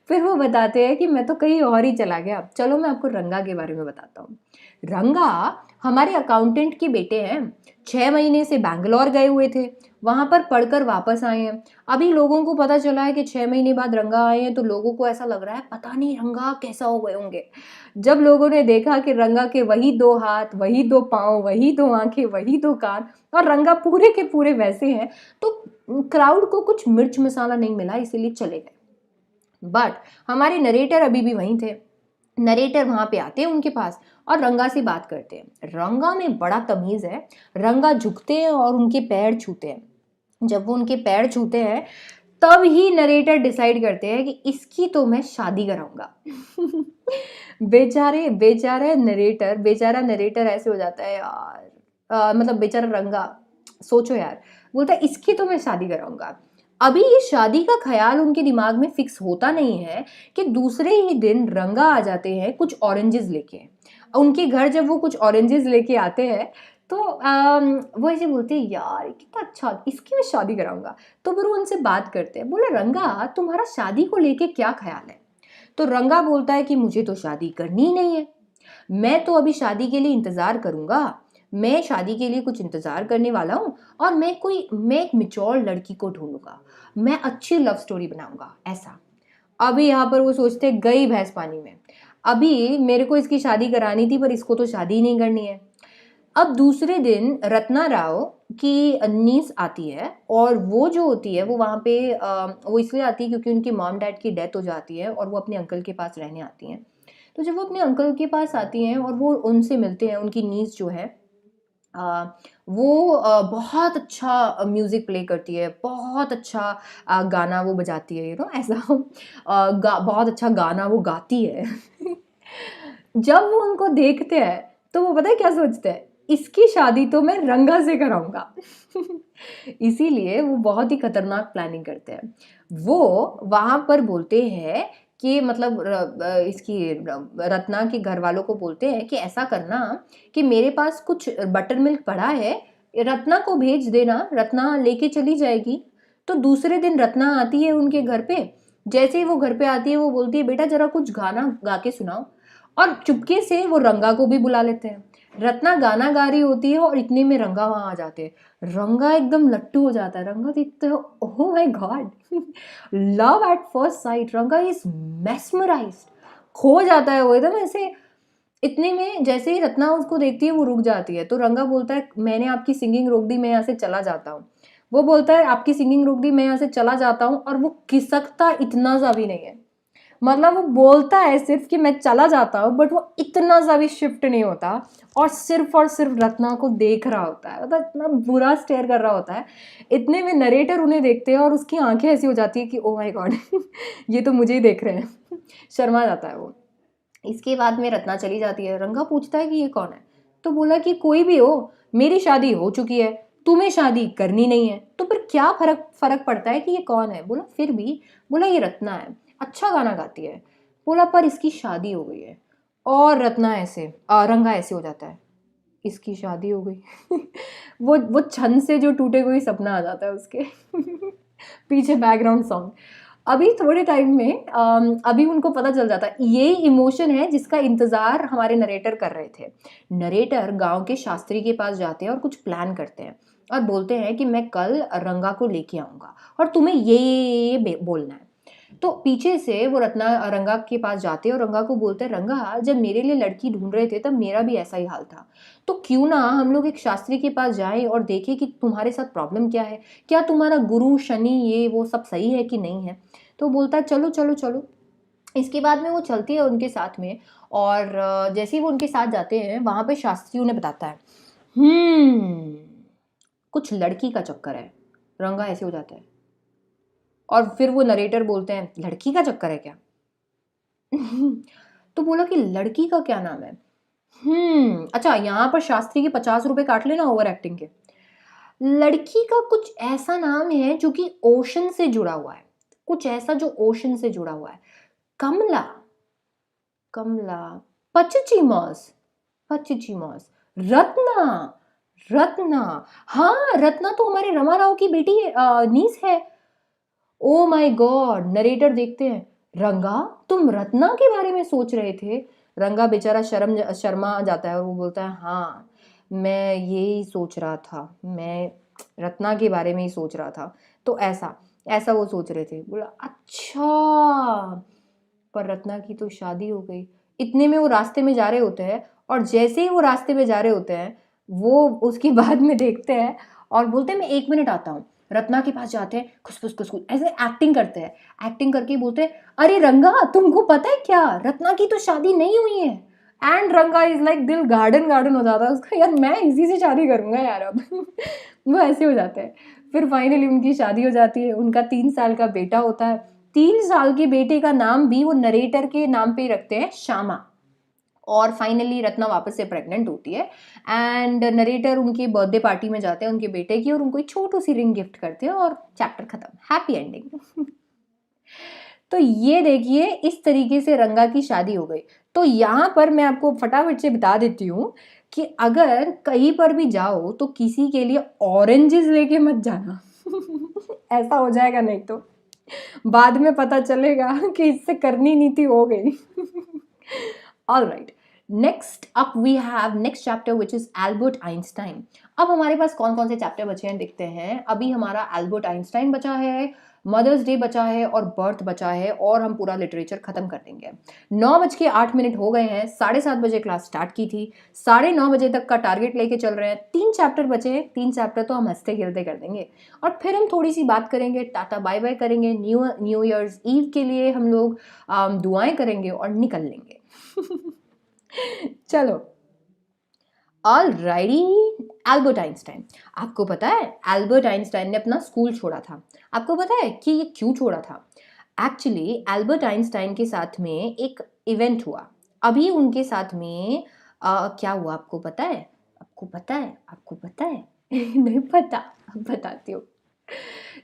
फिर वो बताते हैं कि मैं तो कहीं और ही चला गया। चलो मैं आपको रंगा के बारे में बताता हूँ। रंगा हमारे अकाउंटेंट के बेटे हैं। 6 महीने से बैंगलोर गए हुए थे, वहां पर पढ़कर वापस आए हैं। अभी लोगों को पता चला है कि 6 महीने बाद रंगा आए हैं, तो लोगों को ऐसा लग रहा है पता नहीं रंगा कैसा हो गए होंगे। जब लोगों ने देखा कि रंगा के वही 2 हाथ, वही 2 पाँव, वही 2 आंखें, वही 2 कान, और रंगा पूरे के पूरे वैसे हैं, तो क्राउड को कुछ मिर्च मसाला नहीं मिला, इसीलिए चले गए। बट हमारे नरेटर अभी भी वहीं थे। नरेटर वहां पे आते हैं उनके पास और रंगा से बात करते हैं। रंगा में बड़ा तमीज है। रंगा झुकते हैं और उनके पैर छूते हैं। जब वो उनके पैर छूते हैं तब ही नरेटर डिसाइड करते हैं कि इसकी तो मैं शादी कराऊंगा। बेचारा नरेटर ऐसे हो जाता है यार। मतलब बेचारा रंगा, सोचो यार, बोलता है इसकी तो मैं शादी कराऊंगा। अभी ये शादी का ख्याल उनके दिमाग में फिक्स होता नहीं है कि दूसरे ही दिन रंगा आ जाते हैं कुछ ऑरेंजेस लेके। उनके घर जब वो कुछ ऑरेंजेस लेके आते हैं तो वो ऐसे बोलते हैं यार कितना अच्छा, इसकी मैं शादी कराऊंगा। तो फिर वो उनसे बात करते हैं। बोले रंगा तुम्हारा शादी को लेके क्या ख्याल है? तो रंगा बोलता है कि मुझे तो शादी करनी ही नहीं है, मैं तो अभी शादी के लिए इंतजार करूंगा। मैं शादी के लिए कुछ इंतजार करने वाला हूँ, और मैं एक मिच्योर लड़की को ढूंढूंगा, मैं अच्छी लव स्टोरी बनाऊंगा ऐसा। अभी यहाँ पर वो सोचते गई भैंस पानी में। अभी मेरे को इसकी शादी करानी थी पर इसको तो शादी ही नहीं करनी है। अब दूसरे दिन रत्ना राव की नीस आती है और वो जो होती है वो वहाँ पे वो इसलिए आती है क्योंकि उनकी मॉम डैड की डेथ हो जाती है और वो अपने अंकल के पास रहने आती हैं। तो जब वो अपने अंकल के पास आती हैं और वो उनसे मिलते हैं, उनकी नीस जो है अ, वो बहुत अच्छा म्यूज़िक प्ले करती है, बहुत अच्छा गाना वो बजाती है, ऐसा बहुत अच्छा गाना वो गाती है। जब वो उनको देखते हैं, तो वो पता है क्या सोचते हैं? इसकी शादी तो मैं रंगा से कराऊँगा। इसीलिए वो बहुत ही खतरनाक प्लानिंग करते हैं। वो वहाँ पर बोलते हैं कि मतलब इसकी रत्ना के घरवालों को बोलते हैं कि ऐसा करना कि मेरे पास कुछ बटर मिल्क पड़ा है, रत्ना को भेज देना, रत्ना लेके चली जाएगी। तो दूसरे दिन रत्ना आती है उनके घर पे, जैसे ही वो घर पे आती है वो बोलती है बेटा जरा कुछ गाना गा के सुनाओ, और चुपके से वो रंगा को भी बुला लेते हैं। रत्ना गाना गा रही होती है और इतने में रंगा वहां आ जाते हैं। रंगा एकदम लट्टू हो जाता है, रंगा देखते हो, oh my God, love at first sight, रंगा इज मेस्मराइज्ड, खो जाता है वो एकदम ऐसे। इतने में जैसे ही रत्ना उसको देखती है वो रुक जाती है, तो रंगा बोलता है मैंने आपकी सिंगिंग रोक दी, मैं यहाँ से चला जाता हूँ। वो बोलता है आपकी सिंगिंग रोक दी, मैं यहाँ से चला जाता हूँ, और वो खिसकता इतना सा भी नहीं है। मतलब वो बोलता है सिर्फ कि मैं चला जाता हूँ, बट वो इतना सा भी शिफ्ट नहीं होता और सिर्फ रत्ना को देख रहा होता है, मतलब इतना बुरा स्टेयर कर रहा होता है। इतने में नरेटर उन्हें देखते हैं और उसकी आंखें ऐसी हो जाती है कि ओ माय गॉड, ये तो मुझे ही देख रहे हैं। शर्मा जाता है वो। इसके बाद में रत्ना चली जाती है। रंगा पूछता है कि ये कौन है? तो बोला कि कोई भी हो, मेरी शादी हो चुकी है, तुम्हें शादी करनी नहीं है, तो फिर क्या फर्क फर्क पड़ता है कि ये कौन है? बोला फिर भी, बोला ये रत्ना है, अच्छा गाना गाती है। बोला पर इसकी शादी हो गई है। और रत्ना ऐसे रंगा ऐसे हो जाता है, इसकी शादी हो गई। वो छन से जो टूटे हुए सपना आ जाता है उसके। पीछे बैकग्राउंड सॉन्ग। अभी थोड़े टाइम में अभी उनको पता चल जाता है ये इमोशन है जिसका इंतजार हमारे नरेटर कर रहे थे। नरेटर गांव के शास्त्री के पास जाते हैं और कुछ प्लान करते हैं और बोलते हैं कि मैं कल रंगा को लेके आऊंगा और तुम्हें ये बोलना है। तो पीछे से वो रत्ना रंगा के पास जाते हैं और रंगा को बोलते हैं रंगा जब मेरे लिए लड़की ढूंढ रहे थे तब मेरा भी ऐसा ही हाल था, तो क्यों ना हम लोग एक शास्त्री के पास जाएं और देखें कि तुम्हारे साथ प्रॉब्लम क्या है, क्या तुम्हारा गुरु शनि ये वो सब सही है कि नहीं है। तो बोलता है चलो चलो चलो। इसके बाद में वो चलती है उनके साथ में, और जैसे ही वो उनके साथ जाते हैं वहां पे शास्त्री उन्हें बताता है कुछ लड़की का चक्कर है। रंगा ऐसे हो जाता है और फिर वो नरेटर बोलते हैं लड़की का चक्कर है क्या? तो बोला कि लड़की का क्या नाम है? अच्छा यहाँ पर शास्त्री के 50 रुपए काट लेना ओवर एक्टिंग के। लड़की का कुछ ऐसा नाम है जो कि ओशन से जुड़ा हुआ है, कुछ ऐसा जो ओशन से जुड़ा हुआ है। कमला, कमला, पचिचिमस, पचिचिमस, रत्ना, रत्ना, हाँ रत्ना तो हमारे रमा राव की बेटी नीस है। ओ माय गॉड, नरेटर देखते हैं रंगा तुम रत्ना के बारे में सोच रहे थे? रंगा बेचारा शर्मा जाता है और वो बोलता है हाँ मैं यही सोच रहा था, मैं रत्ना के बारे में ही सोच रहा था। तो ऐसा ऐसा वो सोच रहे थे। बोला अच्छा, पर रत्ना की तो शादी हो गई। इतने में वो रास्ते में जा रहे होते हैं और जैसे ही वो रास्ते में जा रहे होते हैं वो उसके बाद में देखते हैं और बोलते हैं मैं 1 मिनट आता हूँ। रत्ना के पास जाते हैं, खुसफुस खुसफुस ऐसे एक्टिंग करते हैं, एक्टिंग करके बोलते हैं अरे रंगा तुमको पता है क्या, रत्ना की तो शादी नहीं हुई है। एंड रंगा इज लाइक दिल गार्डन गार्डन हो जाता है उसका, यार मैं इसी से शादी करूंगा यार अब। वो ऐसे हो जाते हैं। फिर फाइनली उनकी शादी हो जाती है, उनका 3 साल का बेटा होता है। 3 साल के बेटे का नाम भी वो नरेटर के नाम पे ही रखते हैं, श्यामा। और फाइनली रत्ना वापस से प्रेग्नेंट होती है एंड नरेटर उनकी बर्थडे पार्टी में जाते हैं उनके बेटे की और उनको एक छोटू सी रिंग गिफ्ट करते हैं और चैप्टर खत्म, हैप्पी एंडिंग। तो ये देखिए इस तरीके से रंगा की शादी हो गई। तो यहाँ पर मैं आपको फटाफट से बता देती हूँ कि अगर कहीं पर भी जाओ तो किसी के लिए ऑरेंजेस लेके मत जाना। ऐसा हो जाएगा नहीं तो बाद में पता चलेगा कि इससे करनी नीति हो गई। All right, next up we have next chapter which is Albert Einstein. अब हमारे पास कौन कौन से चैप्टर बचे हैं देखते हैं। अभी हमारा एल्बर्ट आइंस्टाइन बचा है, मदर्स डे बचा है और बर्थ बचा है और हम पूरा लिटरेचर ख़त्म कर देंगे। 9:08 हो गए हैं, 7:30 बजे क्लास स्टार्ट की थी, 9:30 बजे तक का टारगेट लेके चल रहे हैं। 3 चैप्टर बचे हैं, 3 चैप्टर तो हम हंसते खेलते कर देंगे और फिर हम थोड़ी सी बात करेंगे, टाटा बाय बाय करेंगे, न्यू ईयर्स ईव के लिए हम लोग दुआएं करेंगे और निकल लेंगे। चलो, ऑल राइटी। एल्बर्ट आइंस्टाइन, आपको पता है एल्बर्ट आइंस्टाइन ने अपना स्कूल छोड़ा था। आपको पता है कि ये क्यों छोड़ा था? एक्चुअली एल्बर्ट आइंस्टाइन के साथ में एक इवेंट हुआ। अभी उनके साथ में क्या हुआ आपको पता है? आपको पता है? आपको पता है? नहीं पता, अब बताती हूँ।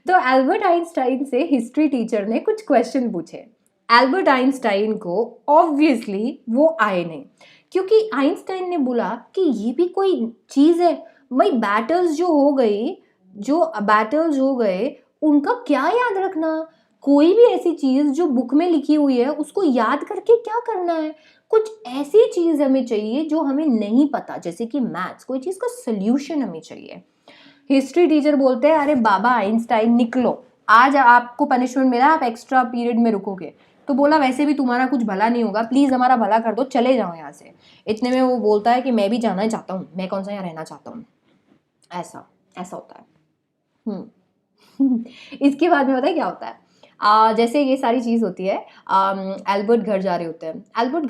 तो एल्बर्ट आइंस्टाइन से हिस्ट्री टीचर ने कुछ क्वेश्चन पूछे। एल्बर्ट आइंस्टाइन को ऑब्वियसली वो आए नहीं, क्योंकि आइंस्टाइन ने बोला कि ये भी कोई चीज़ है भाई। बैटल्स हो गए उनका क्या याद रखना? कोई भी ऐसी चीज़ जो बुक में लिखी हुई है उसको याद करके क्या करना है? कुछ ऐसी चीज़ हमें चाहिए जो हमें नहीं पता, जैसे कि मैथ्स, कोई चीज़ का सोल्यूशन हमें चाहिए। हिस्ट्री टीचर बोलते हैं अरे बाबा आइंस्टाइन निकलो, आज आपको पनिशमेंट मिला, आप एक्स्ट्रा पीरियड में रुकोगे। तो बोला वैसे भी तुम्हारा कुछ भला नहीं होगा, प्लीज हमारा भला कर दो, चले जाओ यहाँ से। इतने में वो बोलता है कि मैं भी जाना चाहता हूँ, मैं कौन सा यहाँ रहना चाहता हूँ। ऐसा ऐसा होता है। इसके बाद में पता है क्या होता है? जैसे ये सारी चीज़ होती है, एल्बर्ट घर जा रहे होते हैं। एल्बर्ट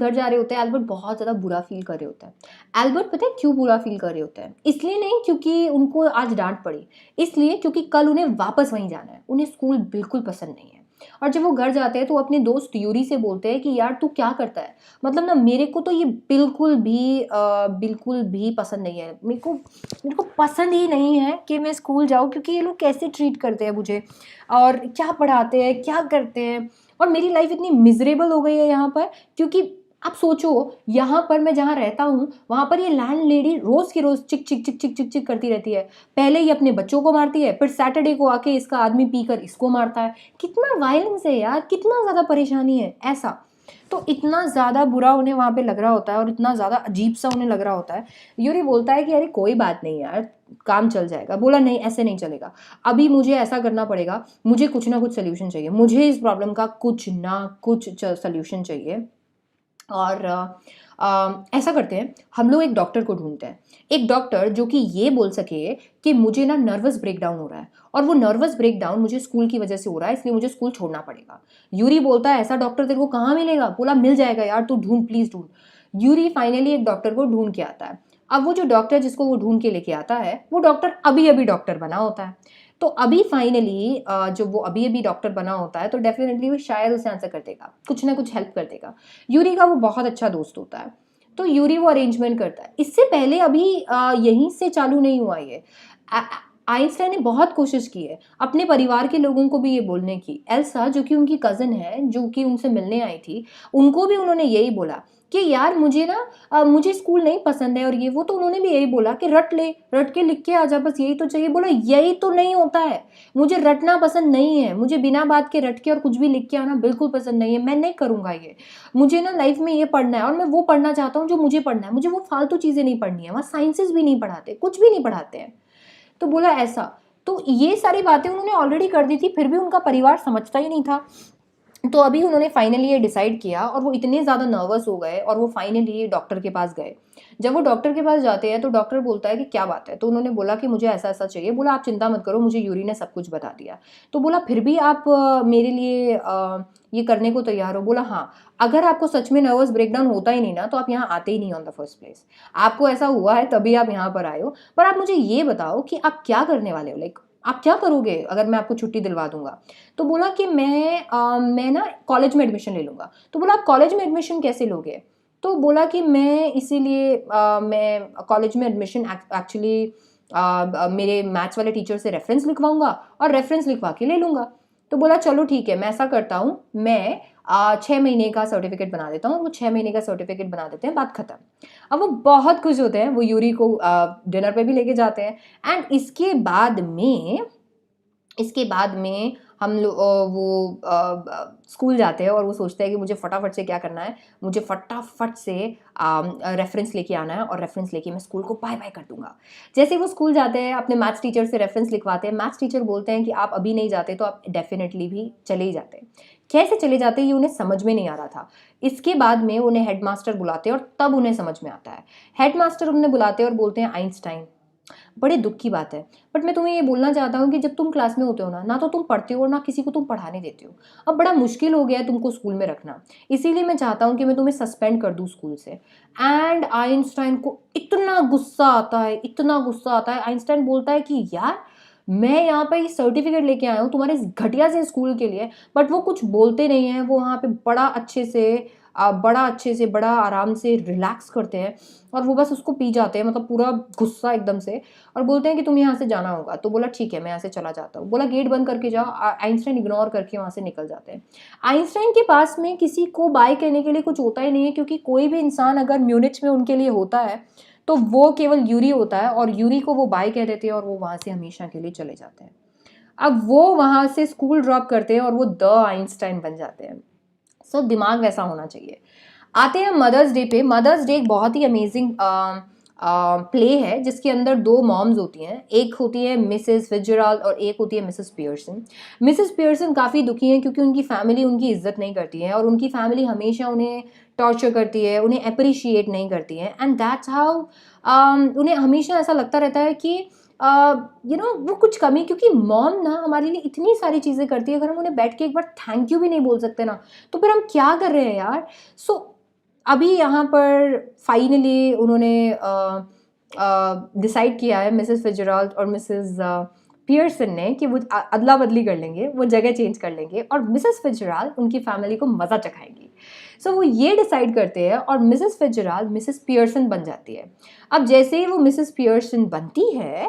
बहुत ज़्यादा बुरा फील कर रहे होते हैं। एल्बर्ट पता है क्यों बुरा फील कर रहे होते हैं? इसलिए नहीं क्योंकि उनको आज डांट पड़ी, इसलिए क्योंकि कल उन्हें वापस वहीं जाना है। उन्हें स्कूल बिल्कुल पसंद नहीं है। और जब वो घर जाते हैं तो वो अपने दोस्त यूरी से बोलते हैं कि यार तू क्या करता है, मतलब ना मेरे को तो ये बिल्कुल भी पसंद नहीं है। मेरे को पसंद ही नहीं है कि मैं स्कूल जाऊँ, क्योंकि ये लोग कैसे ट्रीट करते हैं मुझे और क्या पढ़ाते हैं, क्या करते हैं, और मेरी लाइफ इतनी मिजरेबल हो गई है यहाँ पर। क्योंकि आप सोचो, यहाँ पर मैं जहाँ रहता हूँ वहाँ पर ये लैंड लेडी रोज़ की रोज़ चिक चिक चिक चिक चिक चिक करती रहती है। पहले ये अपने बच्चों को मारती है, फिर सैटरडे को आके इसका आदमी पीकर इसको मारता है। कितना वायलेंस है यार, कितना ज़्यादा परेशानी है ऐसा। तो इतना ज़्यादा बुरा उन्हें वहाँ पे लग रहा होता है और इतना ज़्यादा अजीब सा उन्हें लग रहा होता है। यूरी बोलता है कि अरे कोई बात नहीं यार, काम चल जाएगा। बोला नहीं, ऐसे नहीं चलेगा, अभी मुझे ऐसा करना पड़ेगा, मुझे कुछ ना कुछ सोल्यूशन चाहिए, मुझे इस प्रॉब्लम का कुछ ना कुछ सोल्यूशन चाहिए। और ऐसा करते हैं, हम लोग एक डॉक्टर को ढूंढते हैं, एक डॉक्टर जो कि ये बोल सके कि मुझे ना नर्वस ब्रेकडाउन हो रहा है और वो नर्वस ब्रेकडाउन मुझे स्कूल की वजह से हो रहा है, इसलिए मुझे स्कूल छोड़ना पड़ेगा। यूरी बोलता है ऐसा डॉक्टर तेरे को कहाँ मिलेगा? बोला मिल जाएगा यार, तू ढूंढ, प्लीज ढूंढ। यूरी फाइनली एक डॉक्टर को ढूंढ के आता है। अब वो जो डॉक्टर जिसको वो ढूंढ के लेके आता है, वो डॉक्टर अभी अभी डॉक्टर बना होता है। तो अभी फाइनली जब वो अभी अभी डॉक्टर बना होता है तो डेफिनेटली वो शायद उसे आंसर कर देगा, कुछ ना कुछ हेल्प कर देगा। यूरी का वो बहुत अच्छा दोस्त होता है, तो यूरी वो अरेंजमेंट करता है। इससे पहले अभी यहीं से चालू नहीं हुआ ये। आइंस्टाइन ने बहुत कोशिश की है अपने परिवार के लोगों को भी ये बोलने की। एल्सा जो कि उनकी कज़न है, जो कि उनसे मिलने आई थी, उनको भी उन्होंने यही बोला कि यार मुझे ना मुझे स्कूल नहीं पसंद है और ये वो। तो उन्होंने भी यही बोला कि रट के लिख के आ जा, बस यही तो चाहिए। बोला यही तो नहीं होता है, मुझे रटना पसंद नहीं है, मुझे बिना बात के रट के और कुछ भी लिख के आना बिल्कुल पसंद नहीं है, मैं नहीं करूँगा ये। मुझे ना लाइफ में ये पढ़ना है और मैं वो पढ़ना चाहता हूँ जो मुझे पढ़ना है, मुझे वो फालतू चीज़ें नहीं पढ़नी है। वहाँ साइंसेस भी नहीं पढ़ाते, कुछ भी नहीं पढ़ाते हैं। तो बोला ऐसा। तो ये सारी बातें उन्होंने ऑलरेडी कर दी थी, फिर भी उनका परिवार समझता ही नहीं था। तो अभी उन्होंने फाइनली ये डिसाइड किया और वो इतने ज़्यादा नर्वस हो गए और वो फाइनली डॉक्टर के पास गए। जब वो डॉक्टर के पास जाते हैं तो डॉक्टर बोलता है कि क्या बात है? तो उन्होंने बोला कि मुझे ऐसा ऐसा चाहिए। बोला आप चिंता मत करो, मुझे यूरी ने सब कुछ बता दिया। तो बोला फिर भी आप मेरे लिए ये करने को तैयार हो? बोला हाँ, अगर आपको सच में नर्वस ब्रेकडाउन होता ही नहीं ना तो आप यहाँ आते ही नहीं ऑन द फर्स्ट प्लेस। आपको ऐसा हुआ है तभी आप यहाँ पर आए हो। पर आप मुझे ये बताओ कि आप क्या करने वाले हो, लाइक आप क्या करोगे अगर मैं आपको छुट्टी दिलवा दूंगा? तो बोला कि मैं ना कॉलेज में एडमिशन ले लूँगा। तो बोला आप कॉलेज में एडमिशन कैसे लोगे? तो बोला कि मैं इसीलिए मैं कॉलेज में एडमिशन एक्चुअली मेरे मैथ्स वाले टीचर से रेफरेंस लिखवाऊंगा और रेफरेंस लिखवा के ले लूँगा। तो बोला चलो ठीक है, मैं ऐसा करता हूँ, मैं 6 महीने का सर्टिफिकेट बना देता हूँ। वो 6 महीने का सर्टिफिकेट बना देते हैं, बात खत्म। अब वो बहुत खुश होते हैं, वो यूरी को डिनर पे भी लेके जाते हैं। एंड इसके बाद में हम लोग वो स्कूल जाते हैं और वो सोचते हैं कि मुझे फटाफट से क्या करना है, मुझे फटाफट से रेफरेंस लेके आना है और रेफरेंस लेके मैं स्कूल को बाय बाय कर दूंगा। जैसे वो स्कूल जाते हैं, अपने मैथ्स टीचर से रेफरेंस लिखवाते हैं, मैथ्स टीचर बोलते हैं कि आप अभी नहीं जाते तो आप डेफिनेटली भी चले ही जाते। कैसे चले जाते ये उन्हें समझ में नहीं आ रहा था। इसके बाद में उन्हें हेडमास्टर बुलाते हैं और तब उन्हें समझ में आता है। हेडमास्टर उन्हें बुलाते हैं और बोलते हैं आइंस्टाइन, बड़े दुख की बात है, बट मैं तुम्हें ये बोलना चाहता हूँ कि जब तुम क्लास में होते हो ना, ना तो तुम पढ़ते हो और ना किसी को तुम पढ़ाने देते हो। अब बड़ा मुश्किल हो गया है तुमको स्कूल में रखना, इसीलिए मैं चाहता हूँ कि मैं तुम्हें सस्पेंड कर दूँ स्कूल से। एंड आइंस्टाइन को इतना गुस्सा आता है, इतना गुस्सा आता है। आइंस्टाइन बोलता है कि यार, मैं यहाँ पे सर्टिफिकेट लेके आया हूँ तुम्हारे इस घटिया से स्कूल के लिए, बट वो कुछ बोलते नहीं हैं। वो वहाँ पे बड़ा आराम से रिलैक्स करते हैं और वो बस उसको पी जाते हैं, मतलब पूरा गुस्सा एकदम से, और बोलते हैं कि तुम यहाँ से जाना होगा। तो बोला ठीक है, मैं यहाँ से चला जाता हूँ। बोला गेट बंद करके जाओ। आइंस्टाइन इग्नोर करके वहाँ से निकल जाते हैं। आइंस्टाइन के पास में किसी को बाय कहने के लिए कुछ होता ही नहीं है, क्योंकि कोई भी इंसान अगर म्यूनिच में उनके लिए होता है तो वो केवल यूरी होता है, और यूरी को वो बाय कह देते हैं और वो वहाँ से हमेशा के लिए चले जाते हैं। अब वो वहाँ से स्कूल ड्रॉप करते हैं और वो द आइंस्टाइन बन जाते हैं। सो दिमाग वैसा होना चाहिए। आते हैं मदर्स डे पे। मदर्स डे एक बहुत ही अमेजिंग प्ले है जिसके अंदर दो मॉम्स होती हैं। एक होती है मिसेस फिट्जराल्ड और एक होती है मिसेस पियर्सन। मिसेस पियर्सन काफ़ी दुखी हैं क्योंकि उनकी फैमिली उनकी इज्जत नहीं करती है और उनकी फैमिली हमेशा उन्हें टॉर्चर करती है, उन्हें अप्रिशिएट नहीं करती है। एंड दैट्स हाउ उन्हें हमेशा ऐसा लगता रहता है कि वो कुछ कमी, क्योंकि मॉम ना हमारे लिए इतनी सारी चीज़ें करती है, अगर हम उन्हें बैठ के एक बार थैंक यू भी नहीं बोल सकते ना, तो फिर हम क्या कर रहे हैं यार। सो अभी यहाँ पर फाइनली उन्होंने डिसाइड किया है, मिसेस फिट्जराल्ड और मिसेस पियर्सन ने, कि वो अदला बदली कर लेंगे, वो जगह चेंज कर लेंगे और मिसेस फिट्जराल्ड उनकी फैमिली को मज़ा चखाएंगी। सो वो ये डिसाइड करते हैं और मिसेस फिट्जराल्ड मिसेस पियर्सन बन जाती है। अब जैसे ही वो मिसेस पियर्सन बनती है,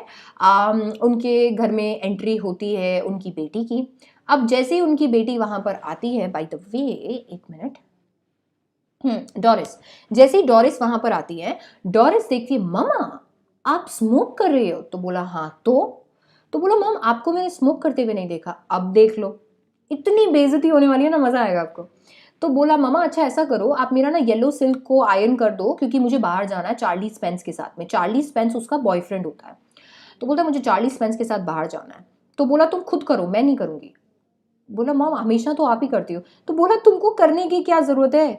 उनके घर में एंट्री होती है उनकी बेटी की। अब जैसे ही उनकी बेटी वहाँ पर आती है, बाय द वे एक मिनट, डोरिस, जैसे ही डोरिस वहां पर आती है, डोरिस देखती है, ममा आप स्मोक कर रही हो। तो बोला हाँ, तो बोला मम आपको मैंने स्मोक करते हुए नहीं देखा, अब देख लो। इतनी बेइज्जती होने वाली है ना, मजा आएगा आपको। तो बोला ममा अच्छा ऐसा करो, आप मेरा ना येलो सिल्क को आयरन कर दो, क्योंकि मुझे बाहर जाना है चार्ली स्पेंस के साथ में। चार्ली स्पेंस उसका बॉयफ्रेंड होता है। तो बोलता है मुझे चार्ली स्पेंस के साथ बाहर जाना है। तो बोला तुम खुद करो, मैं नहीं करूंगी। बोला मॉम हमेशा तो आप ही करती हो। तो बोला तुमको करने की क्या जरूरत है,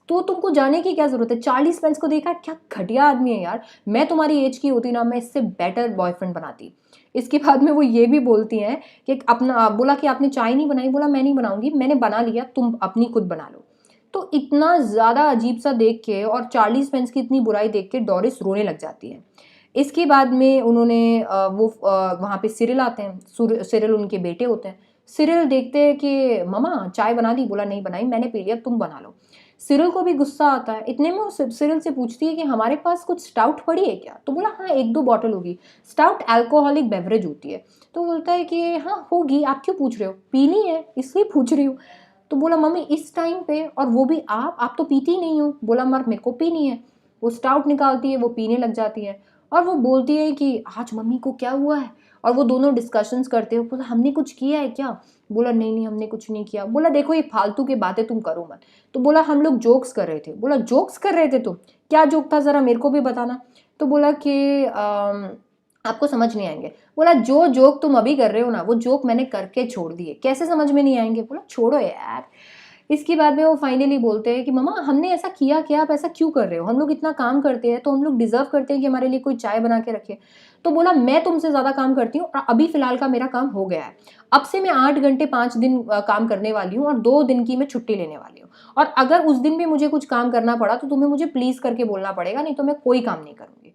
तुमको जाने की क्या जरूरत है। चार्ली स्पेंस को देखा, क्या घटिया आदमी है यार, मैं तुम्हारी एज की होती ना, मैं इससे बेटर बॉयफ्रेंड बनाती। इसके बाद में वो ये भी बोलती हैं कि अपना, बोला कि आपने चाय नहीं बनाई। बोला मैं नहीं बनाऊंगी, मैंने बना लिया, तुम अपनी खुद बना लो। तो इतना ज्यादा अजीब सा देख के और चार्ली स्पेंस की इतनी बुराई देख के डोरिस रोने लग जाती है। इसके बाद में उन्होंने वहाँ पे सिरिल आते हैं। सिरिल उनके बेटे होते हैं। सिरिल देखते हैं कि ममा चाय बना दी। बोला नहीं बनाई, मैंने पी लिया, तुम बना लो। सिरिल को भी गुस्सा आता है। इतने में वो सिरिल से पूछती है कि हमारे पास कुछ स्टाउट पड़ी है क्या। तो बोला हाँ, एक दो बॉटल होगी। स्टाउट अल्कोहलिक बेवरेज होती है। तो बोलता है कि हाँ होगी, आप क्यों पूछ रहे हो, पीनी है इसलिए पूछ रही हूँ। तो बोला मम्मी इस टाइम पे, और वो भी आप तो पीती ही नहीं हो। बोला मर मेरे को पीनी है। वो स्टाउट निकालती है, वो पीने लग जाती है और वो बोलती है कि आज मम्मी को क्या हुआ है। और वो दोनों डिस्कशंस करते हो। बोला हमने कुछ किया है क्या। बोला नहीं नहीं हमने कुछ नहीं किया। बोला देखो ये फालतू की बातें तुम करो मत। तो बोला हम लोग जोक्स कर रहे थे। बोला जोक्स कर रहे थे तुम, क्या जोक था जरा मेरे को भी बताना। तो बोला कि आपको समझ नहीं आएंगे। बोला जो जोक तुम अभी कर रहे हो ना, वो जोक मैंने करके छोड़ दिए, कैसे समझ में नहीं आएंगे। बोला छोड़ो यार। इसके बाद में वो फाइनली बोलते हैं कि मम्मा हमने ऐसा किया क्या, आप ऐसा क्यों कर रहे हो, हम लोग इतना काम करते हैं तो हम लोग डिजर्व करते हैं कि हमारे लिए कोई चाय बना के रखे। तो बोला मैं तुमसे ज्यादा काम करती हूँ और अभी फिलहाल का मेरा काम हो गया है। अब से मैं 8 घंटे 5 दिन काम करने वाली हूँ और 2 दिन की मैं छुट्टी लेने वाली हूँ। और अगर उस दिन भी मुझे कुछ काम करना पड़ा तो तुम्हें मुझे प्लीज करके बोलना पड़ेगा, नहीं तो मैं कोई काम नहीं करूंगी।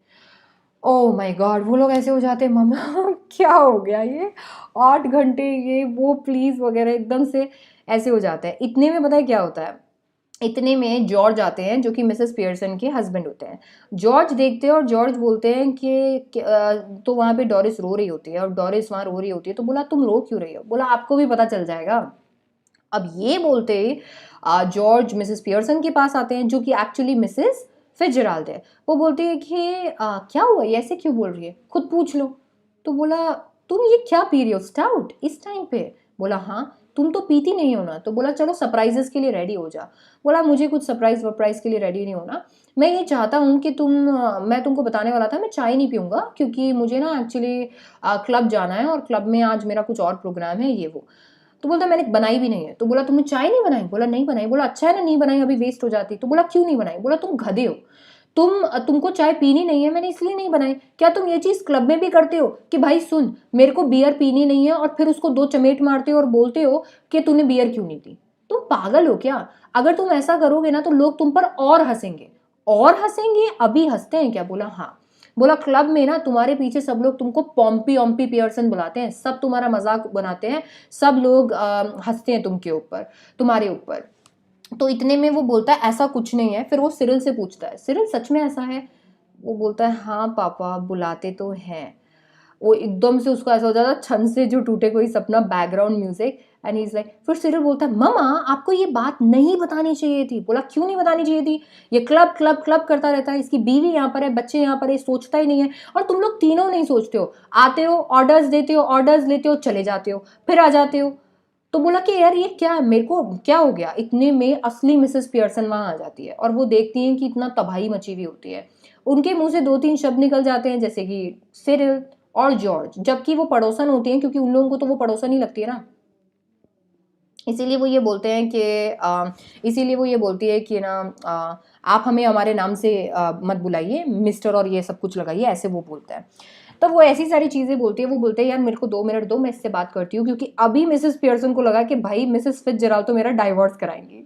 ओह माय गॉड, वो लोग ऐसे हो जाते हैं, मम्मा क्या हो गया ये, 8 घंटे ये वो प्लीज वगैरह एकदम से ऐसे हो जाते हैं। इतने में पता है क्या होता है, इतने में जॉर्ज आते हैं जो कि मिसेस पियर्सन के हस्बैंड होते हैं। जॉर्ज देखते हैं और जॉर्ज बोलते हैं तो वहाँ पे डोरिस रो रही होती है और डोरिस वहाँ रो रही होती है। तो बोला तुम रो क्यों रही हो। बोला आपको भी पता चल जाएगा। अब ये बोलते जॉर्ज मिसेस पियर्सन के पास आते हैं जो कि एक्चुअली मिसेस फिट्जराल्ड है। वो बोलती है कि क्या हुआ, ये ऐसे क्यों बोल रही है, खुद पूछ लो। तो बोला तुम ये क्या पी रही हो स्टाउट इस टाइम पे। बोला हाँ। तुम तो पीती नहीं हो ना। तो बोला चलो सरप्राइजेस के लिए रेडी हो जा। बोला मुझे कुछ सरप्राइज वरप्राइज के लिए रेडी नहीं होना, मैं ये चाहता हूँ कि मैं तुमको बताने वाला था मैं चाय नहीं पीऊंगा क्योंकि मुझे ना एक्चुअली क्लब जाना है और क्लब में आज मेरा कुछ और प्रोग्राम है ये वो। तो बोलता मैंने बनाई भी नहीं है। तो बोला तुमने चाय नहीं बनाई? बोला नहीं बनाई। बोला अच्छा है ना नहीं बनाई, अभी वेस्ट हो जाती। तो बोला क्यों नहीं बनाई? बोला तुम गधे हो, तुमको चाय पीनी नहीं है, मैंने इसलिए नहीं बनाई। क्या तुम ये चीज क्लब में भी करते हो कि भाई सुन मेरे को बियर पीनी नहीं है और फिर उसको 2 चमेट मारते हो और बोलते हो कि तूने बियर क्यों नहीं पी? तुम पागल हो क्या? अगर तुम ऐसा करोगे ना तो लोग तुम पर और हंसेंगे, और हंसेंगे। अभी हंसते हैं क्या? बोला हाँ। बोला क्लब में ना तुम्हारे पीछे सब लोग तुमको पॉम्पी ओम्पी पियर्सन बुलाते हैं, सब तुम्हारा मजाक बनाते हैं, सब लोग हंसते हैं तुम्हारे ऊपर। तो इतने में वो बोलता है ऐसा कुछ नहीं है। फिर वो सिरिल से पूछता है सिरिल सच में ऐसा है? वो बोलता है हाँ पापा बुलाते तो हैं। वो एकदम से उसको ऐसा हो जाता है छन से जो टूटे कोई सपना, background music. And he is like, फिर सिरिल बोलता है ममा आपको ये बात नहीं बतानी चाहिए थी। बोला क्यों नहीं बतानी चाहिए थी? ये क्लब क्लब क्लब करता रहता है, इसकी बीवी यहाँ पर है, बच्चे यहाँ पर है, सोचता ही नहीं है। और तुम लोग तीनों नहीं सोचते हो, आते हो ऑर्डर्स देते हो, ऑर्डर्स लेते हो, चले जाते हो, फिर आ जाते हो। तो बोला कि यार ये क्या है, मेरे को क्या हो गया? इतने में असली मिसेस पियर्सन वहां आ जाती है और वो देखती हैं कि इतना तबाही मची हुई होती है। उनके मुंह से 2-3 शब्द निकल जाते हैं जैसे कि सिरिल और जॉर्ज, जबकि वो पड़ोसन होती हैं क्योंकि उन लोगों को तो वो पड़ोसन ही लगती है ना। इसीलिए वो ये बोलते हैं कि इसीलिए वो ये बोलती है कि ना आप हमें हमारे नाम से मत बुलाइए, मिस्टर और ये सब कुछ लगाइए, ऐसे वो बोलता है। तब वो ऐसी सारी चीज़ें बोलती है। वो बोलते हैं यार मेरे को 2 मिनट दो, मैं इससे बात करती हूँ, क्योंकि अभी मिसेस पियर्सन को लगा कि भाई मिसेस फिट्जराल्ड तो मेरा डाइवोर्स कराएंगी।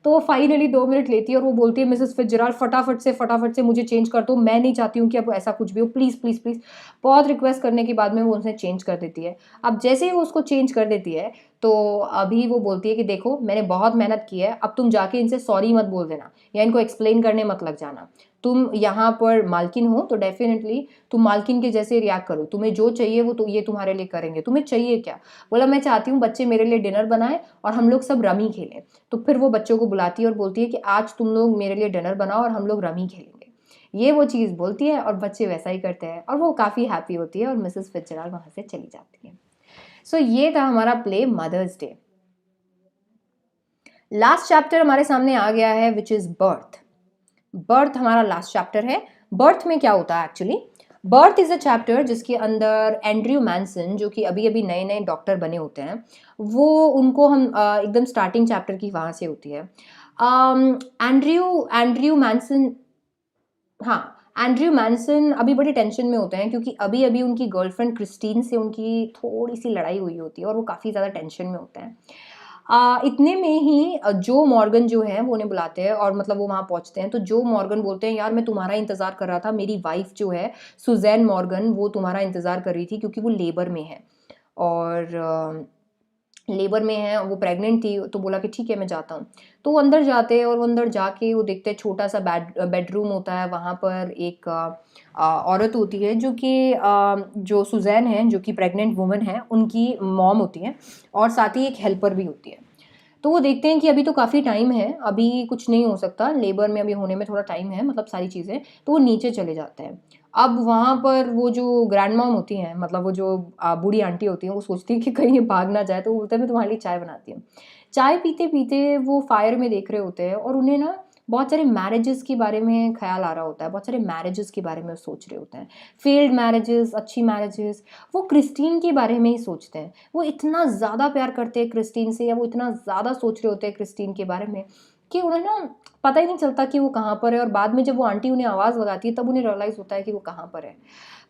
तो वो फाइनली 2 मिनट लेती है और वो बोलती है मिसेस फिट्जराल्ड फटाफट से मुझे चेंज कर दो, मैं नहीं चाहती हूँ कि अब ऐसा कुछ भी हो, प्लीज़ प्लीज़ प्लीज़। बहुत रिक्वेस्ट करने के बाद में वो उसे चेंज कर देती है। अब जैसे ही वो उसको चेंज कर देती है तो अभी वो बोलती है कि देखो मैंने बहुत मेहनत की है, अब तुम जाके इनसे सॉरी मत बोल देना या इनको एक्सप्लेन करने मत लग जाना। तुम यहाँ पर मालकिन हो तो डेफिनेटली तुम मालकिन के जैसे रिएक्ट करो, तुम्हें जो चाहिए वो तो ये तुम्हारे लिए करेंगे, तुम्हें चाहिए क्या? बोला मैं चाहती हूँ बच्चे मेरे लिए डिनर बनाए और हम लोग सब रमी खेलें। तो फिर वो बच्चों को बुलाती है और बोलती है कि आज तुम लोग मेरे लिए डिनर बनाओ और हम लोग रमी खेलेंगे। ये वो चीज़ बोलती है और बच्चे वैसा ही करते हैं और वो काफ़ी हैप्पी होती है और मिसेस फिट्जराल्ड वहाँ से चली जाती है। सो ये था हमारा play Mother's Day. Last chapter हमारे सामने आ गया है विच इज बर्थ। बर्थ हमारा लास्ट चैप्टर है। बर्थ में क्या होता है actually? Birth is a chapter जिसके अंदर एंड्रयू मैनसन, जो कि अभी अभी नए नए डॉक्टर बने होते हैं, वो उनको हम एकदम स्टार्टिंग चैप्टर की वहां से होती है। एंड्रयू एंड्रयू मैनसन, हाँ, एंड्रयू मैनसन अभी बड़ी टेंशन में होते हैं क्योंकि अभी अभी उनकी गर्लफ्रेंड क्रिस्टीन से उनकी थोड़ी सी लड़ाई हुई होती है और वो काफ़ी ज़्यादा टेंशन में होते हैं। इतने में ही जो मॉर्गन जो है वो उन्हें बुलाते हैं और मतलब वो वहाँ पहुँचते हैं। तो जो मॉर्गन बोलते हैं यार मैं तुम्हारा इंतज़ार कर रहा था, मेरी वाइफ जो है सुजैन मॉर्गन वो तुम्हारा इंतज़ार कर रही थी क्योंकि वो लेबर में है और लेबर में है, वो प्रेग्नेंट थी। तो बोला कि ठीक है मैं जाता हूँ। तो वो अंदर जाते हैं और वो अंदर जाके वो देखते हैं छोटा सा बेडरूम होता है। वहाँ पर एक औरत होती है जो कि जो सुजैन है जो कि प्रेग्नेंट वुमन है उनकी मॉम होती है और साथ ही एक हेल्पर भी होती है। तो वो देखते हैं कि अभी तो काफ़ी टाइम है, अभी कुछ नहीं हो सकता, लेबर में अभी होने में थोड़ा टाइम है, मतलब सारी चीज़ें। तो वो नीचे चले जाते हैं। अब वहाँ पर वो जो ग्रैंड मॉम होती हैं, मतलब वो जो बूढ़ी आंटी होती हैं, वो सोचती है कि कहीं ये भाग ना जाए। तो वो बोलते हैं मैं तुम्हारे लिए चाय बनाती हूँ। चाय पीते पीते वो फायर में देख रहे होते हैं और उन्हें ना बहुत सारे मैरिजेस के बारे में ख्याल आ रहा होता है, बहुत सारे मैरिजेस के बारे में सोच रहे होते हैं, फेल्ड मैरिजेस, अच्छी मैरिजेस। वो क्रिस्टीन के बारे में ही सोचते हैं। वो इतना ज़्यादा प्यार करते हैं क्रिस्टीन से, या वो इतना ज़्यादा सोच रहे होते हैं क्रिस्टीन के बारे में कि उन्हें ना पता ही नहीं चलता कि वो कहाँ पर है। और बाद में जब वो आंटी उन्हें आवाज़ लगाती है तब उन्हें रियलाइज़ होता है कि वो कहाँ पर है।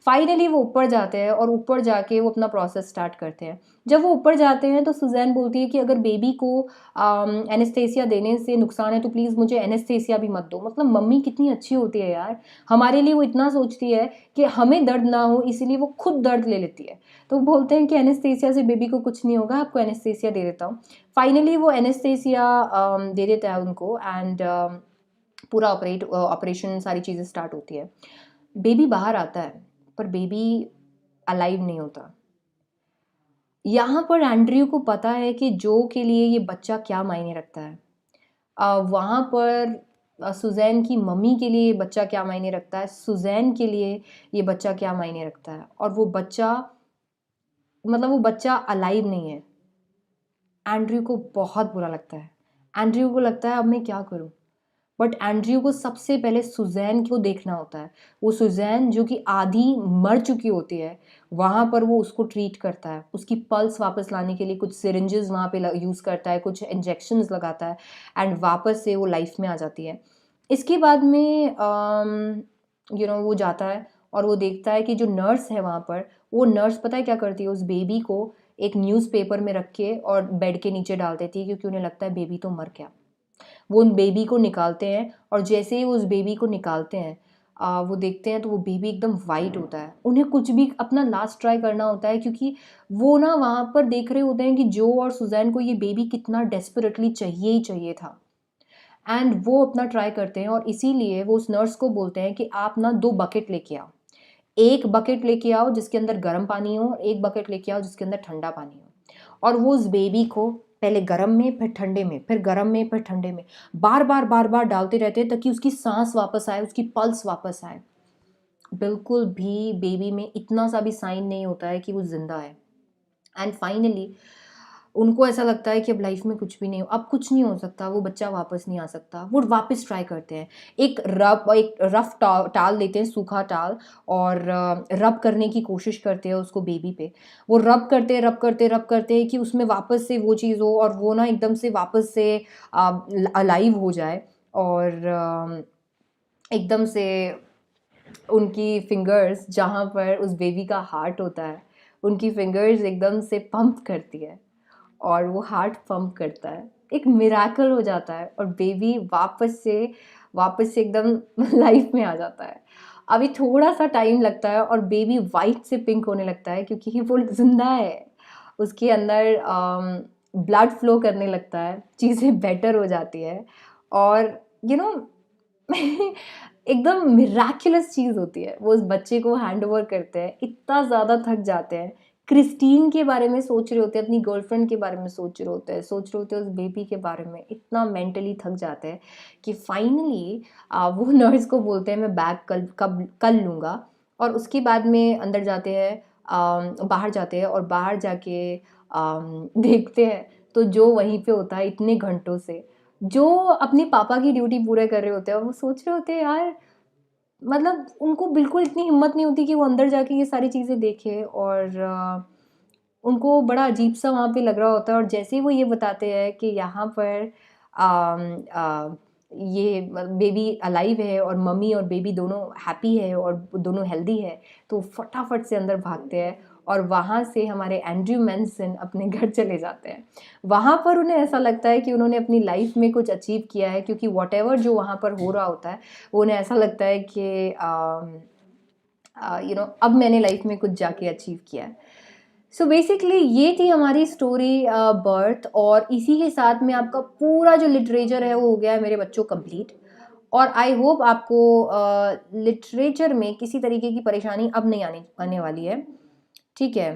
फाइनली वो ऊपर जाते हैं और ऊपर जाके वो अपना प्रोसेस स्टार्ट करते हैं। जब वो ऊपर जाते हैं तो सुजैन बोलती है कि अगर बेबी को एनेस्थेसिया देने से नुकसान है तो प्लीज़ मुझे एनेस्थेसिया भी मत दो। मतलब मम्मी कितनी अच्छी होती है यार, हमारे लिए वो इतना सोचती है कि हमें दर्द ना हो, इसीलिए वो खुद दर्द ले लेती है। तो बोलते हैं कि एनेस्थेसिया से बेबी को कुछ नहीं होगा, आपको एनेस्थेसिया दे देता हूँ। फाइनली वो एनेस्थेसिया दे देता है उनको एंड पूरा ऑपरेशन सारी चीज़ें स्टार्ट होती है। बेबी बाहर आता है पर बेबी अलाइव नहीं होता। यहाँ पर एंड्रयू को पता है कि जो के लिए ये बच्चा क्या मायने रखता है। वहाँ पर सुजैन की मम्मी के लिए ये बच्चा क्या मायने रखता है, सुजैन के लिए ये बच्चा क्या मायने रखता है। और वो बच्चा, मतलब वो बच्चा अलाइव नहीं है, एंड्रयू को बहुत बुरा लगता है। एंड्रयू को लगता है अब मैं क्या करूं, बट एंड्रयू को सबसे पहले सुजैन को देखना होता है। वो सुजैन जो कि आधी मर चुकी होती है, वहाँ पर वो उसको ट्रीट करता है, उसकी पल्स वापस लाने के लिए कुछ सिरिंजेस वहाँ पे यूज़ करता है, कुछ इंजेक्शंस लगाता है, एंड वापस से वो लाइफ में आ जाती है। इसके बाद में वो जाता है और वो देखता है कि जो नर्स है वहाँ पर, वो नर्स पता है क्या करती है, उस बेबी को एक न्यूज़पेपर में रख के और बेड के नीचे डाल देती है, क्योंकि उन्हें लगता है बेबी तो मर गया। वो उन बेबी को निकालते हैं, और जैसे ही वो उस बेबी को निकालते हैं, वो देखते हैं तो वो बेबी एकदम वाइट होता है। उन्हें कुछ भी अपना लास्ट ट्राई करना होता है, क्योंकि वो ना वहाँ पर देख रहे होते हैं कि जो और सुजैन को ये बेबी कितना डेस्परेटली चाहिए ही चाहिए था, एंड वो अपना ट्राई करते हैं। और इसीलिए वो उस नर्स को बोलते हैं कि आप ना 2 बकेट लेके आओ, एक बकेट लेके आओ जिसके अंदर गर्म पानी हो, एक बकेट लेके आओ जिसके अंदर ठंडा पानी हो। और वो उस बेबी को पहले गर्म में, फिर ठंडे में, फिर गर्म में, फिर ठंडे में, बार बार डालते रहते हैं, ताकि उसकी सांस वापस आए, उसकी पल्स वापस आए। बिल्कुल भी बेबी में इतना सा भी साइन नहीं होता है कि वो जिंदा है। एंड फाइनली उनको ऐसा लगता है कि अब लाइफ में कुछ भी नहीं हो, अब कुछ नहीं हो सकता, वो बच्चा वापस नहीं आ सकता। वो वापस ट्राई करते हैं, एक रफ टाल लेते हैं, सूखा टाल, और रब करने की कोशिश करते हैं उसको बेबी पे। वो रब करते हैं कि उसमें वापस से वो चीज़ हो, और वो ना एकदम से वापस से अलाइव हो जाए, और एकदम से उनकी फिंगर्स जहाँ पर उस बेबी का हार्ट होता है, उनकी फिंगर्स एकदम से पंप करती है, और वो हार्ट पंप करता है, एक मिराकल हो जाता है, और बेबी वापस से एकदम लाइफ में आ जाता है। अभी थोड़ा सा टाइम लगता है, और बेबी वाइट से पिंक होने लगता है, क्योंकि वो जिंदा है, उसके अंदर ब्लड फ्लो करने लगता है, चीज़ें बेटर हो जाती है, और यू नो एकदम मिराक्युलस चीज़ होती है। वो उस बच्चे को हैंड ओवर करते हैं, इतना ज़्यादा थक जाते हैं, क्रिस्टीन के बारे में सोच रहे होते हैं, अपनी गर्लफ्रेंड के बारे में सोच रहे होते हैं, उस बेबी के बारे में, इतना मेंटली थक जाते हैं कि फाइनली वो नर्स को बोलते हैं मैं बैग कल लूँगा। और उसके बाद में अंदर जाते हैं, बाहर जाते हैं, और बाहर जाके देखते हैं तो जो वहीं पे होता है इतने घंटों से, जो अपने पापा की ड्यूटी पूरे कर रहे होते हैं, और वो सोच रहे होते हैं यार, मतलब उनको बिल्कुल इतनी हिम्मत नहीं होती कि वो अंदर जाके ये सारी चीज़ें देखें, और उनको बड़ा अजीब सा वहाँ पे लग रहा होता है। और जैसे ही वो ये बताते हैं कि यहाँ पर ये बेबी अलाइव है, और मम्मी और बेबी दोनों हैप्पी है, और दोनों हेल्दी है, तो फटाफट से अंदर भागते हैं, और वहाँ से हमारे एंड्रयू मैनसन अपने घर चले जाते हैं। वहाँ पर उन्हें ऐसा लगता है कि उन्होंने अपनी लाइफ में कुछ अचीव किया है, क्योंकि वॉटेवर जो वहाँ पर हो रहा होता है, वो उन्हें ऐसा लगता है कि अब मैंने लाइफ में कुछ जाके अचीव किया है। सो बेसिकली ये थी हमारी स्टोरी बर्थ, और इसी के साथ में आपका पूरा जो लिटरेचर है वो हो गया है मेरे बच्चों कंप्लीट। और आई होप आपको लिटरेचर में किसी तरीके की परेशानी अब नहीं आने वाली है, ठीक है।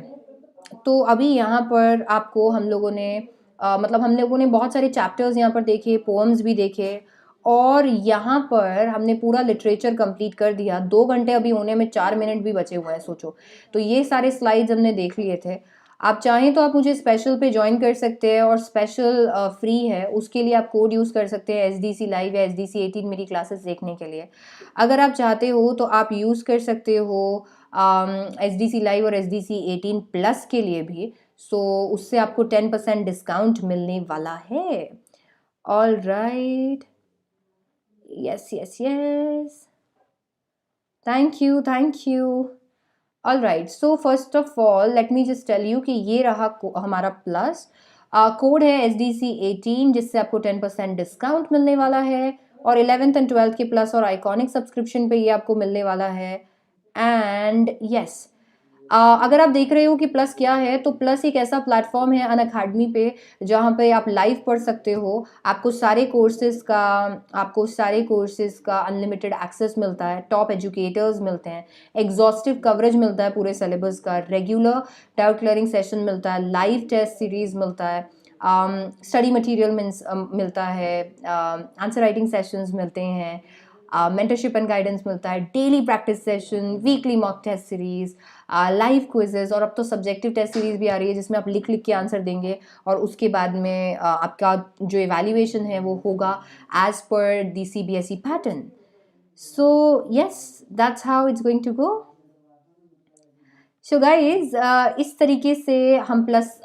तो अभी यहाँ पर आपको हम लोगों ने मतलब हम लोगों ने बहुत सारे चैप्टर्स यहाँ पर देखे, पोएम्स भी देखे, और यहाँ पर हमने पूरा लिटरेचर कंप्लीट कर दिया। 2 घंटे अभी होने में 4 मिनट भी बचे हुए हैं, सोचो। तो ये सारे स्लाइड्स हमने देख लिए थे। आप चाहें तो आप मुझे स्पेशल पे ज्वाइन कर सकते हैं, और स्पेशल फ्री है, उसके लिए आप कोड यूज़ कर सकते हैं SDC लाइव या SDC 18 मेरी क्लासेस देखने के लिए। अगर आप चाहते हो तो आप यूज़ कर सकते हो SDC लाइव और SDC 18 प्लस के लिए भी। सो उससे आपको 10% डिस्काउंट मिलने वाला है। All right, yes yes yes, thank you thank you. All right, so first of all let me just tell you कि ये रहा हमारा प्लस कोड है SDC 18, जिससे आपको 10% डिस्काउंट मिलने वाला है, और 11th एंड 12th के प्लस और आइकॉनिक सब्सक्रिप्शन पे ये आपको मिलने वाला है। एंड यस, अगर आप देख रहे हो कि प्लस क्या है, तो प्लस एक ऐसा प्लेटफॉर्म है अनअकैडमी पे, जहाँ पे आप लाइव पढ़ सकते हो। आपको सारे कोर्सेज का अनलिमिटेड एक्सेस मिलता है, टॉप एजुकेटर्स मिलते हैं, एग्जॉस्टिव कवरेज मिलता है पूरे सिलेबस का, रेगुलर डाउट क्लियरिंग सेशन मिलता है, लाइव टेस्ट सीरीज मिलता है, स्टडी मटेरियल मिलता है, आंसर राइटिंग सेशंस मिलते हैं, मेंटरशिप एंड गाइडेंस मिलता है, daily practice session, weekly mock test series, live quizzes, और अब तो सब्जेक्टिव टेस्ट सीरीज भी आ रही है जिसमें आप लिख लिख के आंसर देंगे और उसके बाद में आपका जो इवैल्यूएशन है वो होगा as per the CBSE pattern. So yes, that's how it's going to go. So guys, इस तरीके से हम प्लस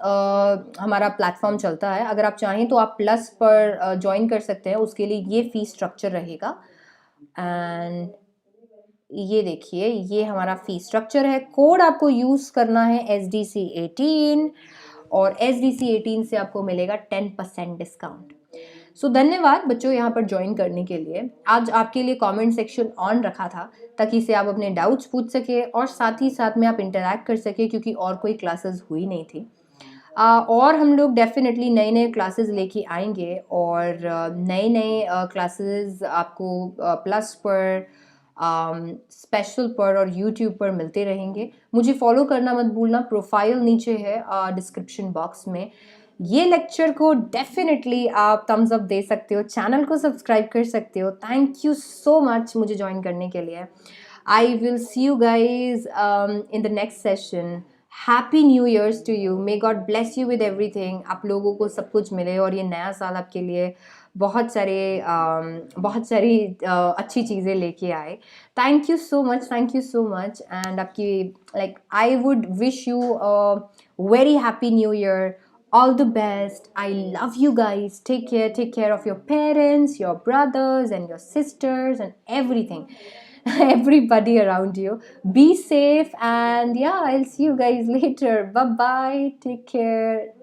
हमारा प्लेटफॉर्म चलता है. अगर आप चाहें तो आप प्लस पर ज्वाइन कर सकते हैं. उसके लिए ये फी स्ट्रक्चर रहेगा. एंड ये देखिए, ये हमारा फी स्ट्रक्चर है. कोड आपको यूज़ करना है SDC18, और SDC18 से आपको मिलेगा 10% डिस्काउंट. सो धन्यवाद बच्चों यहाँ पर ज्वाइन करने के लिए. आज आपके लिए कमेंट सेक्शन ऑन रखा था ताकि से आप अपने डाउट्स पूछ सके और साथ ही साथ में आप इंटरैक्ट कर सके, क्योंकि और कोई क्लासेस हुई नहीं थी. और हम लोग डेफिनेटली नए नए क्लासेस लेके आएंगे, और नए नए क्लासेस आपको प्लस पर, स्पेशल पर और यूट्यूब पर मिलते रहेंगे. मुझे फॉलो करना मत भूलना, प्रोफाइल नीचे है डिस्क्रिप्शन बॉक्स में. ये लेक्चर को डेफिनेटली आप थम्स अप दे सकते हो, चैनल को सब्सक्राइब कर सकते हो. थैंक यू सो मच मुझे ज्वाइन करने के लिए. I will see you guys in the next session. Happy new years to you. May God bless you with everything. आप लोगों को सब कुछ मिले और ये नया साल आपके लिए बहुत सारी अच्छी चीज़ें लेके आए. Thank you so much, thank you so much. And आपकी like I would wish you very happy new year. All the best. I love you guys. Take care. Take care of your parents, your brothers, and your sisters, and everything. Everybody around you. Be safe, and yeah, I'll see you guys later. Bye bye. Take care.